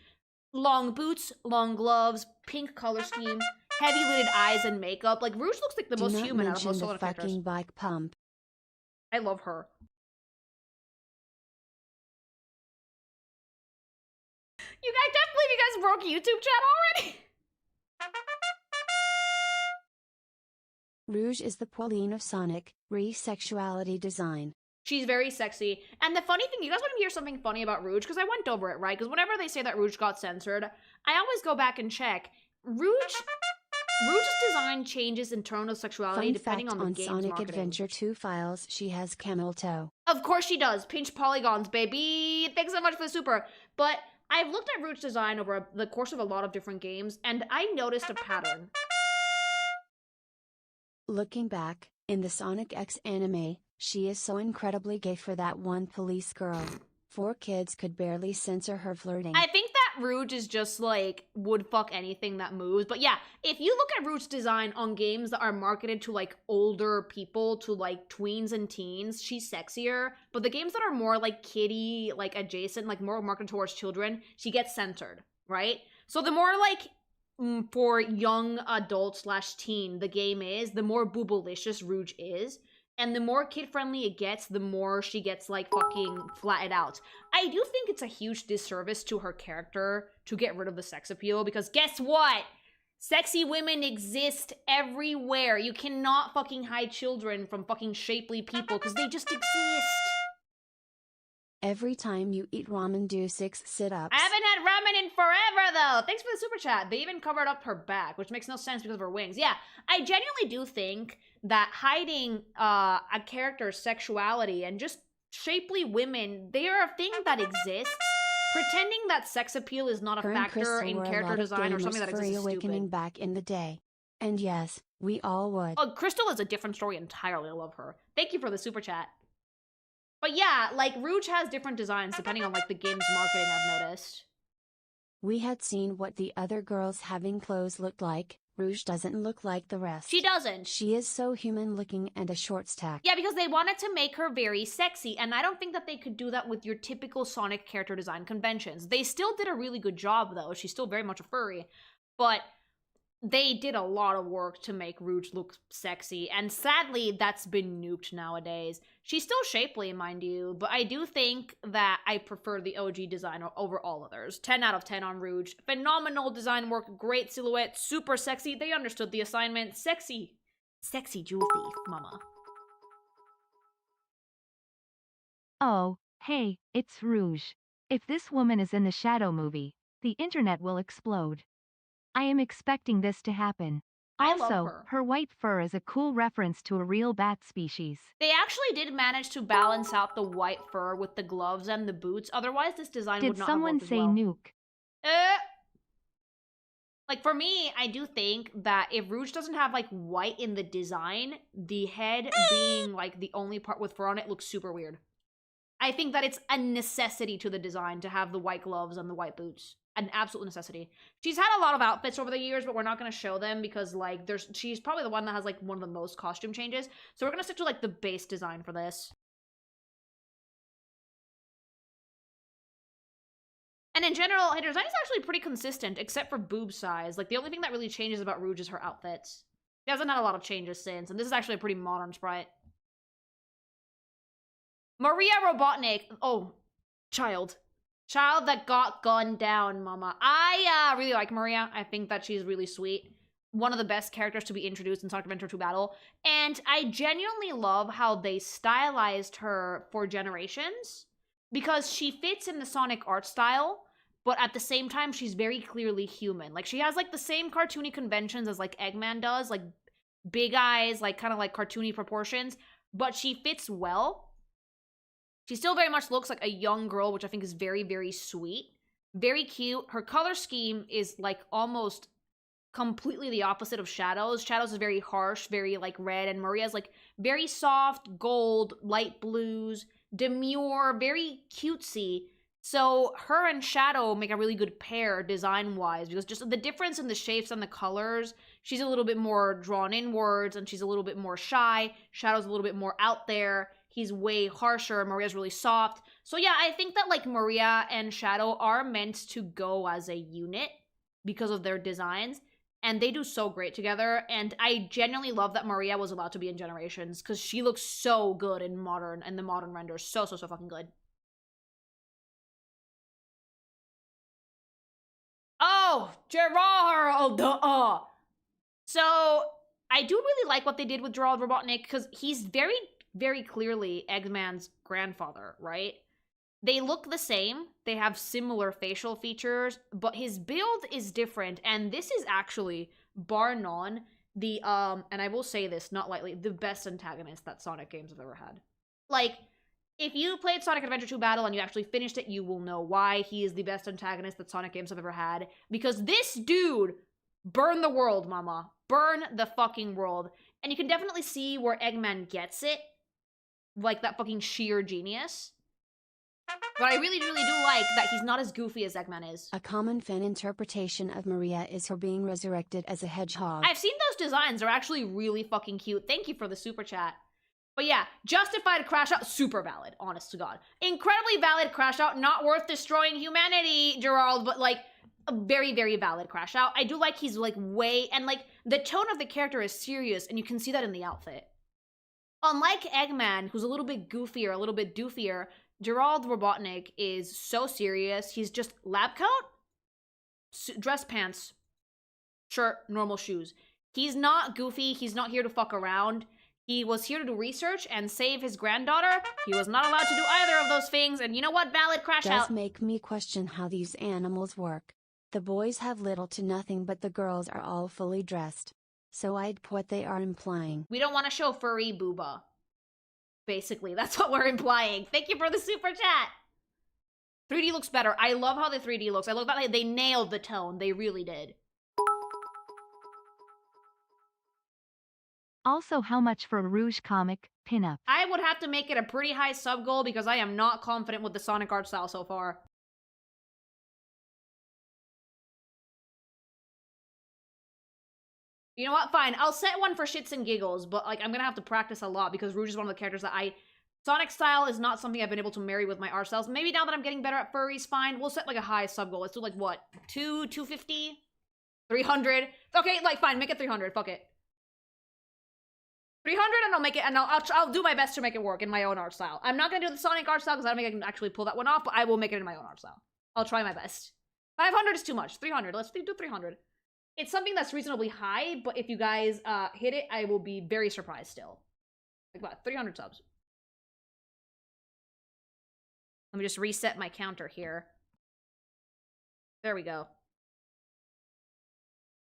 long boots, long gloves, pink color scheme, heavy lidded eyes and makeup. Like, Rouge looks like the most human out of most Sonic characters. Fucking bike pump. I love her. You guys, I can't believe you guys broke YouTube chat already. Rouge is the Pauline of Sonic, re-sexuality design. She's very sexy. And the funny thing, you guys want to hear something funny about Rouge? Because I went over it, right? Because whenever they say that Rouge got censored, I always go back and check. Rouge's design changes in terms of sexuality depending on the game's Sonic marketing. Adventure 2 files, she has camel toe. Of course she does. Pinch polygons, baby. Thanks so much for the super. But I've looked at Rouge design over the course of a lot of different games, and I noticed a pattern. Looking back, in the Sonic X anime, she is so incredibly gay for that one police girl. 4 kids could barely censor her flirting. I think that Rouge is just like, would fuck anything that moves. But yeah, if you look at Rouge's design on games that are marketed to like older people, to like tweens and teens, she's sexier. But the games that are more like kiddie, like adjacent, like more marketed towards children, she gets censored, right? So the more like for young adult / teen the game is, the more boobalicious Rouge is. And the more kid-friendly it gets, the more she gets, like, fucking flattened out. I do think it's a huge disservice to her character to get rid of the sex appeal, because guess what? Sexy women exist everywhere. You cannot fucking hide children from fucking shapely people, because they just exist. Every time you eat ramen, do 6 sit-ups. I haven't had ramen in forever, though. Thanks for the super chat. They even covered up her back, which makes no sense because of her wings. Yeah, I genuinely do think that hiding a character's sexuality and just shapely women, they are a thing that exists. Pretending that sex appeal is not a factor in character design or something that exists is awakening stupid. back in the day. And yes, we all would. Oh, Crystal is a different story entirely. I love her. Thank you for the super chat. But yeah, like, Rouge has different designs depending on, like, the game's marketing, I've noticed. We had seen what the other girls having clothes looked like, Rouge doesn't look like the rest. She doesn't. She is so human looking and a short stack. Yeah, because they wanted to make her very sexy, and I don't think that they could do that with your typical Sonic character design conventions. They still did a really good job, though. She's still very much a furry, but they did a lot of work to make Rouge look sexy, and sadly, that's been nuked nowadays. She's still shapely, mind you, but I do think that I prefer the OG design over all others. 10 out of 10 on Rouge. Phenomenal design work, great silhouette, super sexy. They understood the assignment. Sexy. Sexy jewel thief, mama. Oh, hey, it's Rouge. If this woman is in the Shadow movie, the internet will explode. I am expecting this to happen. I love Also, her. her white fur is a cool reference to a real bat species. They actually did manage to balance out the white fur with the gloves and the boots. Otherwise, this design would Did not someone have worked say as well. nuke? Like, for me, I do think that if Rouge doesn't have, like, white in the design, the head being, like, the only part with fur on it looks super weird. I think that it's a necessity to the design to have the white gloves and the white boots. An absolute necessity. She's had a lot of outfits over the years, but we're not going to show them because, like, she's probably the one that has, like, one of the most costume changes. So we're going to stick to, like, the base design for this. And in general, her design is actually pretty consistent, except for boob size. Like, the only thing that really changes about Rouge is her outfits. She hasn't had a lot of changes since, and this is actually a pretty modern sprite. Maria Robotnik. Oh, child. Child that got gunned down, mama. I really like Maria. I think that she's really sweet. One of the best characters to be introduced in Sonic Adventure 2 Battle. And I genuinely love how they stylized her for Generations, because she fits in the Sonic art style, but at the same time, she's very clearly human. Like, she has, like, the same cartoony conventions as, like, Eggman does. Like, big eyes, like, kind of, like, cartoony proportions. But she fits well. She still very much looks like a young girl, which I think is very, very sweet. Very cute. Her color scheme is, like, almost completely the opposite of Shadow's. Shadow's is very harsh, very, like, red, and Maria's, like, very soft, gold, light blues, demure, very cutesy. So her and Shadow make a really good pair design-wise, because just the difference in the shapes and the colors, she's a little bit more drawn inwards, and she's a little bit more shy. Shadow's a little bit more out there. He's way harsher. Maria's really soft. So yeah, I think that, like, Maria and Shadow are meant to go as a unit because of their designs. And they do so great together. And I genuinely love that Maria was allowed to be in Generations, because she looks so good in modern, and the modern renders. So fucking good. Oh, Gerard! So, I do really like what they did with Gerard Robotnik, because he's very, very clearly Eggman's grandfather, right? They look the same, they have similar facial features, but his build is different, and this is actually, bar none, the, and I will say this, not lightly, the best antagonist that Sonic games have ever had. Like, if you played Sonic Adventure 2 Battle and you actually finished it, you will know why he is the best antagonist that Sonic games have ever had. Because this dude burned the world, mama. Burn the fucking world. And you can definitely see where Eggman gets it. Like, that fucking sheer genius. But I really, really do like that he's not as goofy as Eggman is. A common fan interpretation of Maria is her being resurrected as a hedgehog. I've seen those designs. They're actually really fucking cute. Thank you for the super chat. But yeah, justified crash out, super valid, honest to God. Incredibly valid crash out, not worth destroying humanity, Gerald, but like, a very, very valid crash out. I do like he's like way, and like, the tone of the character is serious, and you can see that in the outfit. Unlike Eggman, who's a little bit goofier, a little bit doofier, Gerald Robotnik is so serious. He's just lab coat, dress pants, shirt, normal shoes. He's not goofy, he's not here to fuck around. He was here to do research and save his granddaughter. He was not allowed to do either of those things, and you know what? Valid crash out. Does make me question how these animals work. The boys have little to nothing, but the girls are all fully dressed. So I'd put they are implying. We don't want to show furry booba. Basically, that's what we're implying. Thank you for the super chat. 3D looks better. I love how the 3D looks. I love that they nailed the tone. They really did. Also, how much for a Rouge comic pinup? I would have to make it a pretty high sub goal because I am not confident with the Sonic art style so far. You know what? Fine. I'll set one for shits and giggles, but like I'm gonna have to practice a lot because Rouge is one of the characters that Sonic style is not something I've been able to marry with my art styles. Maybe now that I'm getting better at furries, fine. We'll set like a high sub goal. Let's do like what? 250? 300? Okay, like fine, make it 300. Fuck it. 300 and I'll make it, and I'll do my best to make it work in my own art style. I'm not gonna do the Sonic art style because I don't think I can actually pull that one off, but I will make it in my own art style. I'll try my best. 500 is too much. 300. Let's do 300. It's something that's reasonably high, but if you guys hit it, I will be very surprised still. Like what? 300 subs. Let me just reset my counter here. There we go.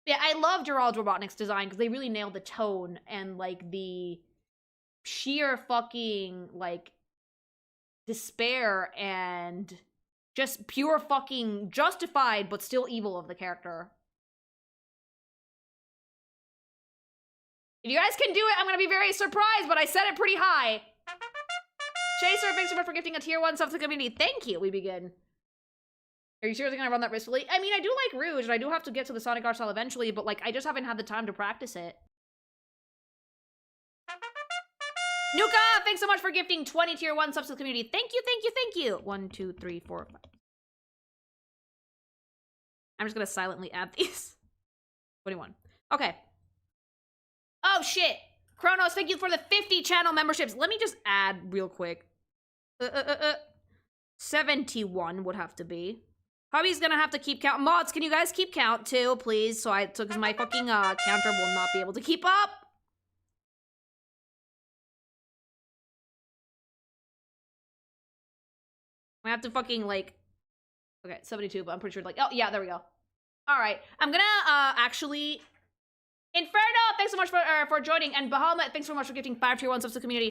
Yeah, I love Gerald's Robotnik's design because they really nailed the tone and like the sheer fucking like despair and just pure fucking justified but still evil of the character. If you guys can do it, I'm gonna be very surprised, but I set it pretty high. Chaser, thanks so much for gifting a tier 1 sub to the community. Thank you. We begin. Are you seriously gonna run that riskfully? I mean, I do like Rouge, and I do have to get to the Sonic art style eventually, but like, I just haven't had the time to practice it. Nuka, thanks so much for gifting 20 tier 1 subs to the community. Thank you, thank you, thank you. 1, 2, 3, 4, 5. I'm just gonna silently add these. 21. Okay. Oh, shit. Kronos, thank you for the 50 channel memberships. Let me just add real quick. 71 would have to be. Hubby's gonna have to keep count. Mods, can you guys keep count too, please? So because my fucking counter will not be able to keep up. I have to fucking like, okay, 72, but I'm pretty sure like, oh yeah, there we go. All right, I'm gonna actually, Inferno, thanks so much for joining, and Bahamut, thanks so much for gifting 5 tier 1 subs to the community.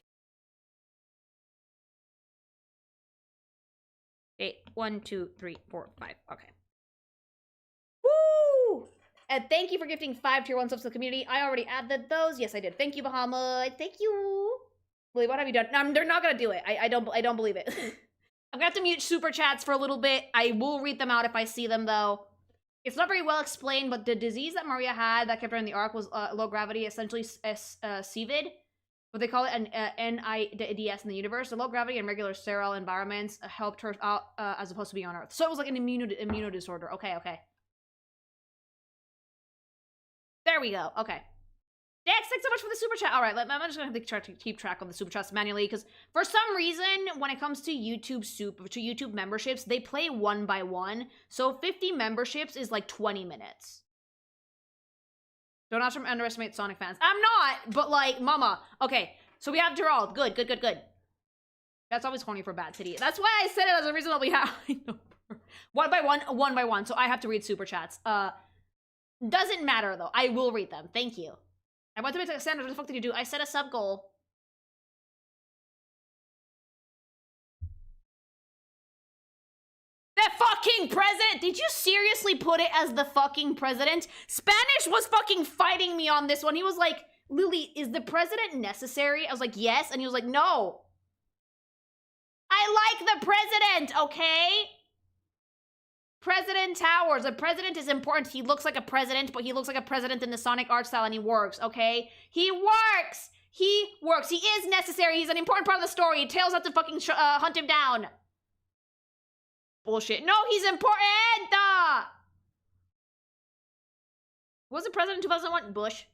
Okay, 1, 2, 3, 4, 5. Okay. Woo! And thank you for gifting 5 tier 1 subs to the community. I already added those. Yes, I did. Thank you, Bahamut. Thank you. Wait, what have you done? No, they're not gonna do it. I don't believe it. I'm gonna have to mute super chats for a little bit. I will read them out if I see them, though. It's not very well explained, but the disease that Maria had that kept her in the arc was low gravity, essentially CVID. What they call it, an NIDS in the universe. The low gravity and regular sterile environments helped her out as opposed to being on Earth. So it was like an immuno disorder. Okay, okay. There we go. Okay. Dex, thanks so much for the super chat. All right, I'm just gonna have to keep track of the super chats manually because for some reason, when it comes to YouTube memberships, they play 1 by 1. So 50 memberships is like 20 minutes. Don't underestimate Sonic fans. I'm not, but like, mama. Okay, so we have Gerald. Good, good, good, good. That's always horny for Bad City. That's why I said it as a reasonably high number. 1 by 1, 1 by 1. So I have to read super chats. Doesn't matter though. I will read them. Thank you. I went to make a standard. What the fuck did you do? I set a sub goal. The fucking president! Did you seriously put it as the fucking president? Spanish was fucking fighting me on this one. He was like, Lily, is the president necessary? I was like, yes. And he was like, no. I like the president, okay? President Towers. The president is important. He looks like a president, but he looks like a president in the Sonic art style, and he works, okay? He works! He works. He is necessary. He's an important part of the story. Tails have to fucking hunt him down. Bullshit. No, he's important! Who was the president in 2001? Bush.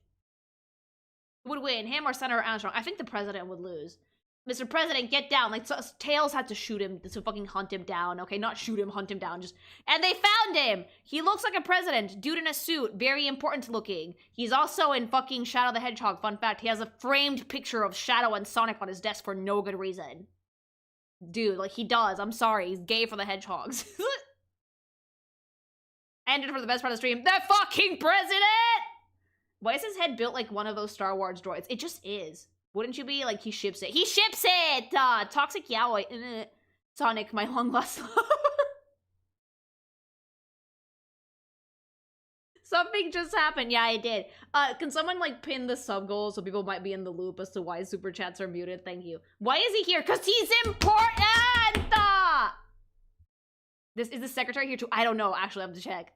Who would win, him or Senator Armstrong? I think the president would lose. Mr. President, get down. Like, so, Tails had to shoot him to fucking hunt him down. Okay, not shoot him, hunt him down. Just, and they found him. He looks like a president. Dude in a suit. Very important looking. He's also in fucking Shadow the Hedgehog. Fun fact, he has a framed picture of Shadow and Sonic on his desk for no good reason. Dude, like, he does. I'm sorry. He's gay for the hedgehogs. Ended for the best part of the stream. The fucking president! Why is his head built like one of those Star Wars droids? It just is. Wouldn't you be? Like, he ships it. He ships it! Toxic yaoi. Sonic, my long lost lover. Something just happened. Yeah, I did. Can someone, like, pin the sub goal so people might be in the loop as to why super chats are muted? Thank you. Why is he here? Because he's important! Is the secretary here too? I don't know. Actually, I have to check.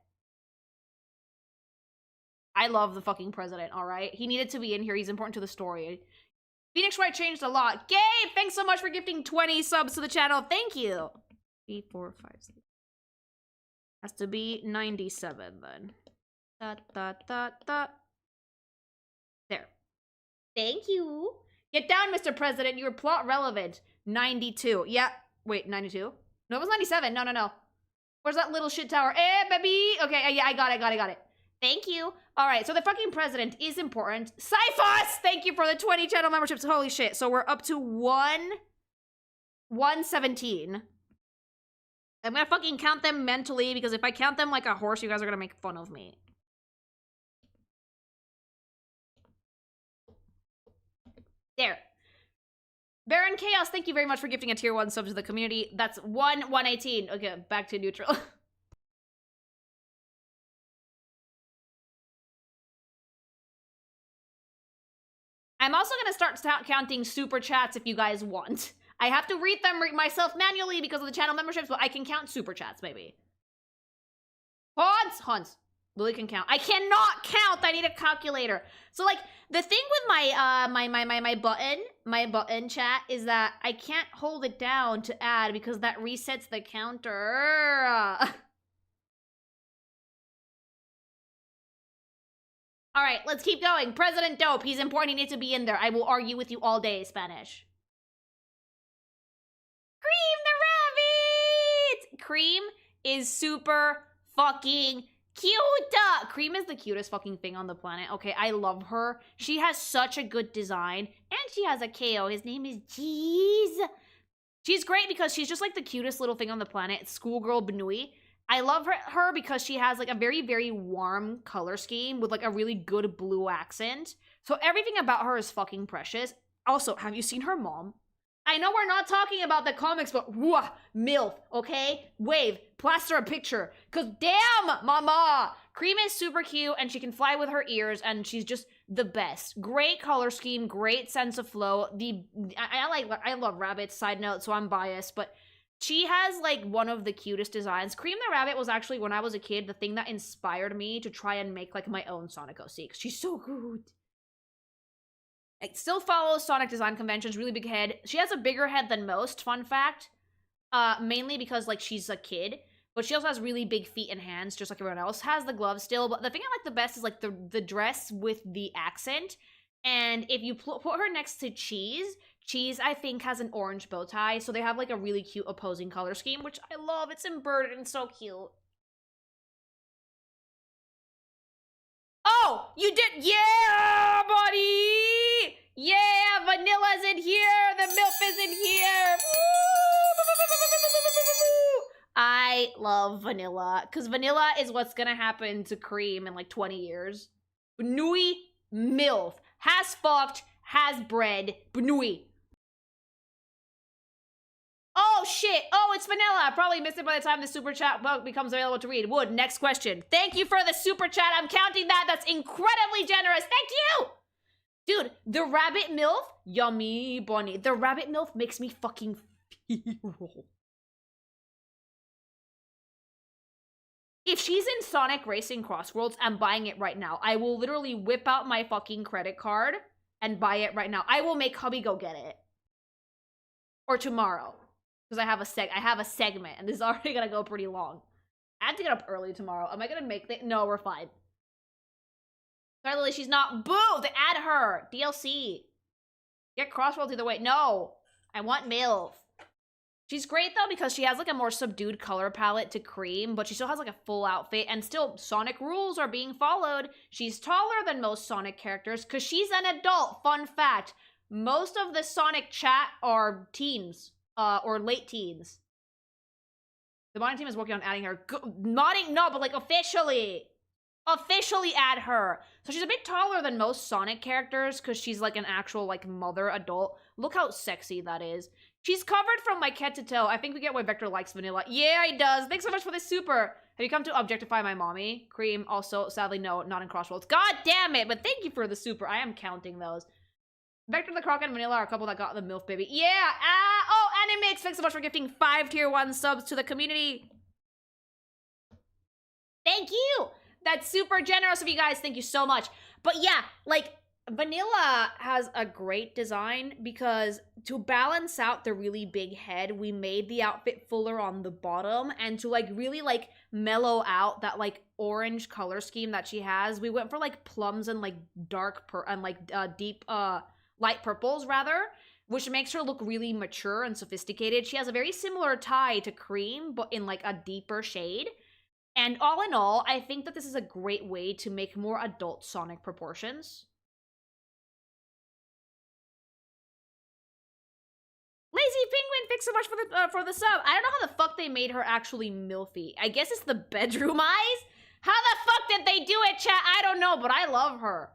I love the fucking president, all right? He needed to be in here. He's important to the story. Phoenix Wright changed a lot. Gabe, thanks so much for gifting 20 subs to the channel. Thank you. 3, 4, 5, 6. Has to be 97 then. There. Thank you. Get down, Mr. President. You were plot relevant. 92. Yeah. Wait, 92? No, it was 97. No. Where's that little shit tower? Eh, baby. Okay, yeah, I got it. Thank you. All right, so the fucking president is important. Cyphos! Thank you for the 20 channel memberships. Holy shit. So we're up to 117. I'm gonna fucking count them mentally, because if I count them like a horse, you guys are gonna make fun of me. There. Baron Chaos, thank you very much for gifting a tier 1 sub to the community. That's 118. Okay, back to neutral. I'm also going to start counting super chats if you guys want. I have to read them myself manually because of the channel memberships, but I can count super chats, maybe. Hans. Lily can count. I cannot count. I need a calculator. So, like, the thing with my button chat is that I can't hold it down to add because that resets the counter. All right, let's keep going. President Dope. He's important. He needs to be in there. I will argue with you all day, Spanish. Cream the rabbit! Cream is super fucking cute. Cream is the cutest fucking thing on the planet. Okay, I love her. She has such a good design. And she has a KO. His name is Jeez. She's great because she's just like the cutest little thing on the planet. Schoolgirl Benui. I love her because she has like a very, very warm color scheme with like a really good blue accent. So everything about her is fucking precious. Also, have you seen her mom? I know we're not talking about the comics, but whoa, MILF, okay? Wave, plaster a picture. Cause damn, mama! Cream is super cute and she can fly with her ears and she's just the best. Great color scheme, great sense of flow. I love rabbits, side note, so I'm biased, but she has like one of the cutest designs. Cream the Rabbit was actually, when I was a kid, the thing that inspired me to try and make like my own Sonic OC, cause she's so good. It still follows Sonic design conventions, really big head. She has a bigger head than most, fun fact. Mainly because like she's a kid, but she also has really big feet and hands, just like everyone else. Has the gloves still, but the thing I like the best is like the dress with the accent. And if you put her next to Cheese, I think has an orange bow tie, so they have like a really cute opposing color scheme, which I love. It's embroidered and so cute. Oh, you did, yeah, buddy! Yeah, Vanilla's in here, the MILF is in here! I love Vanilla, because Vanilla is what's gonna happen to Cream in like 20 years. Benui, MILF, has fucked, has bred, Benui. Oh, shit. Oh, it's Vanilla. I probably missed it by the time the super chat becomes available to read. Wood, next question. Thank you for the super chat. I'm counting that. That's incredibly generous. Thank you. Dude, the rabbit MILF, yummy bunny. The rabbit MILF makes me fucking feel. If she's in Sonic Racing Crossworlds, I'm buying it right now. I will literally whip out my fucking credit card and buy it right now. I will make hubby go get it. Or tomorrow. Because I have a segment, and this is already gonna go pretty long. I have to get up early tomorrow. Am I gonna make it? No, we're fine. Sorry, Lily, she's not. Boo! To add her! DLC. Get Crossworlds either way. No! I want MILF. She's great, though, because she has, like, a more subdued color palette to Cream, but she still has, like, a full outfit, and still, Sonic rules are being followed. She's taller than most Sonic characters, because she's an adult. Fun fact. Most of the Sonic chat are teens. Or late teens. The modding team is working on adding her. Modding? No, but like officially. Officially add her. So she's a bit taller than most Sonic characters because she's like an actual like mother adult. Look how sexy that is. She's covered from like head to toe. I think we get why Vector likes Vanilla. Yeah, he does. Thanks so much for the super. Have you come to objectify my mommy? Cream also, sadly, no, not in Crossroads. God damn it, but thank you for the super. I am counting those. Vector the Croc and Vanilla are a couple that got the MILF baby. Yeah! Oh, Animix! Thanks so much for gifting 5 tier 1 subs to the community. Thank you! That's super generous of you guys. Thank you so much. But yeah, like, Vanilla has a great design because to balance out the really big head, we made the outfit fuller on the bottom, and to like really like mellow out that like orange color scheme that she has, we went for like plums and like deep light purples rather, which makes her look really mature and sophisticated. She has a very similar tie to Cream, but in like a deeper shade. And all in all, I think that this is a great way to make more adult Sonic proportions. Lazy Penguin, thanks so much for the sub. I don't know how the fuck they made her actually milfy. I guess it's the bedroom eyes? How the fuck did they do it, chat? I don't know, but I love her.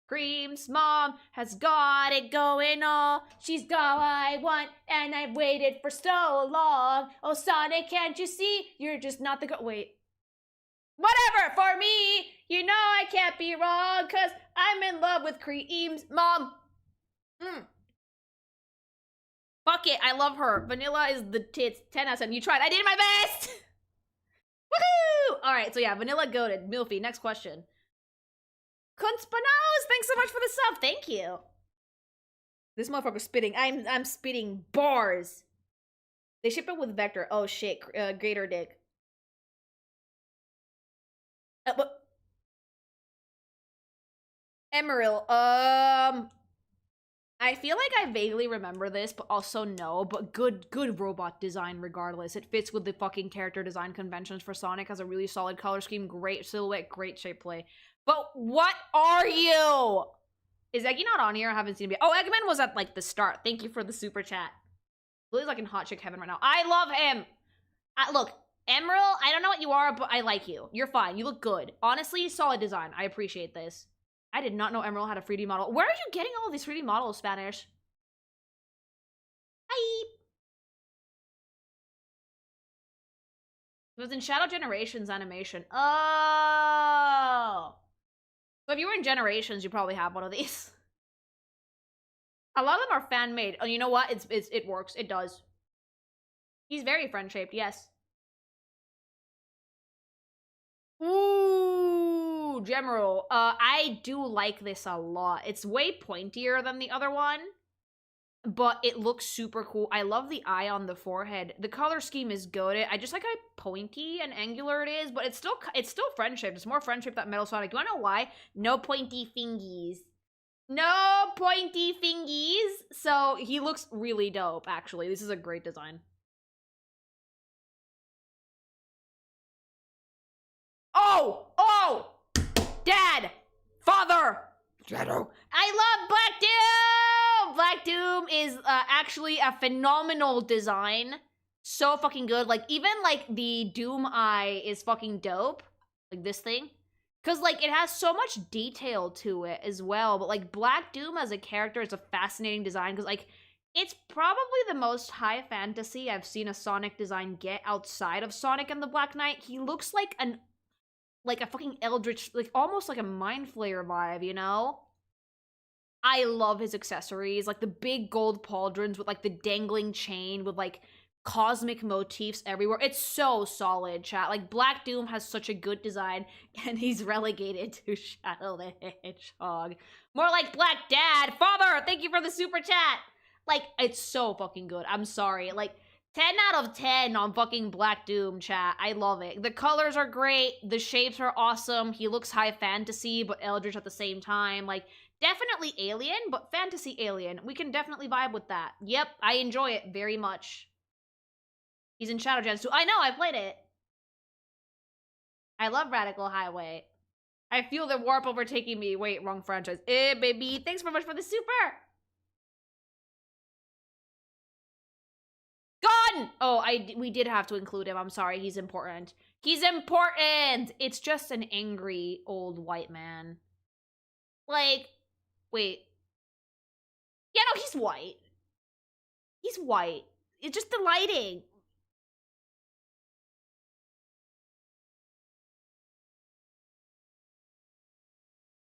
Cream's mom has got it going on. She's got what I want, and I've waited for so long. Oh, Sonic, can't you see? You're just not the wait. Whatever, for me, you know I can't be wrong, cause I'm in love with Cream's mom. Fuck it, I love her. Vanilla is the tits. 10 out of 10. You tried. I did my best! Woohoo! Alright, so yeah, Vanilla goated. Milfy, next question. Kunspanos, thanks so much for the sub. Thank you. This motherfucker's spitting. I'm spitting bars. They ship it with Vector. Oh shit, Greater Dick. Emerald, I feel like I vaguely remember this, but also no, but good robot design regardless. It fits with the fucking character design conventions for Sonic, has a really solid color scheme, great silhouette, great shape play. But what are you? Is Eggy not on here? I haven't seen him yet. Oh, Eggman was at, like, the start. Thank you for the super chat. Lily's, like, in hot chick heaven right now. I love him! Look, Emerald, I don't know what you are, but I like you. You're fine. You look good. Honestly, solid design. I appreciate this. I did not know Emerald had a 3D model. Where are you getting all of these 3D models, Spanish? Hi! It was in Shadow Generations animation. Oh! So if you were in Generations, you probably have one of these. A lot of them are fan-made. Oh, you know what? It works. It does. He's very friend-shaped, yes. Ooh, Gemerald. I do like this a lot. It's way pointier than the other one, but it looks super cool. I love the eye on the forehead. The color scheme is good. I just like how pointy and angular it is, but it's still friend-shaped. It's more friend-shaped than Metal Sonic. You wanna know why? No pointy fingies. No pointy fingies. So he looks really dope, actually. This is a great design. Oh! Dad! Father! Shadow. I love Black Doom! Black Doom is actually a phenomenal design. So fucking good. Like, even, like, the Doom Eye is fucking dope. Like, this thing. Because, like, it has so much detail to it as well. But, like, Black Doom as a character is a fascinating design. Because, like, it's probably the most high fantasy I've seen a Sonic design get outside of Sonic and the Black Knight. He looks like a fucking eldritch, like, almost like a Mind Flayer vibe, you know? I love his accessories, like the big gold pauldrons with, like, the dangling chain with, like, cosmic motifs everywhere. It's so solid, chat. Like, Black Doom has such a good design, and he's relegated to Shadow the Hedgehog. More like Black Dad. Father, thank you for the super chat. Like, it's so fucking good. I'm sorry. Like, 10 out of 10 on fucking Black Doom, chat. I love it. The colors are great. The shapes are awesome. He looks high fantasy, but eldritch at the same time. Like, definitely alien, but fantasy alien. We can definitely vibe with that. Yep, I enjoy it very much. He's in Shadow Gens too. I know, I played it. I love Radical Highway. I feel the warp overtaking me. Wait, wrong franchise. Baby, thanks so much for the super. Gone! Oh, we did have to include him. I'm sorry, he's important. He's important! It's just an angry old white man. Like, wait. Yeah, no, he's white. He's white. It's just the lighting.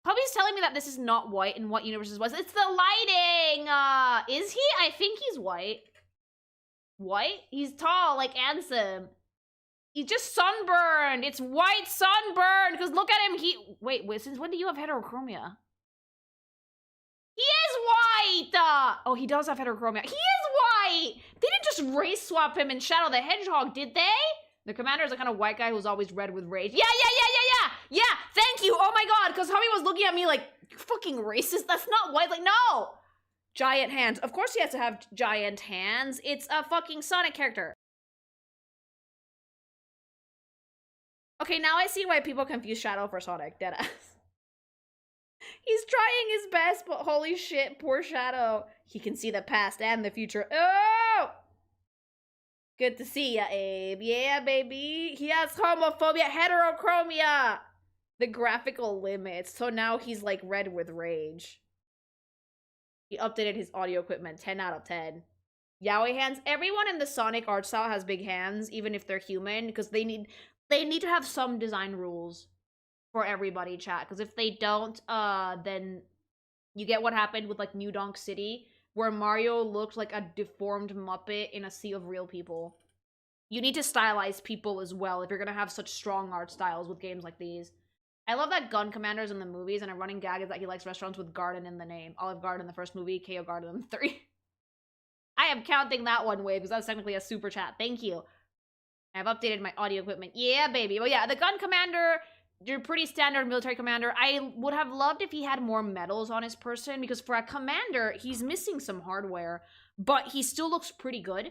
Hubby's telling me that this is not white and what universe was. It's the lighting! Is he? I think he's white. White? He's tall, like Ansem. He's just sunburned. It's white sunburn. Because look at him. Wait, since when do you have heterochromia? He is white! Oh, he does have heterochromia. He is white! They didn't just race swap him in Shadow the Hedgehog, did they? The commander is a kind of white guy who's always red with rage. Yeah! Yeah, thank you! Oh my god, because Hubby was looking at me like, you're fucking racist, that's not white. Like, no! Giant hands. Of course he has to have giant hands. It's a fucking Sonic character. Okay, now I see why people confuse Shadow for Sonic. Deadass. He's trying his best, but holy shit, poor Shadow. He can see the past and the future. Oh! Good to see ya, Abe. Yeah, baby. He has homophobia, heterochromia. The graphical limits. So now he's like red with rage. He updated his audio equipment. 10 out of 10. Yaoi hands. Everyone in the Sonic art style has big hands, even if they're human, because they need to have some design rules for everybody, chat. Because if they don't, then you get what happened with like New Donk City, where Mario looked like a deformed Muppet in a sea of real people. You need to stylize people as well if you're gonna have such strong art styles with games like these. I love that Gun Commander's in the movies, and a running gag is that he likes restaurants with garden in the name. Olive Garden in the first movie, KO Garden in the 3. I am counting that one, Wave, because that's technically a super chat. Thank you. I've updated my audio equipment. Yeah, baby. Well, yeah, the Gun Commander, your pretty standard military commander. I would have loved if he had more medals on his person, because for a commander, he's missing some hardware, but he still looks pretty good.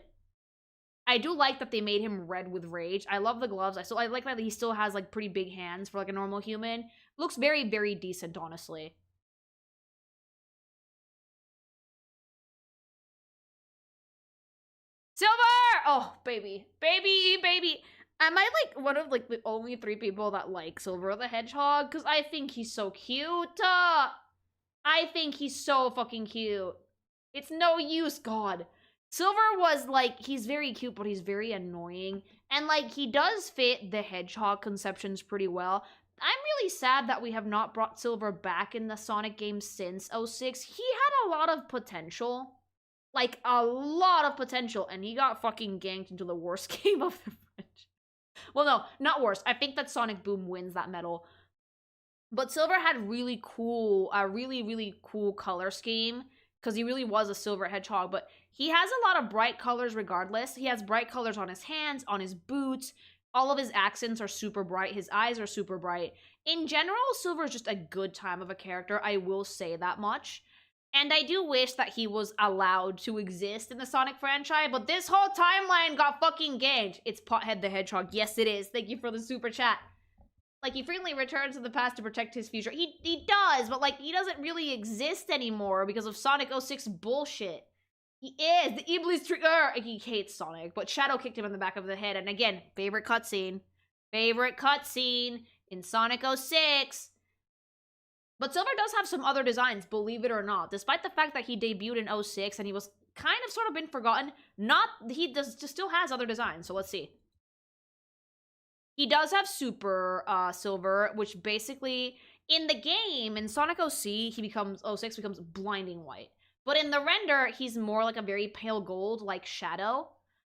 I do like that they made him red with rage. I love the gloves. I like that he still has like pretty big hands for like a normal human. Looks very, very decent, honestly. Silver! Oh, baby. Baby. Am I like one of like the only 3 people that like Silver the Hedgehog? Because I think he's so cute. I think he's so fucking cute. It's no use, God. Silver was like, he's very cute, but he's very annoying. And like, he does fit the Hedgehog conceptions pretty well. I'm really sad that we have not brought Silver back in the Sonic games since 06. He had a lot of potential. Like, a lot of potential, and he got fucking ganked into the worst game of the French. Well, no, not worst. I think that Sonic Boom wins that medal. But Silver had really cool, a really cool color scheme, because he really was a Silver Hedgehog, but he has a lot of bright colors regardless. He has bright colors on his hands, on his boots. All of his accents are super bright. His eyes are super bright. In general, Silver is just a good time of a character. I will say that much. And I do wish that he was allowed to exist in the Sonic franchise, but this whole timeline got fucking ganked. It's Pothead the Hedgehog. Yes, it is. Thank you for the super chat. Like, he frequently returns to the past to protect his future. He does, but, like, he doesn't really exist anymore because of Sonic 06 bullshit. He is. The Iblis trigger. He hates Sonic, but Shadow kicked him in the back of the head. And again, favorite cutscene. Favorite cutscene in Sonic 06. But Silver does have some other designs, believe it or not. Despite the fact that he debuted in 06 and he was kind of sort of been forgotten, he still has other designs, so let's see. He does have Super Silver, which basically, in the game, in Sonic 06 becomes blinding white. But in the render, he's more like a very pale gold, like Shadow.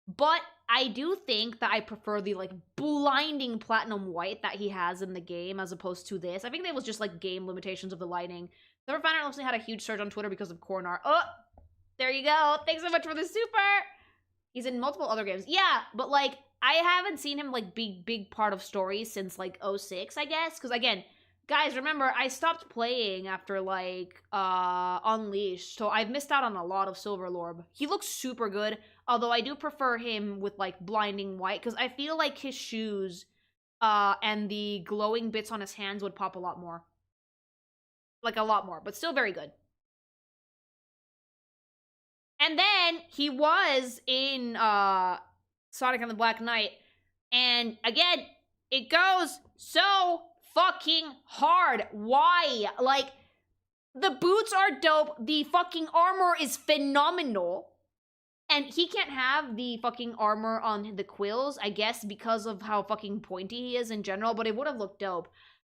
But I do think that I prefer the, like, blinding platinum white that he has in the game as opposed to this. I think that was just, like, game limitations of the lighting. Silver Fountain obviously had a huge surge on Twitter because of Cornar. Oh, there you go. Thanks so much for the super. He's in multiple other games. Yeah, but, like, I haven't seen him, like, big part of stories since, like, 06, I guess. Because, again, guys, remember, I stopped playing after, like, Unleashed. So I've missed out on a lot of Silver Lorb. He looks super good. Although I do prefer him with, like, blinding white, because I feel like his shoes and the glowing bits on his hands would pop a lot more. Like, a lot more, but still very good. And then he was in Sonic and the Black Knight, and again, it goes so fucking hard. Why? Like, the boots are dope, the fucking armor is phenomenal. And he can't have the fucking armor on the quills, I guess, because of how fucking pointy he is in general, but it would have looked dope.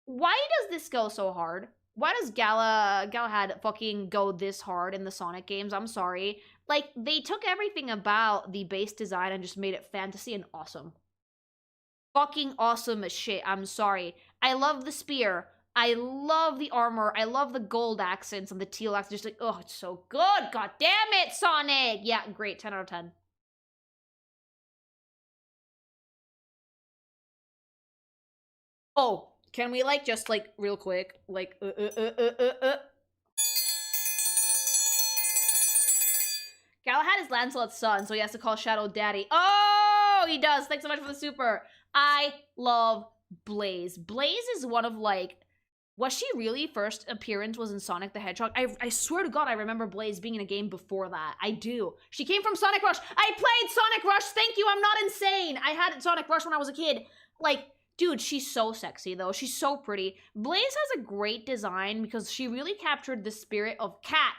Why does this go so hard? Why does Galahad fucking go this hard in the Sonic games? I'm sorry. Like, they took everything about the base design and just made it fantasy and awesome. fucking awesome as shit. I'm sorry. I love the spear. I love the armor. I love the gold accents and the teal accents. Just like, oh, it's so good. God damn it, Sonic. Yeah, great. 10 out of 10. Oh, can we, like, just, like, real quick, like, Galahad is Lancelot's son, so he has to call Shadow Daddy. Oh, he does. Thanks so much for the super. I love Blaze. Blaze is one of, like, was she really first appearance was in Sonic the Hedgehog? I swear to God, I remember Blaze being in a game before that. I do. She came from Sonic Rush. I played Sonic Rush. Thank you. I'm not insane. I had Sonic Rush when I was a kid. Like, dude, she's so sexy, though. She's so pretty. Blaze has a great design because she really captured the spirit of Cat.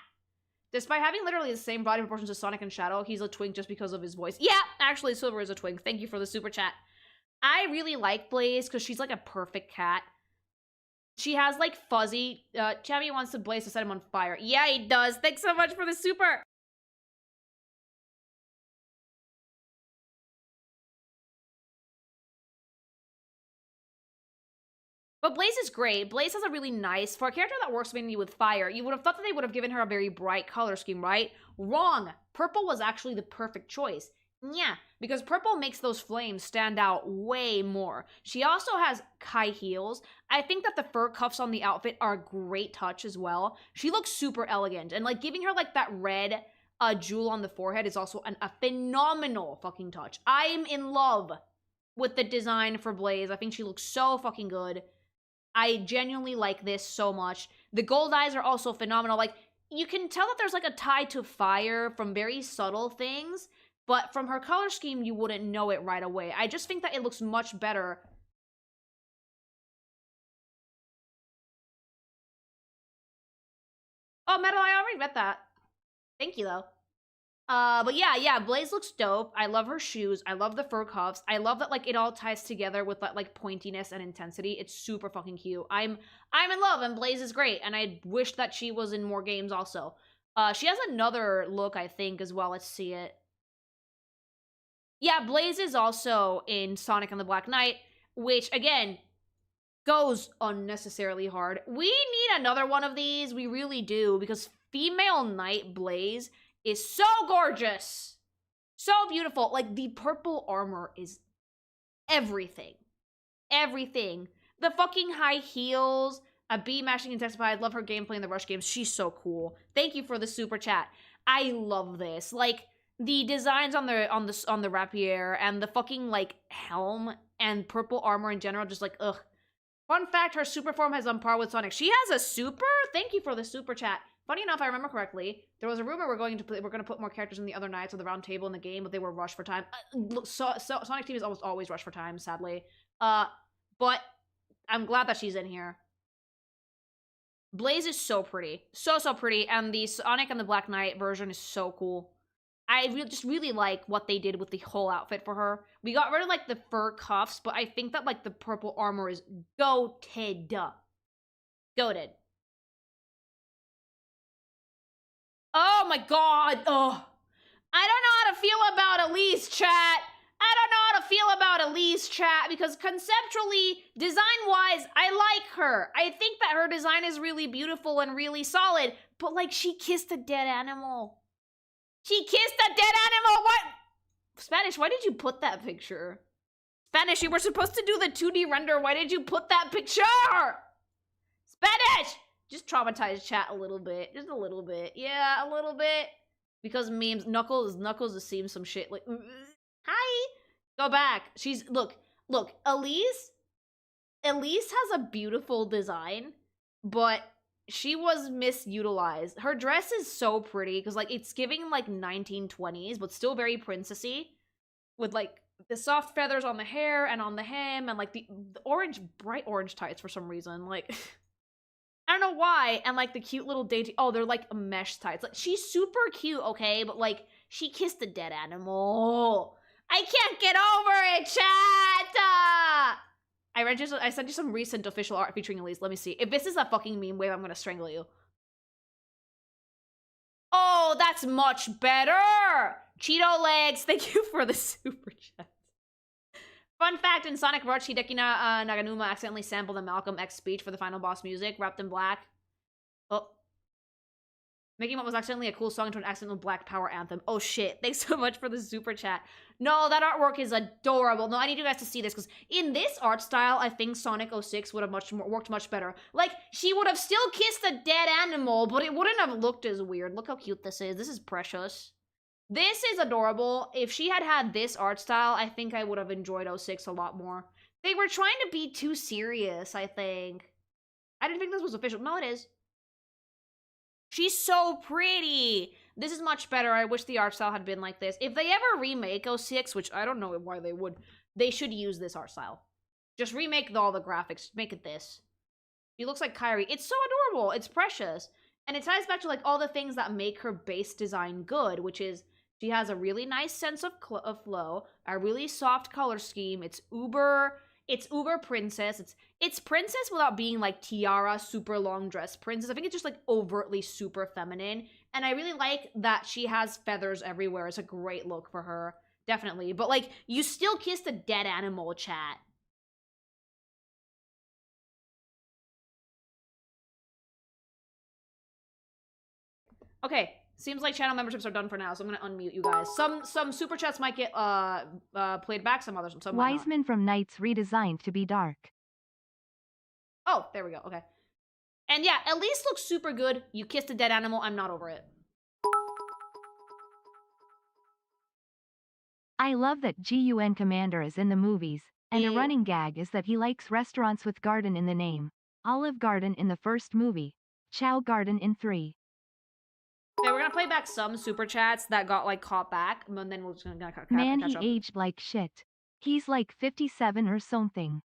Despite having literally the same body proportions as Sonic and Shadow, he's a twink just because of his voice. Yeah, actually, Silver is a twink. Thank you for the super chat. I really like Blaze because she's like a perfect cat. She has like fuzzy. Chabby wants to Blaze to set him on fire. Yeah, he does. Thanks so much for the super. But Blaze is great. Blaze has a really nice, for a character that works mainly with fire, you would have thought that they would have given her a very bright color scheme, right? Wrong. Purple was actually the perfect choice. Yeah, because purple makes those flames stand out way more. She also has high heels. I think that the fur cuffs on the outfit are a great touch as well. She looks super elegant, and like giving her like that red jewel on the forehead is also a phenomenal fucking touch. I'm in love with the design for Blaze. I think she looks so fucking good. I genuinely like this so much. The gold eyes are also phenomenal. Like, you can tell that there's like a tie to fire from very subtle things, but from her color scheme, you wouldn't know it right away. I just think that it looks much better. Oh, Metal, I already read that. Thank you, though. But yeah, Blaze looks dope. I love her shoes. I love the fur cuffs. I love that, like, it all ties together with that, like, pointiness and intensity. It's super fucking cute. I'm in love, and Blaze is great, and I wish that she was in more games also. She has another look, I think, as well. Let's see it. Yeah, Blaze is also in Sonic and the Black Knight, which, again, goes unnecessarily hard. We need another one of these. We really do, because female Knight Blaze is so gorgeous. So beautiful. Like, the purple armor is everything. Everything. The fucking high heels, a bee mashing intensified. Love her gameplay in the Rush games. She's so cool. Thank you for the super chat. I love this. Like, the designs on the rapier and the fucking, like, helm and purple armor in general, just like, ugh. Fun fact, her super form has on par with Sonic. She has a super? Thank you for the super chat. Funny enough, I remember correctly, there was a rumor we're going to put more characters in the other Knights of the Round Table in the game, but they were rushed for time. Sonic Team is almost always rushed for time, sadly. But I'm glad that she's in here. Blaze is so pretty. So pretty, and the Sonic and the Black Knight version is so cool. I just really like what they did with the whole outfit for her. We got rid of, like, the fur cuffs, but I think that, like, the purple armor is goated. Goated. Oh my god. Oh. I don't know how to feel about Elise, chat. I don't know how to feel about Elise, chat, because conceptually, design-wise, I like her. I think that her design is really beautiful and really solid, but, like, she kissed a dead animal. She kissed a dead animal! What? Spanish, why did you put that picture? Spanish, you were supposed to do the 2D render. Why did you put that picture? Spanish! Just traumatize chat a little bit. Just a little bit. Yeah, a little bit. Because memes. Knuckles is seeing some shit. Like, hi! Go back. She's, look. Elise has a beautiful design, but she was misutilized. Her dress is so pretty, because, like, it's giving, like, 1920s, but still very princessy. With, like, the soft feathers on the hair and on the hem, and, like, the bright orange tights for some reason. Like, I don't know why. And, like, the cute little dainty, oh, they're, like, mesh tights. Like, she's super cute, okay? But, like, she kissed a dead animal. I can't get over it, chat! I sent you some recent official art featuring Elise. Let me see. If this is a fucking meme wave, I'm gonna strangle you. Oh, that's much better! Cheeto legs, thank you for the super chat. Fun fact, in Sonic Rush, Hideki Naganuma accidentally sampled the Malcolm X speech for the final boss music, wrapped in black. Oh. Making What was accidentally a cool song into an accidental Black Power anthem. Oh shit, thanks so much for the super chat. No, that artwork is adorable. No, I need you guys to see this, because in this art style, I think Sonic 06 would have worked much better. Like, she would have still kissed a dead animal, but it wouldn't have looked as weird. Look how cute this is. This is precious. This is adorable. If she had had this art style, I think I would have enjoyed 06 a lot more. They were trying to be too serious, I think. I didn't think this was official. No, it is. She's so pretty. This is much better. I wish the art style had been like this. If they ever remake 06, which I don't know why they would, they should use this art style. Just remake all the graphics. Make it this. She looks like Kairi. It's so adorable. It's precious. And it ties back to like all the things that make her base design good, which is she has a really nice sense of flow, a really soft color scheme. It's uber princess. It's princess without being like tiara, super long dress princess. I think it's just like overtly super feminine. And I really like that she has feathers everywhere. It's a great look for her. Definitely. But like, you still kissed a dead animal, chat. Okay. Seems like channel memberships are done for now, so I'm gonna unmute you guys. Some super chats might get played back, some others, some might not. Wiseman from Knights redesigned to be dark. Oh, there we go. Okay. And yeah, Elise looks super good. You kissed a dead animal. I'm not over it. I love that GUN Commander is in the movies, and a running gag is that he likes restaurants with garden in the name. Olive Garden in the first movie. Chow Garden in 3. Okay, we're gonna play back some super chats that got like caught back, and then we're just gonna catch Man, up. he aged like shit. He's like 57 or something.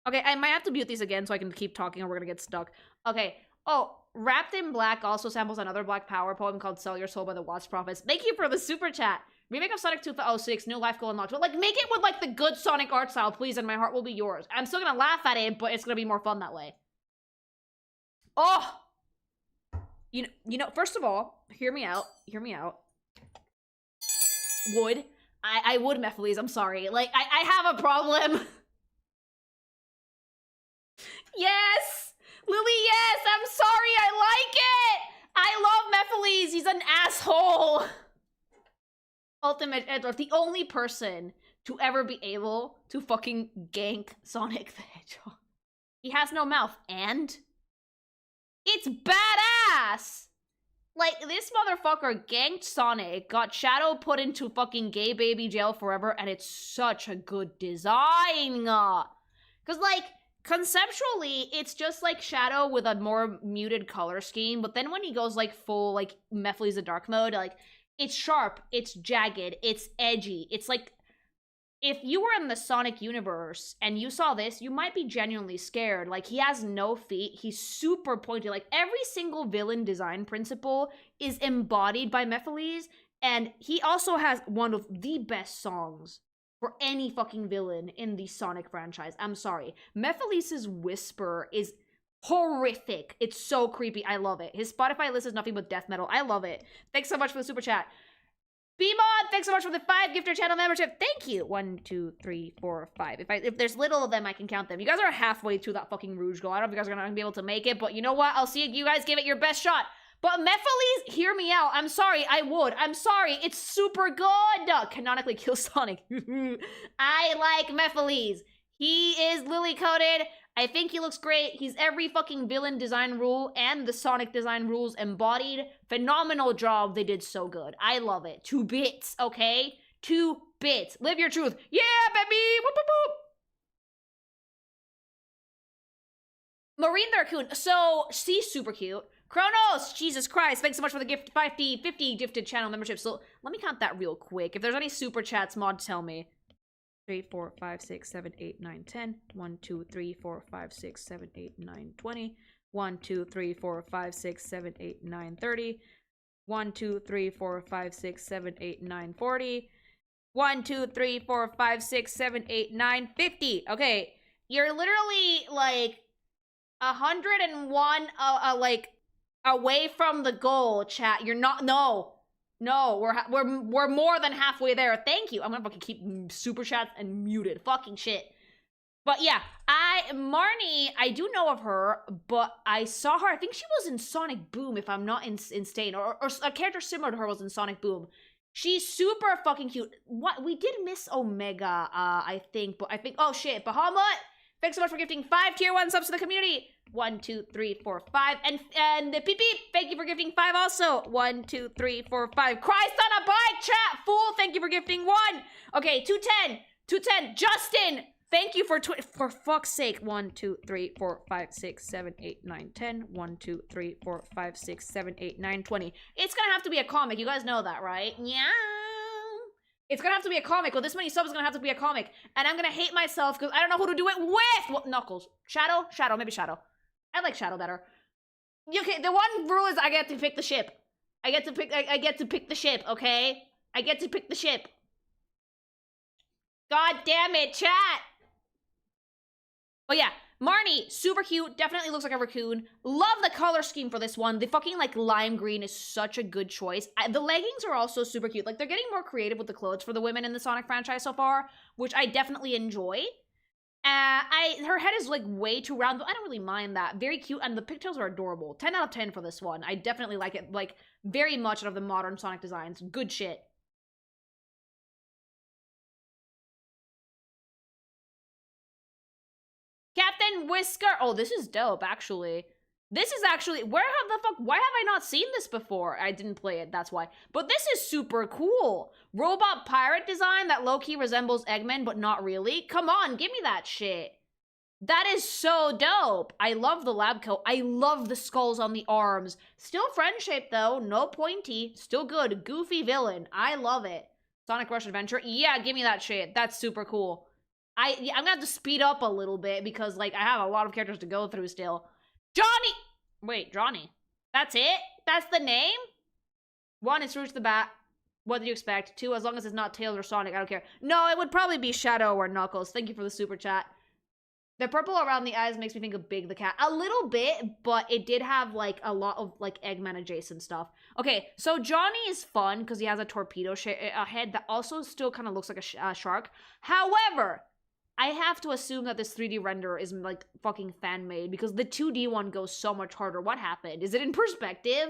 Okay, I might have to mute these again so I can keep talking or we're gonna get stuck. Okay. Oh, Wrapped in Black also samples another Black Power poem called Sell Your Soul by the Watch Prophets. Thank you for the super chat. Remake of Sonic 2006, new life goal unlocked. But like, make it with like the good Sonic art style, please, and my heart will be yours. I'm still gonna laugh at it, but it's gonna be more fun that way. Oh! You know, first of all, hear me out. I would, Mephiles, I'm sorry. Like, I have a problem. Yes! Lily, yes! I'm sorry, I like it! I love Mephiles, he's an asshole! Ultimate Edward, the only person to ever be able to fucking gank Sonic the Hedgehog. He has no mouth, and it's badass! Like, this motherfucker ganked Sonic, got Shadow put into fucking gay baby jail forever, and it's such a good design! Cause, like, conceptually, it's just like Shadow with a more muted color scheme, but then when he goes, like, full, like, Mephiles the Dark mode, like, it's sharp, it's jagged, it's edgy, it's like, if you were in the Sonic universe and you saw this, you might be genuinely scared. Like, he has no feet. He's super pointy. Like, every single villain design principle is embodied by Mephiles. And he also has one of the best songs for any fucking villain in the Sonic franchise. I'm sorry. Mephiles' whisper is horrific. It's so creepy. I love it. His Spotify list is nothing but death metal. I love it. Thanks so much for the super chat. B-Mod, thanks so much for the 5 gifter channel membership. Thank you. 1, 2, 3, 4, 5. If there's little of them, I can count them. You guys are halfway to that fucking Rouge goal. I don't know if you guys are gonna be able to make it, but you know what? I'll see you guys give it your best shot. But Mephiles, hear me out. I'm sorry, I would. I'm sorry. It's super good. Canonically kill Sonic. I like Mephiles. He is lily-coated. I think he looks great. He's every fucking villain design rule and the Sonic design rules embodied. Phenomenal job. They did so good. I love it. 2 bits, okay? 2 bits. Live your truth. Yeah, baby! Whoop, whoop, whoop. Marine the Raccoon. So, she's super cute. Kronos! Jesus Christ. Thanks so much for the gift. 50 gifted channel membership. So, let me count that real quick. If there's any super chats, Mod, tell me. 3, 4, 5, 6, 7, 8, 9, 10. 1, 2, 3, 4, 5, 6, 7, 8, 9, 20. 1, 2, 3, 4, 5, 6, 7, 8, 9, 30. 1, 2, 3, 4, 5, 6, 7, 8, 9, 40. 1, 2, 3, 4, 5, 6, 7, 8, 9, 50. Okay, you're literally like 101 like away from the goal, chat. You're not, no. No, we're more than halfway there. Thank you. I'm gonna fucking keep super chats and muted. Fucking shit. But yeah, Marnie, I do know of her, but I saw her. I think she was in Sonic Boom, if I'm not insane, or a character similar to her was in Sonic Boom. She's super fucking cute. What we did miss Omega, I think, but I think oh shit, Bahamut. Thanks so much for gifting 5 tier 1 subs to the community. 1, 2, 3, 4, 5. And the Peep Peep, thank you for gifting 5 also. 1, 2, 3, 4, 5. Christ on a bike, chat! Fool, thank you for gifting 1. Okay, 210. 210. Justin, thank you for fuck's sake. 1, 2, 3, 4, 5, 6, 7, 8, 9, 10. 1, 2, 3, 4, 5, 6, 7, 8, 9, 20. It's gonna have to be a comic. You guys know that, right? Yeah. It's gonna have to be a comic. Well, this many subs is gonna have to be a comic. And I'm gonna hate myself because I don't know who to do it with! What, Knuckles? Shadow? Shadow, maybe Shadow. I like Shadow better. Okay, the one rule is I get to pick the ship. I get to pick the ship, okay? I get to pick the ship. God damn it, chat! Oh yeah, Marnie, super cute, definitely looks like a raccoon. Love the color scheme for this one. The fucking like lime green is such a good choice. The leggings are also super cute. Like they're getting more creative with the clothes for the women in the Sonic franchise so far, which I definitely enjoy. Her head is like way too round, but I don't really mind that. Very cute, and the pigtails are adorable. 10 out of 10 for this one. I definitely like it, like very much out of the modern Sonic designs. Good shit. Captain Whisker. Oh, this is dope, actually. This is actually, why have I not seen this before? I didn't play it, that's why. But this is super cool. Robot pirate design that low-key resembles Eggman, but not really. Come on, give me that shit. That is so dope. I love the lab coat. I love the skulls on the arms. Still friend-shaped, though. No pointy. Still good. Goofy villain. I love it. Sonic Rush Adventure. Yeah, give me that shit. That's super cool. I'm gonna have to speed up a little bit because, like, I have a lot of characters to go through still. Johnny! Wait, Johnny. That's it? That's the name? 1, it's Rouge the Bat. What did you expect? 2, as long as it's not Tails or Sonic, I don't care. No, it would probably be Shadow or Knuckles. Thank you for the super chat. The purple around the eyes makes me think of Big the Cat. A little bit, but it did have, like, a lot of, like, Eggman adjacent stuff. Okay, so Johnny is fun because he has a torpedo head that also still kind of looks like a shark. However, I have to assume that this 3D render is, like, fucking fan-made because the 2D one goes so much harder. What happened? Is it in perspective?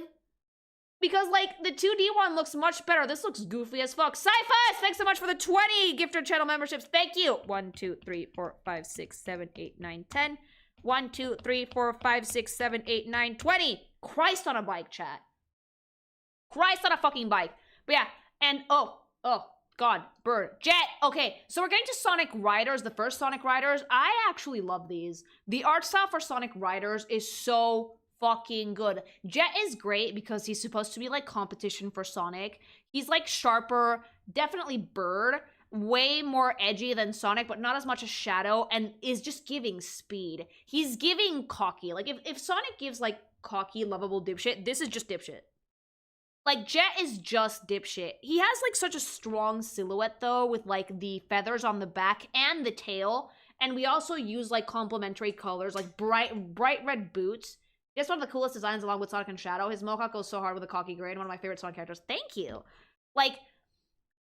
Because, like, the 2D one looks much better. This looks goofy as fuck. Cyphus, thanks so much for the 20 gifted channel memberships. Thank you. 1, 2, 3, 4, 5, 6, 7, 8, 9, 10. 1, 2, 3, 4, 5, 6, 7, 8, 9, 20. Christ on a bike, chat. Christ on a fucking bike. But yeah, and oh, God, bird. Jet! Okay, so we're getting to Sonic Riders, the first Sonic Riders. I actually love these. The art style for Sonic Riders is so fucking good. Jet is great because he's supposed to be like competition for Sonic. He's like sharper, definitely bird, way more edgy than Sonic, but not as much as Shadow, and is just giving speed. He's giving cocky. Like if Sonic gives like cocky, lovable dipshit, this is just dipshit. Like, Jet is just dipshit. He has, like, such a strong silhouette, though, with, like, the feathers on the back and the tail. And we also use, like, complementary colors, like bright red boots. It's one of the coolest designs along with Sonic and Shadow. His mohawk goes so hard with a cocky grin. One of my favorite Sonic characters. Thank you. Like,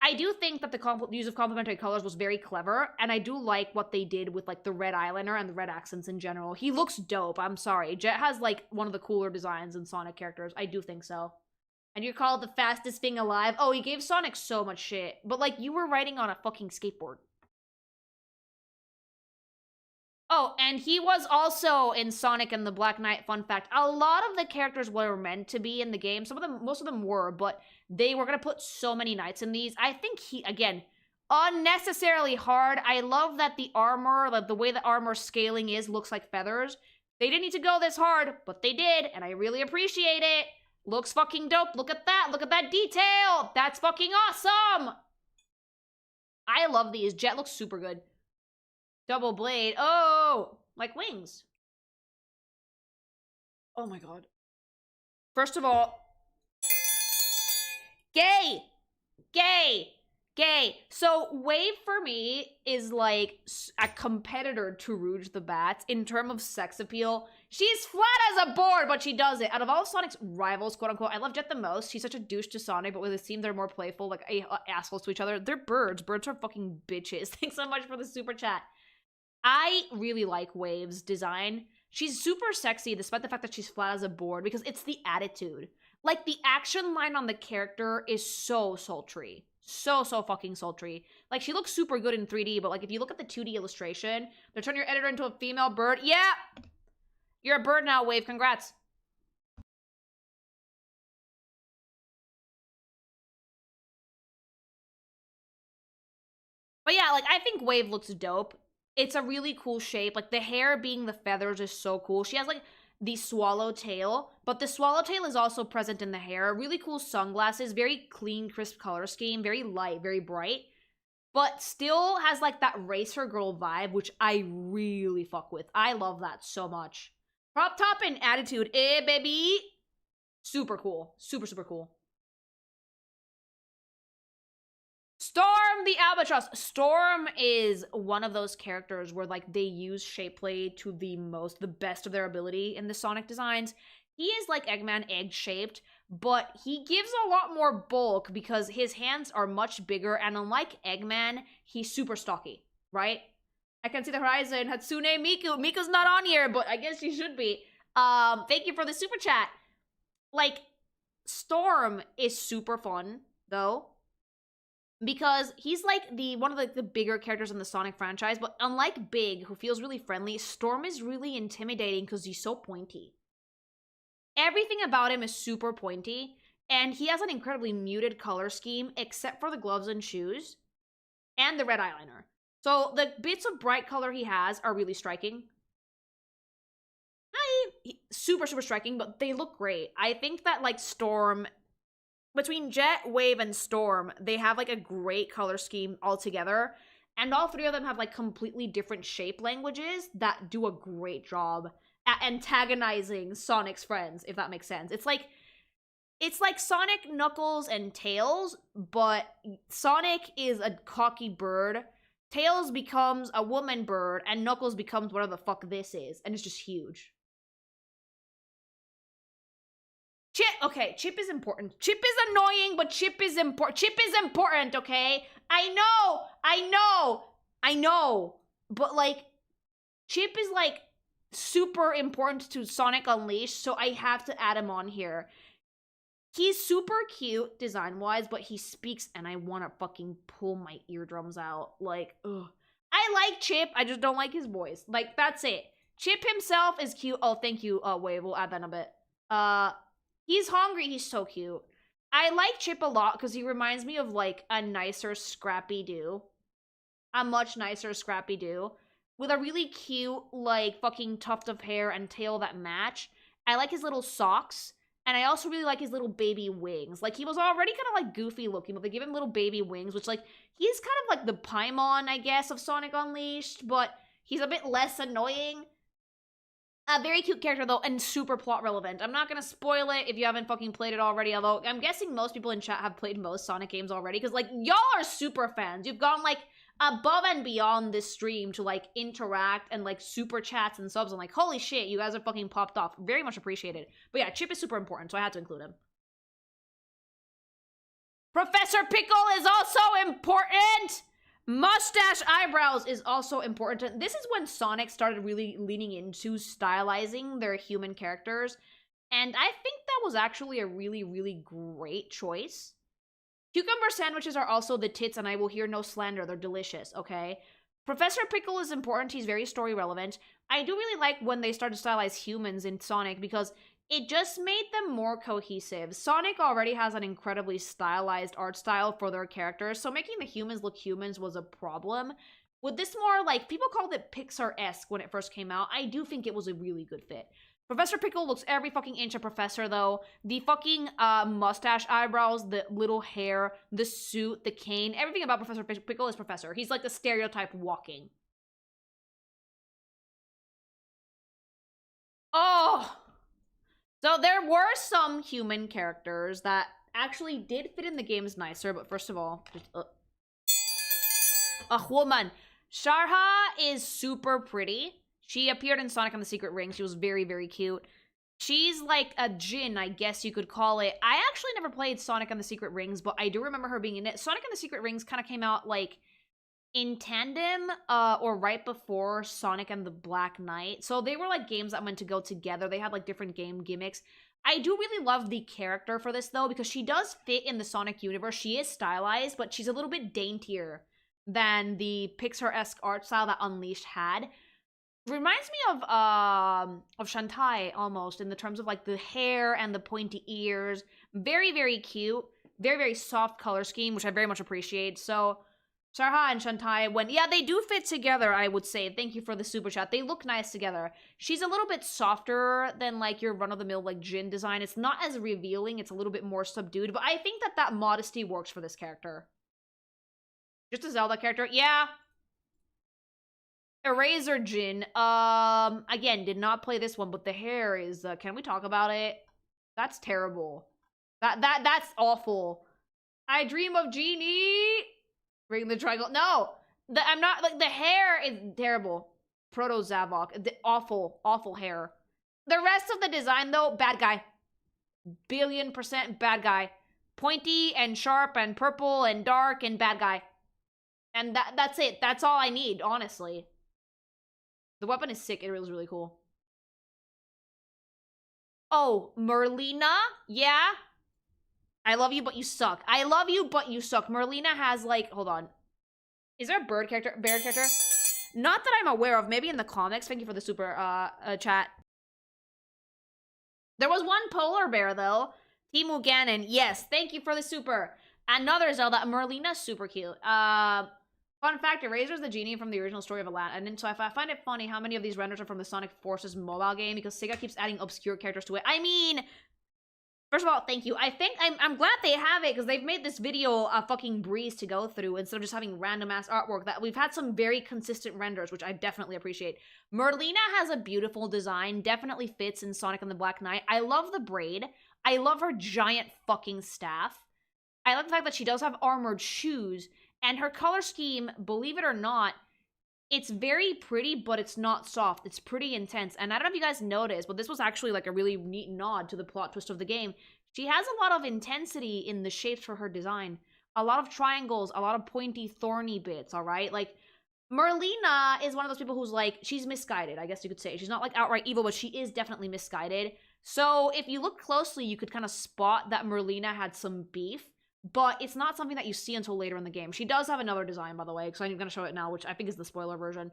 I do think that the use of complementary colors was very clever. And I do like what they did with, like, the red eyeliner and the red accents in general. He looks dope. I'm sorry. Jet has, like, one of the cooler designs in Sonic characters. I do think so. And you're called the fastest thing alive. Oh, he gave Sonic so much shit. But, like, you were riding on a fucking skateboard. Oh, and he was also in Sonic and the Black Knight. Fun fact. A lot of the characters were meant to be in the game. Most of them were, but they were going to put so many knights in these. I think again, unnecessarily hard. I love that the armor, like the way the armor scaling looks like feathers. They didn't need to go this hard, but they did, and I really appreciate it. Looks fucking dope. Look at that. Look at that detail. That's fucking awesome. I love these. Jet looks super good. Double blade. Oh, like wings. Oh my God. First of all, gay. Okay, so Wave for me is like a competitor to Rouge the Bats in terms of sex appeal. She's flat as a board, but she does it. Out of all of Sonic's rivals, quote unquote, I love Jet the most. She's such a douche to Sonic, but with it seems they're more playful, like assholes to each other. They're birds. Birds are fucking bitches. Thanks so much for the super chat. I really like Wave's design. She's super sexy despite the fact that she's flat as a board because it's the attitude. Like, the action line on the character is so sultry. So fucking sultry. Like, she looks super good in 3D, but like, if you look at the 2D illustration, they're turning your editor into a female bird. Yeah! You're a bird now, Wave. Congrats. But yeah, like, I think Wave looks dope. It's a really cool shape. Like, the hair being the feathers is so cool. She has, like, the swallowtail, but the swallowtail is also present in the hair. Really cool sunglasses, very clean, crisp color scheme, very light, very bright, but still has like that racer girl vibe, which I really fuck with. I love that so much. Crop top and attitude, baby. Super cool. Super cool. Storm the Albatross. Storm is one of those characters where like they use shape play to the best of their ability in the Sonic designs. He is like Eggman, egg-shaped, but he gives a lot more bulk because his hands are much bigger, and unlike Eggman, he's super stocky, right? I can see the horizon. Hatsune Miku. Miku's not on here, but I guess she should be. Thank you for the super chat. Like, Storm is super fun, though, because he's like one of the bigger characters in the Sonic franchise, but unlike Big, who feels really friendly, Storm is really intimidating because he's so pointy. Everything about him is super pointy, and he has an incredibly muted color scheme, except for the gloves and shoes, and the red eyeliner. So the bits of bright color he has are really striking. Super striking, but they look great. I think that, like, Storm... Between Jet, Wave, and Storm, they have, like, a great color scheme altogether. And all three of them have, like, completely different shape languages that do a great job at antagonizing Sonic's friends, if that makes sense. It's like Sonic, Knuckles, and Tails, but Sonic is a cocky bird, Tails becomes a woman bird, and Knuckles becomes whatever the fuck this is, and it's just huge. Chip, okay, Chip is important. Chip is annoying, but Chip is important. Chip is important, okay? I know. But, like, Chip is, like, super important to Sonic Unleashed, so I have to add him on here. He's super cute, design-wise, but he speaks, and I want to fucking pull my eardrums out. Like, ugh. I like Chip, I just don't like his voice. Like, that's it. Chip himself is cute. Oh, thank you, Wave. We'll add that in a bit. He's hungry. He's so cute. I like Chip a lot because he reminds me of, like, a nicer Scrappy-Doo. A much nicer Scrappy-Doo. With a really cute, like, fucking tuft of hair and tail that match. I like his little socks. And I also really like his little baby wings. Like, he was already kind of, like, goofy looking, but they give him little baby wings, which, like, he's kind of like the Paimon, I guess, of Sonic Unleashed, but he's a bit less annoying. A very cute character, though, and super plot relevant. I'm not gonna spoil it if you haven't fucking played it already, although I'm guessing most people in chat have played most Sonic games already, because, like, y'all are super fans. You've gone, like, above and beyond this stream to, like, interact and, like, super chats and subs. I'm like, holy shit, you guys are fucking popped off. Very much appreciated. But yeah, Chip is super important, so I had to include him. Professor Pickle is also important! Mustache eyebrows is also important. This is when Sonic started really leaning into stylizing their human characters, and I think that was actually a really, really great choice. Cucumber sandwiches are also the tits, and I will hear no slander. They're delicious, okay? Professor Pickle is important. He's very story relevant. I do really like when they started to stylize humans in Sonic because it just made them more cohesive. Sonic already has an incredibly stylized art style for their characters, so making the humans look humans was a problem. With this more, like, people called it Pixar-esque when it first came out. I do think it was a really good fit. Professor Pickle looks every fucking inch a professor, though. The fucking mustache eyebrows, the little hair, the suit, the cane, everything about Professor Pickle is Professor. He's like the stereotype walking. Oh! So there were some human characters that actually did fit in the games nicer, but first of all, just, a woman. Sharha is super pretty. She appeared in Sonic and the Secret Ring. She was very, very cute. She's like a Jin, I guess you could call it. I actually never played Sonic and the Secret Rings, but I do remember her being in it. Sonic and the Secret Rings kind of came out like in tandem or right before Sonic and the Black Knight. So they were like games that meant to go together. They had like different game gimmicks. I do really love the character for this though, because she does fit in the Sonic universe. She is stylized, but she's a little bit daintier than the Pixar-esque art style that Unleashed had. Reminds me of Shantae almost, in the terms of like the hair and the pointy ears. Very, very cute. Very, very soft color scheme, which I very much appreciate. So Sarha and Shantae, they do fit together, I would say. Thank you for the super chat. They look nice together. She's a little bit softer than like your run-of-the-mill like Jin design. It's not as revealing. It's a little bit more subdued, but I think that modesty works for this character. Just a Zelda character. Yeah. Eraser Jin. Again, did not play this one, but the hair is, can we talk about it? That's terrible. That's awful. I dream of Genie. Ring the triangle. No! I'm not, like, the hair is terrible. Proto Zavok. Awful, awful hair. The rest of the design, though, bad guy. Billion% bad guy. Pointy and sharp and purple and dark and bad guy. And that's it. That's all I need, honestly. The weapon is sick. It was really cool. Oh, Merlina? Yeah? I love you, but you suck. I love you, but you suck. Merlina has, like, hold on. Is there a bear character? Not that I'm aware of. Maybe in the comics. Thank you for the super chat. There was one polar bear, though. Timu Ganon. Yes, thank you for the super. Another Zelda. Merlina's super cute. Fun fact, Eraser's the genie from the original story of Aladdin, and so I find it funny how many of these renders are from the Sonic Forces mobile game, because Sega keeps adding obscure characters to it. I mean, first of all, thank you. I think I'm glad they have it, because they've made this video a fucking breeze to go through, instead of just having random-ass artwork. That we've had some very consistent renders, which I definitely appreciate. Merlina has a beautiful design, definitely fits in Sonic and the Black Knight. I love the braid. I love her giant fucking staff. I like the fact that she does have armored shoes, and her color scheme, believe it or not, it's very pretty, but it's not soft. It's pretty intense. And I don't know if you guys noticed, but this was actually like a really neat nod to the plot twist of the game. She has a lot of intensity in the shapes for her design. A lot of triangles, a lot of pointy, thorny bits, all right? Like, Merlina is one of those people who's like, she's misguided, I guess you could say. She's not like outright evil, but she is definitely misguided. So if you look closely, you could kind of spot that Merlina had some beef. But it's not something that you see until later in the game. She does have another design, by the way, because I'm going to show it now, which I think is the spoiler version.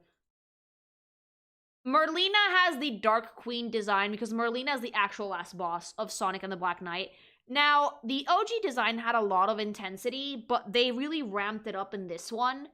Merlina has the Dark Queen design, because Merlina is the actual last boss of Sonic and the Black Knight. Now, the OG design had a lot of intensity, but they really ramped it up in this one.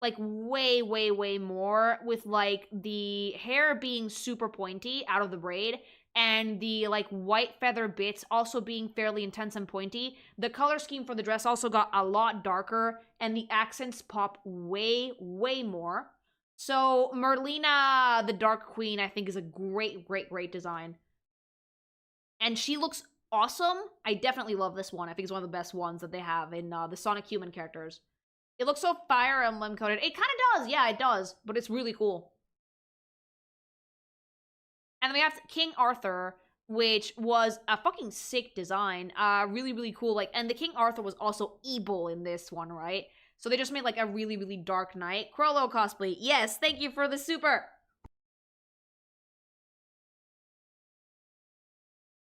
Like, way, way, way more, with, like, the hair being super pointy out of the braid, and the, like, white feather bits also being fairly intense and pointy. The color scheme for the dress also got a lot darker, and the accents pop way, way more. So, Merlina, the Dark Queen, I think is a great, great, great design. And she looks awesome. I definitely love this one. I think it's one of the best ones that they have in the Sonic Human characters. It looks so Fire Emblem coded. It kind of does. Yeah, it does. But it's really cool. And then we have King Arthur, which was a fucking sick design. Really, really cool. Like, and the King Arthur was also evil in this one, right? So they just made like a really, really dark knight. Crollo cosplay. Yes, thank you for the super.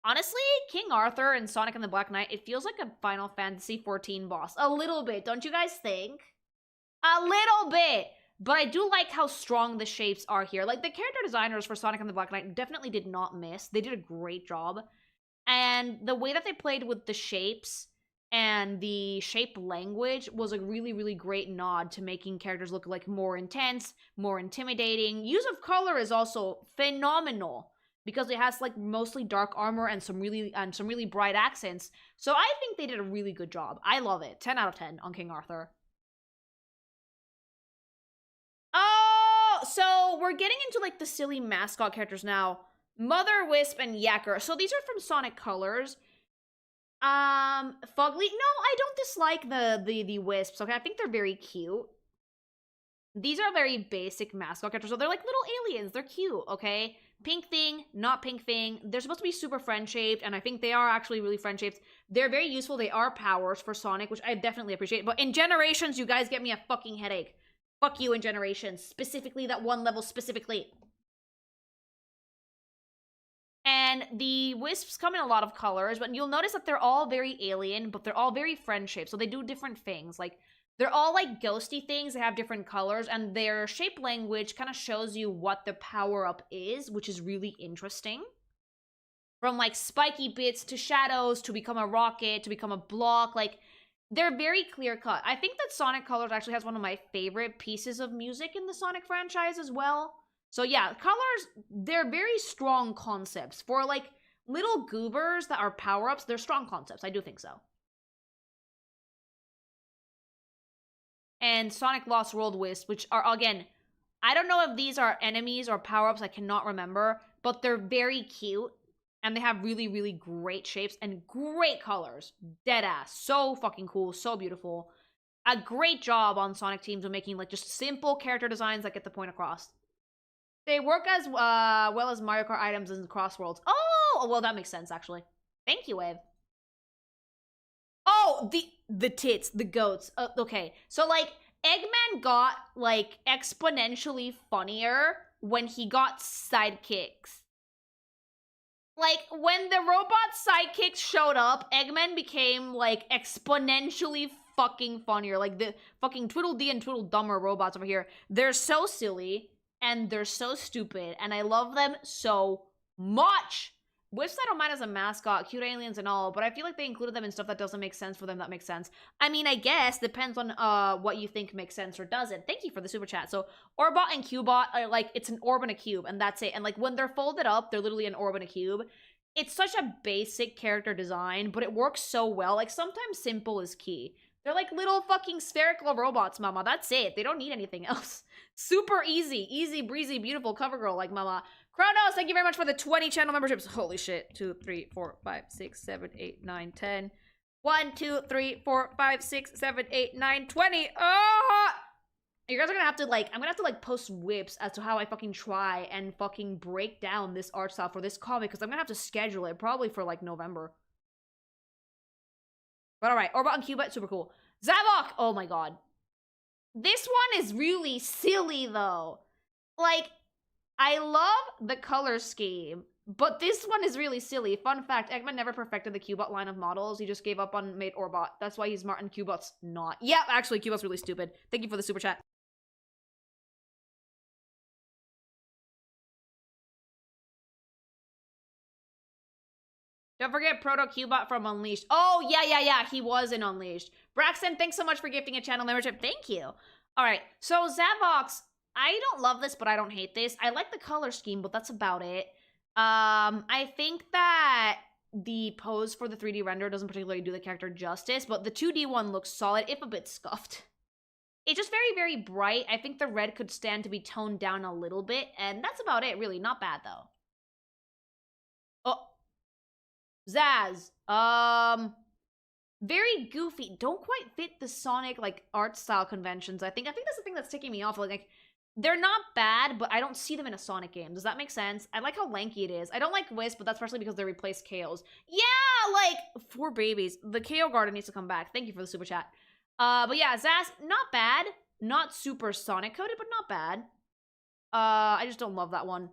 Honestly, King Arthur and Sonic and the Black Knight, it feels like a Final Fantasy XIV boss. A little bit, don't you guys think? A little bit! But I do like how strong the shapes are here. Like, the character designers for Sonic and the Black Knight definitely did not miss. They did a great job. And the way that they played with the shapes and the shape language was a really, really great nod to making characters look like more intense, more intimidating. Use of color is also phenomenal, because it has like mostly dark armor and some really bright accents. So I think they did a really good job. I love it. 10 out of 10 on King Arthur. Oh, so we're getting into like the silly mascot characters now. Mother Wisp and Yacker. So these are from Sonic Colors. Fugly. No, I don't dislike the wisps. Okay, I think they're very cute. These are very basic mascot characters, so they're like little aliens. They're cute, okay? Pink thing, not pink thing. They're supposed to be super friend-shaped, and I think they are actually really friend-shaped. They're very useful. They are powers for Sonic, which I definitely appreciate. But in Generations, you guys get me a fucking headache. Fuck you in Generations. Specifically, that one level specifically. And the Wisps come in a lot of colors, but you'll notice that they're all very alien, but they're all very friend-shaped, so they do different things. Like, they're all like ghosty things. They have different colors, and their shape language kind of shows you what the power-up is, which is really interesting. From like spiky bits to shadows to become a rocket to become a block, like they're very clear-cut. I think that Sonic Colors actually has one of my favorite pieces of music in the Sonic franchise as well. So yeah, colors, they're very strong concepts. For like little goobers that are power-ups, they're strong concepts. I do think so. And Sonic Lost World Wisp, which are, again, I don't know if these are enemies or power-ups, I cannot remember, but they're very cute, and they have really, really great shapes and great colors. Deadass. So fucking cool, so beautiful. A great job on Sonic teams of making, like, just simple character designs that get the point across. They work as well as Mario Kart items in Cross Worlds. Oh, well, that makes sense, actually. Thank you, Wave. Oh, the tits, the goats. Okay, so like Eggman got like exponentially funnier when he got sidekicks. Like when the robot sidekicks showed up, Eggman became like exponentially fucking funnier. Like the fucking Twiddledee and Tweedledummer robots over here. They're so silly and they're so stupid, and I love them so much. Wisps I don't mind as a mascot, cute aliens and all, but I feel like they included them in stuff that doesn't make sense for them that makes sense. I mean, I guess, depends on what you think makes sense or doesn't. Thank you for the super chat. So, Orbot and Cubot are like, it's an orb and a cube, and that's it. And like, when they're folded up, they're literally an orb and a cube. It's such a basic character design, but it works so well. Like, sometimes simple is key. They're like little fucking spherical robots, mama. That's it. They don't need anything else. Super easy. Easy breezy, beautiful cover girl like mama. Kronos, thank you very much for the 20 channel memberships. Holy shit. 2, 3, 4, 5, 6, 7, 8, 9, 10. 1, 2, 3, 4, 5, 6, 7, 8, 9, 20. Oh! You guys are gonna have to like, I'm gonna have to like post whips as to how I fucking try and fucking break down this art style for this comic, because I'm gonna have to schedule it probably for like November. But alright, Orbot and Cubot, super cool. Zavok! Oh my god. This one is really silly though. Like, I love the color scheme, but this one is really silly. Fun fact, Eggman never perfected the Cubot line of models. He just gave up on made Orbot. That's why he's smart and Cubot's not. Yeah, actually, Cubot's really stupid. Thank you for the super chat. Don't forget Proto Cubot from Unleashed. Oh, yeah. He was in Unleashed. Braxton, thanks so much for gifting a channel membership. Thank you. All right, so Zavox, I don't love this, but I don't hate this. I like the color scheme, but that's about it. I think that the pose for the 3D render doesn't particularly do the character justice, but the 2D one looks solid, if a bit scuffed. It's just very, very bright. I think the red could stand to be toned down a little bit, and that's about it, really. Not bad, though. Oh. Zaz. Very goofy. Don't quite fit the Sonic, like, art style conventions. I think that's the thing that's ticking me off. Like, they're not bad, but I don't see them in a Sonic game. Does that make sense? I like how lanky it is. I don't like Wisp, but that's partially because they replaced KOs. Yeah, like, for babies. The KO Garden needs to come back. Thank you for the super chat. But yeah, Zaz, not bad. Not super Sonic coded, but not bad. I just don't love that one.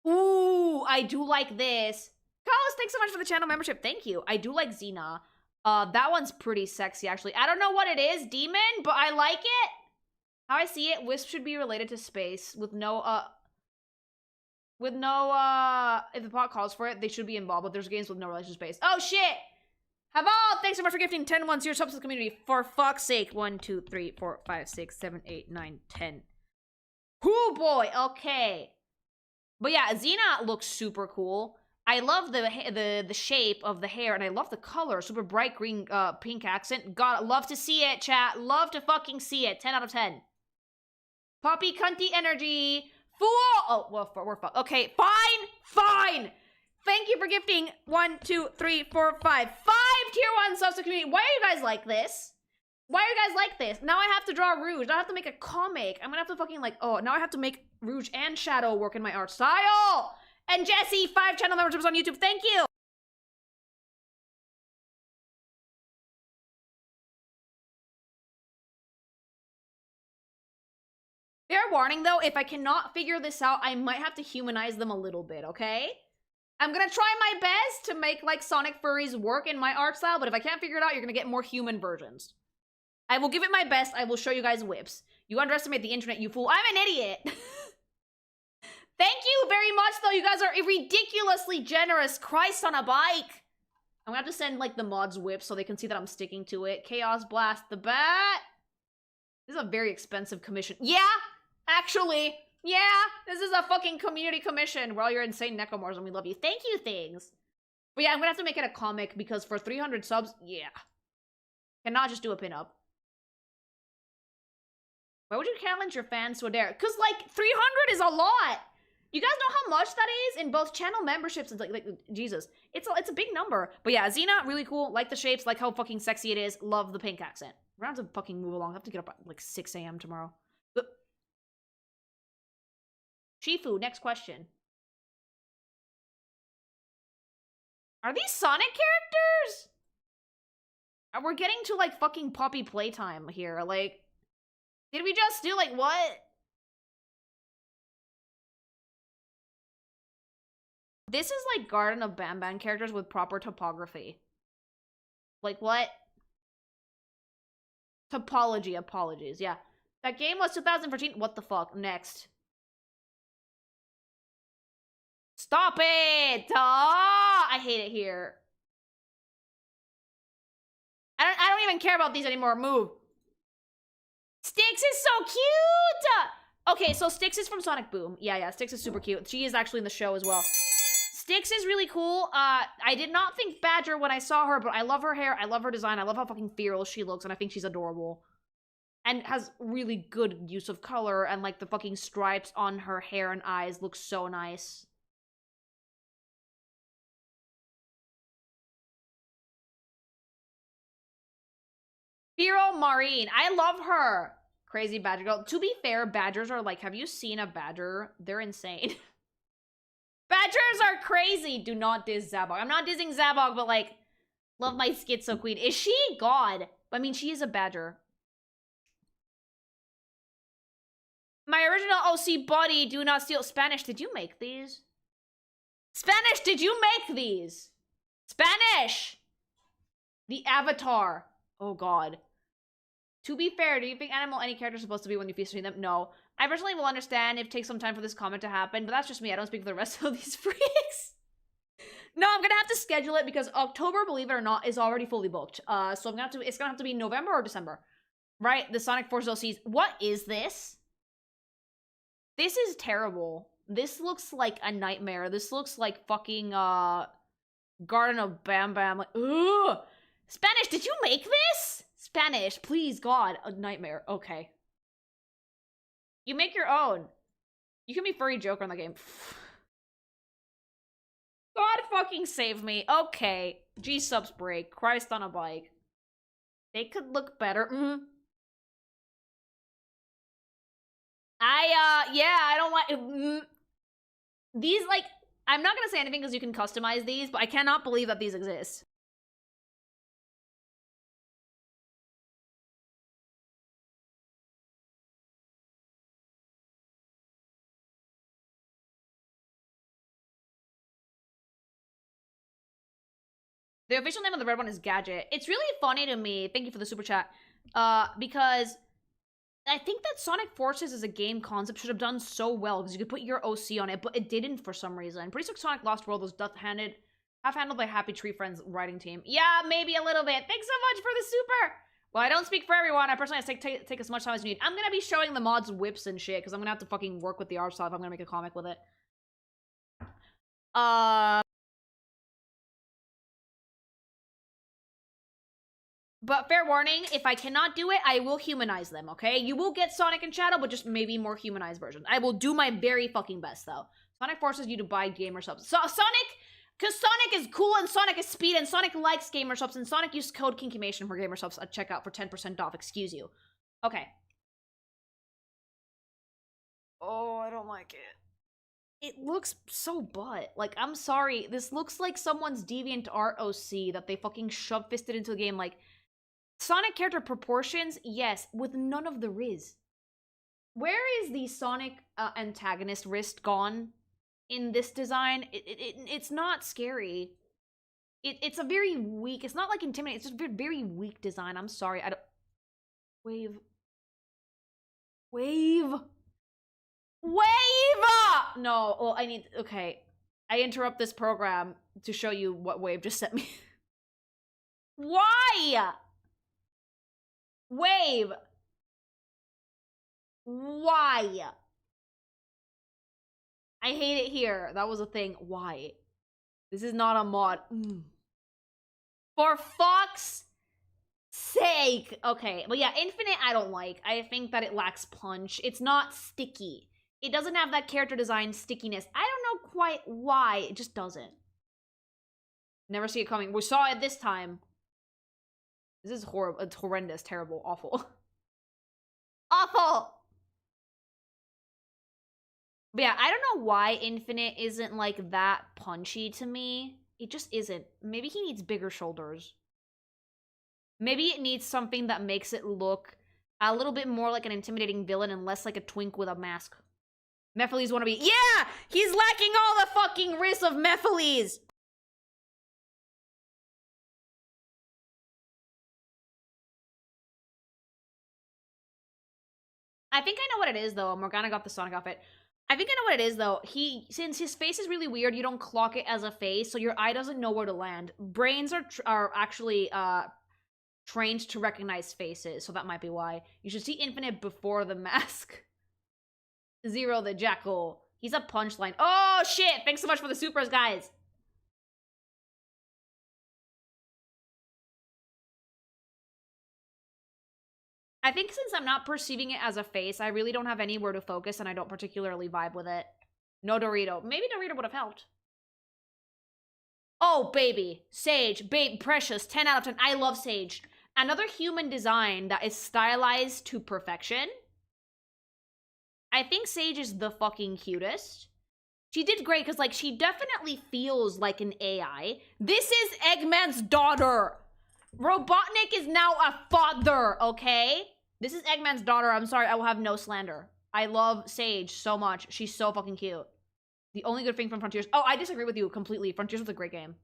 Ooh, I do like this. Carlos, thanks so much for the channel membership. Thank you. I do like Xena. That one's pretty sexy, actually. I don't know what it is, Demon, but I like it. How I see it, Wisp should be related to space with no, if the plot calls for it, they should be involved, but there's games with no relation to space. Oh, shit! Haval, thanks so much for gifting 10 ones. Your subs to the community. For fuck's sake. 1, 2, 3, 4, 5, 6, 7, 8, 9, 10. Whoo, boy, okay. But yeah, Xena looks super cool. I love the shape of the hair, and I love the color. Super bright green, pink accent. God, love to see it, chat. Love to fucking see it. 10 out of 10. Poppy cunty energy. Fool! Oh, well, we're fucked. Okay, fine. Thank you for gifting 1, 2, 3, 4, 5. 5 tier 1 subs to community. Why are you guys like this? Why are you guys like this? Now I have to draw Rouge. Now I have to make a comic. I'm gonna have to fucking like, oh, now I have to make Rouge and Shadow work in my art style. And Jesse, 5 channel memberships on YouTube. Thank you. Fair warning though, if I cannot figure this out, I might have to humanize them a little bit, okay? I'm gonna try my best to make like Sonic furries work in my art style, but if I can't figure it out, you're gonna get more human versions. I will give it my best. I will show you guys whips. You underestimate the internet, you fool. I'm an idiot. Thank you very much though. You guys are ridiculously generous. Christ on a bike. I'm gonna have to send like the mods whips so they can see that I'm sticking to it. Chaos Blast the Bat. This is a very expensive commission. Yeah, actually. Yeah, this is a fucking community commission. We're all your insane Necomors and we love you. Thank you, things. But yeah, I'm gonna have to make it a comic because for 300 subs, yeah. Cannot just do a pinup. Why would you challenge your fans to a dare? Because, like, 300 is a lot. You guys know how much that is in both channel memberships and, like Jesus. It's a big number. But yeah, Xena, really cool. Like the shapes, like how fucking sexy it is. Love the pink accent. We're gonna have to fucking move along. I have to get up at, like, 6 a.m. tomorrow. But Shifu, next question. Are these Sonic characters? We're getting to, like, fucking puppy playtime here. Like, did we just do, like, what? This is, like, Garden of Bam Bam characters with proper topography. Like, what? Topology, apologies, yeah. That game was 2014. What the fuck? Next. Stop it! Ah, I hate it here. I don't even care about these anymore. Move. Styx is so cute! Okay, so Styx is from Sonic Boom. Yeah, Styx is super cute. She is actually in the show as well. Styx is really cool. I did not think Badger when I saw her, but I love her hair. I love her design. I love how fucking feral she looks, and I think she's adorable. And has really good use of color, and like the fucking stripes on her hair and eyes look so nice. Feral Maureen. I love her. Crazy badger girl. To be fair, badgers are like, have you seen a badger? They're insane. Badgers are crazy. Do not diss Zabog. I'm not dissing Zabog, but like, love my schizo queen. Is she? God. I mean, she is a badger. My original OC buddy, do not steal. Spanish, did you make these? Spanish, did you make these? Spanish! The Avatar. Oh, God. To be fair, do you think animal any character is supposed to be when you feast them? No. I personally will understand if it takes some time for this comment to happen, but that's just me. I don't speak for the rest of these freaks. No, I'm gonna have to schedule it because October, believe it or not, is already fully booked. So it's gonna have to be November or December. Right? The Sonic Force OCs. What is this? This is terrible. This looks like a nightmare. This looks like fucking, Garden of Bam Bam. Like, ugh! Spanish, did you make this? Spanish, please, God. A nightmare. Okay. You make your own. You can be furry Joker in the game. God fucking save me. Okay. G-subs break. Christ on a bike. They could look better. Yeah, I don't like... These, like... I'm not gonna say anything because you can customize these, but I cannot believe that these exist. The official name of the red one is Gadget. It's really funny to me, thank you for the super chat, because I think that Sonic Forces as a game concept should have done so well, because you could put your OC on it, but it didn't for some reason. Pretty sure Sonic Lost World was half-handled by Happy Tree Friends writing team. Yeah, maybe a little bit. Thanks so much for the super! Well, I don't speak for everyone. I personally have to take as much time as you need. I'm gonna be showing the mods whips and shit, because I'm gonna have to fucking work with the art style if I'm gonna make a comic with it. But fair warning, if I cannot do it, I will humanize them, okay? You will get Sonic and Shadow, but just maybe more humanized versions. I will do my very fucking best, though. Sonic forces you to buy gamer subs. So Sonic Because Sonic is cool, and Sonic is speed, and Sonic likes gamer subs, and Sonic used code Kinkymation for gamer subs at checkout for 10% off. Excuse you. Okay. Oh, I don't like it. It looks so butt. Like, I'm sorry. This looks like someone's DeviantArt OC that they fucking shove-fisted into the game. Like, Sonic character proportions, yes, with none of the Riz. Where is the Sonic antagonist wrist gone in this design? It's not scary. It's a very weak, it's not like intimidating, it's just very, very weak design. I'm sorry, I don't... Wave. No, well, I need, okay. I interrupt this program to show you what Wave just sent me. Why? Wave. Why? I hate it here. That was a thing. Why? This is not a mod. For fuck's sake. Okay, but yeah, Infinite I don't like. I think that it lacks punch. It's not sticky. It doesn't have that character design stickiness. I don't know quite why. It just doesn't. Never see it coming. We saw it this time. This is horrible. It's horrendous, terrible, awful. Awful! But yeah, I don't know why Infinite isn't, like, that punchy to me. It just isn't. Maybe he needs bigger shoulders. Maybe it needs something that makes it look a little bit more like an intimidating villain and less like a twink with a mask. Mephiles wanna be— yeah! He's lacking all the fucking wrists of Mephiles! I think I know what it is, though. Morgana got the Sonic outfit. I think I know what it is, though. Since his face is really weird, you don't clock it as a face, so your eye doesn't know where to land. Brains are actually, trained to recognize faces, so that might be why. You should see Infinite before the mask. Zero the Jackal. He's a punchline. Oh, shit! Thanks so much for the supers, guys! I think since I'm not perceiving it as a face, I really don't have anywhere to focus, and I don't particularly vibe with it. No Dorito. Maybe Dorito would have helped. Oh, baby. Sage. Babe, precious. 10 out of 10. I love Sage. Another human design that is stylized to perfection. I think Sage is the fucking cutest. She did great, because, like, she definitely feels like an AI. This is Eggman's daughter! Robotnik is now a father, okay? This is Eggman's daughter. I'm sorry, I will have no slander. I love Sage so much. She's so fucking cute. The only good thing from Frontiers— oh, I disagree with you completely. Frontiers was a great game.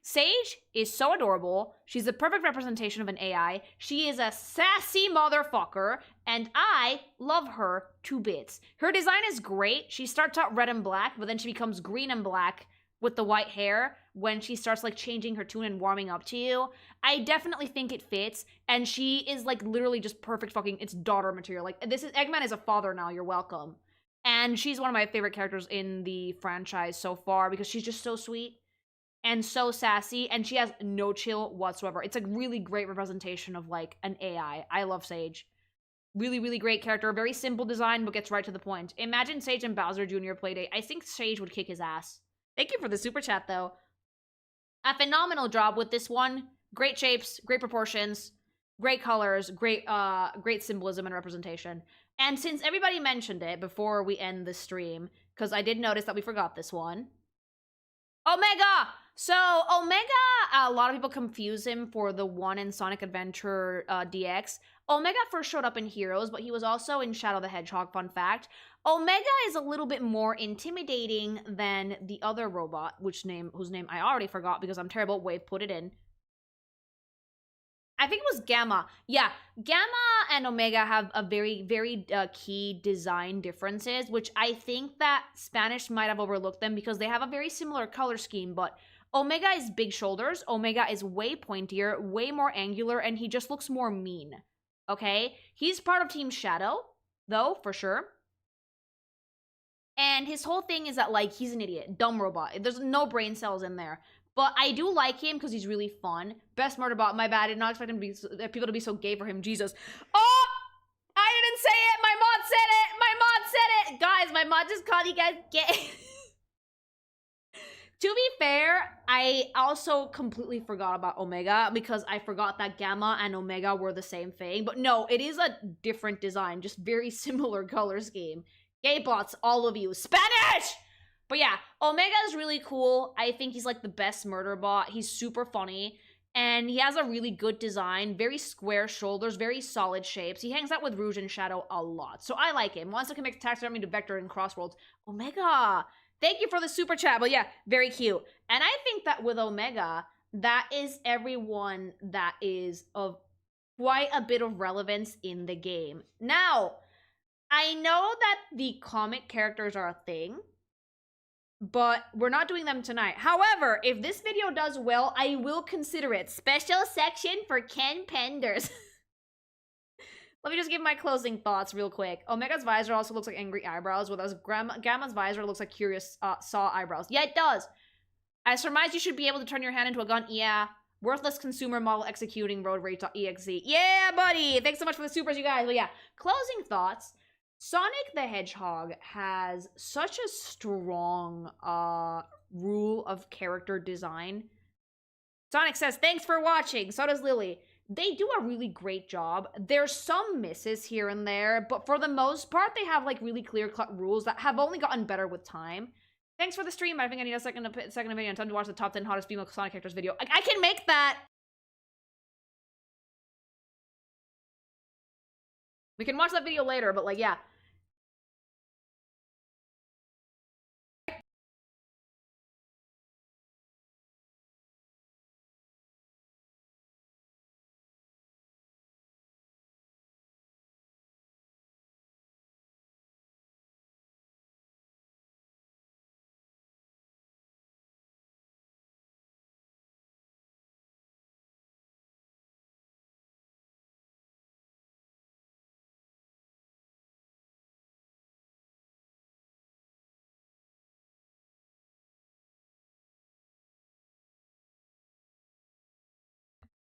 Sage is so adorable. She's the perfect representation of an AI. She is a sassy motherfucker, and I love her to bits. Her design is great. She starts out red and black, but then she becomes green and black with the white hair when she starts, like, changing her tune and warming up to you. I definitely think it fits, and she is, like, literally just perfect fucking— it's daughter material. Like, Eggman is a father now, you're welcome. And she's one of my favorite characters in the franchise so far, because she's just so sweet and so sassy, and she has no chill whatsoever. It's a really great representation of, like, an AI. I love Sage. Really, really great character. Very simple design, but gets right to the point. Imagine Sage and Bowser Jr. Playdate. I think Sage would kick his ass. Thank you for the super chat, though. A phenomenal job with this one. Great shapes, great proportions, great colors, great symbolism and representation. And since everybody mentioned it before we end the stream, because I did notice that we forgot this one. Omega! So, Omega, a lot of people confuse him for the one in Sonic Adventure DX. Omega first showed up in Heroes, but he was also in Shadow the Hedgehog, fun fact. Omega is a little bit more intimidating than the other robot, whose name I already forgot because I'm terrible. Wave put it in. I think it was Gamma. Yeah, Gamma and Omega have a very, very key design differences, which I think that Spanish might have overlooked them because they have a very similar color scheme, but Omega is big shoulders, Omega is way pointier, way more angular, and he just looks more mean, okay? He's part of Team Shadow, though, for sure. And his whole thing is that, like, he's an idiot, dumb robot. There's no brain cells in there. But I do like him because he's really fun. Best Murderbot, my bad. I did not expect him to be, people to be so gay for him. Jesus. Oh! I didn't say it! My mod said it! My mod said it! Guys, my mod just called you guys gay. To be fair, I also completely forgot about Omega because I forgot that Gamma and Omega were the same thing. But no, it is a different design, just very similar color scheme. Gay bots, all of you. Spanish! But yeah, Omega is really cool. I think he's like the best murder bot. He's super funny. And he has a really good design, very square shoulders, very solid shapes. He hangs out with Rouge and Shadow a lot. So I like him. Wants to connect taxidermy to Vector and Crossworlds. Omega! Thank you for the super chat, but yeah, very cute. And I think that with Omega, that is everyone that is of quite a bit of relevance in the game. Now, I know that the comic characters are a thing, but we're not doing them tonight. However, if this video does well, I will consider it. Special section for Ken Penders. Let me just give my closing thoughts real quick. Omega's visor also looks like angry eyebrows, whereas Gamma's visor looks like curious saw eyebrows. Yeah, it does. I surmise you should be able to turn your hand into a gun. Yeah. Worthless consumer model executing road rage.exe. Yeah, buddy! Thanks so much for the supers, you guys. But yeah, closing thoughts. Sonic the Hedgehog has such a strong rule of character design. Sonic says, thanks for watching. So does Lily. They do a really great job. There's some misses here and there, but for the most part, they have like really clear-cut rules that have only gotten better with time. Thanks for the stream. I think I need a second opinion. Time to watch the top 10 hottest female Sonic characters video. I can make that. We can watch that video later, but like, yeah.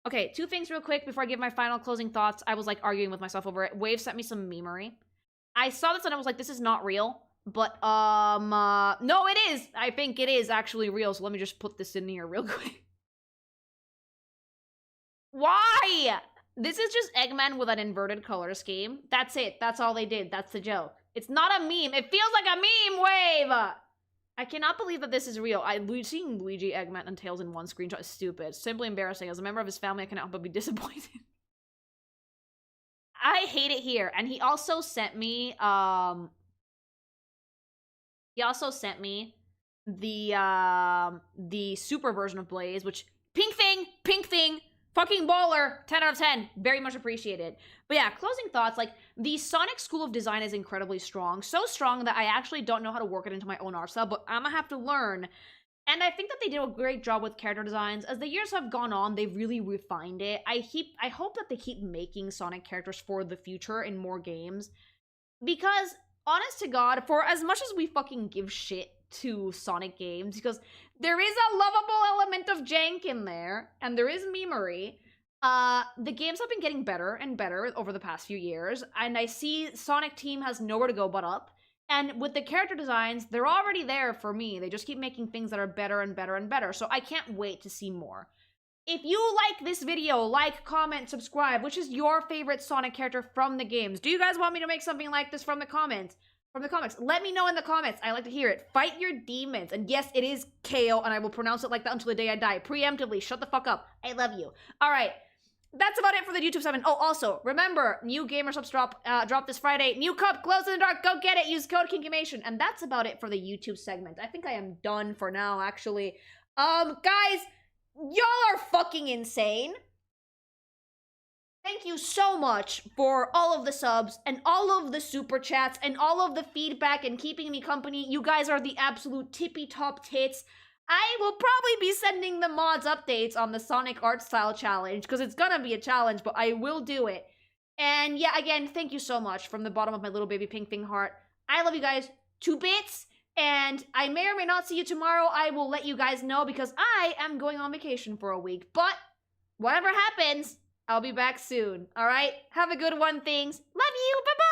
Okay, two things real quick before I give my final closing thoughts. I was like arguing with myself over it. Wave sent me some memery. I saw this and I was like, this is not real. But, no, it is. I think it is actually real. So let me just put this in here real quick. Why? This is just Eggman with an inverted color scheme. That's it. That's all they did. That's the joke. It's not a meme. It feels like a meme, Wave! I cannot believe that this is real. Seeing Luigi, Eggman, and Tails in one screenshot is stupid. Simply embarrassing. As a member of his family, I cannot help but be disappointed. I hate it here. And he also sent me, the super version of Blaze, which, pink thing, fucking baller, 10 out of 10, very much appreciated. But yeah, closing thoughts, like, the Sonic School of Design is incredibly strong, so strong that I actually don't know how to work it into my own art style, but I'm gonna have to learn. And I think that they did a great job with character designs. As the years have gone on, they've really refined it. I hope that they keep making Sonic characters for the future in more games, because, honest to God, for as much as we fucking give shit to Sonic games, because there is a lovable element of jank in there, and there is memery, the games have been getting better and better over the past few years, and I see Sonic Team has nowhere to go but up. And with the character designs, they're already there for me. They just keep making things that are better and better and better, so I can't wait to see more. If you like this video, like, comment, subscribe. Which is your favorite Sonic character from the games? Do you guys want me to make something like this from the comments? From the comics? Let me know in the comments. I like to hear it. Fight your demons. And yes, it is KO, and I will pronounce it like that until the day I die. Preemptively. Shut the fuck up. I love you. Alright. That's about it for the YouTube segment. Oh, also, remember, new Gamer Subs drop this Friday. New cup, glows in the dark. Go get it. Use code KINKIMATION. And that's about it for the YouTube segment. I think I am done for now, actually. Guys, y'all are fucking insane. Thank you so much for all of the subs and all of the super chats and all of the feedback and keeping me company. You guys are the absolute tippy top tits. I will probably be sending the mods updates on the Sonic Art Style Challenge, because it's gonna be a challenge, but I will do it. And yeah, again, thank you so much from the bottom of my little baby pink thing heart. I love you guys 2 bits, and I may or may not see you tomorrow. I will let you guys know, because I am going on vacation for a week. But whatever happens, I'll be back soon. All right? Have a good one, things. Love you. Bye-bye.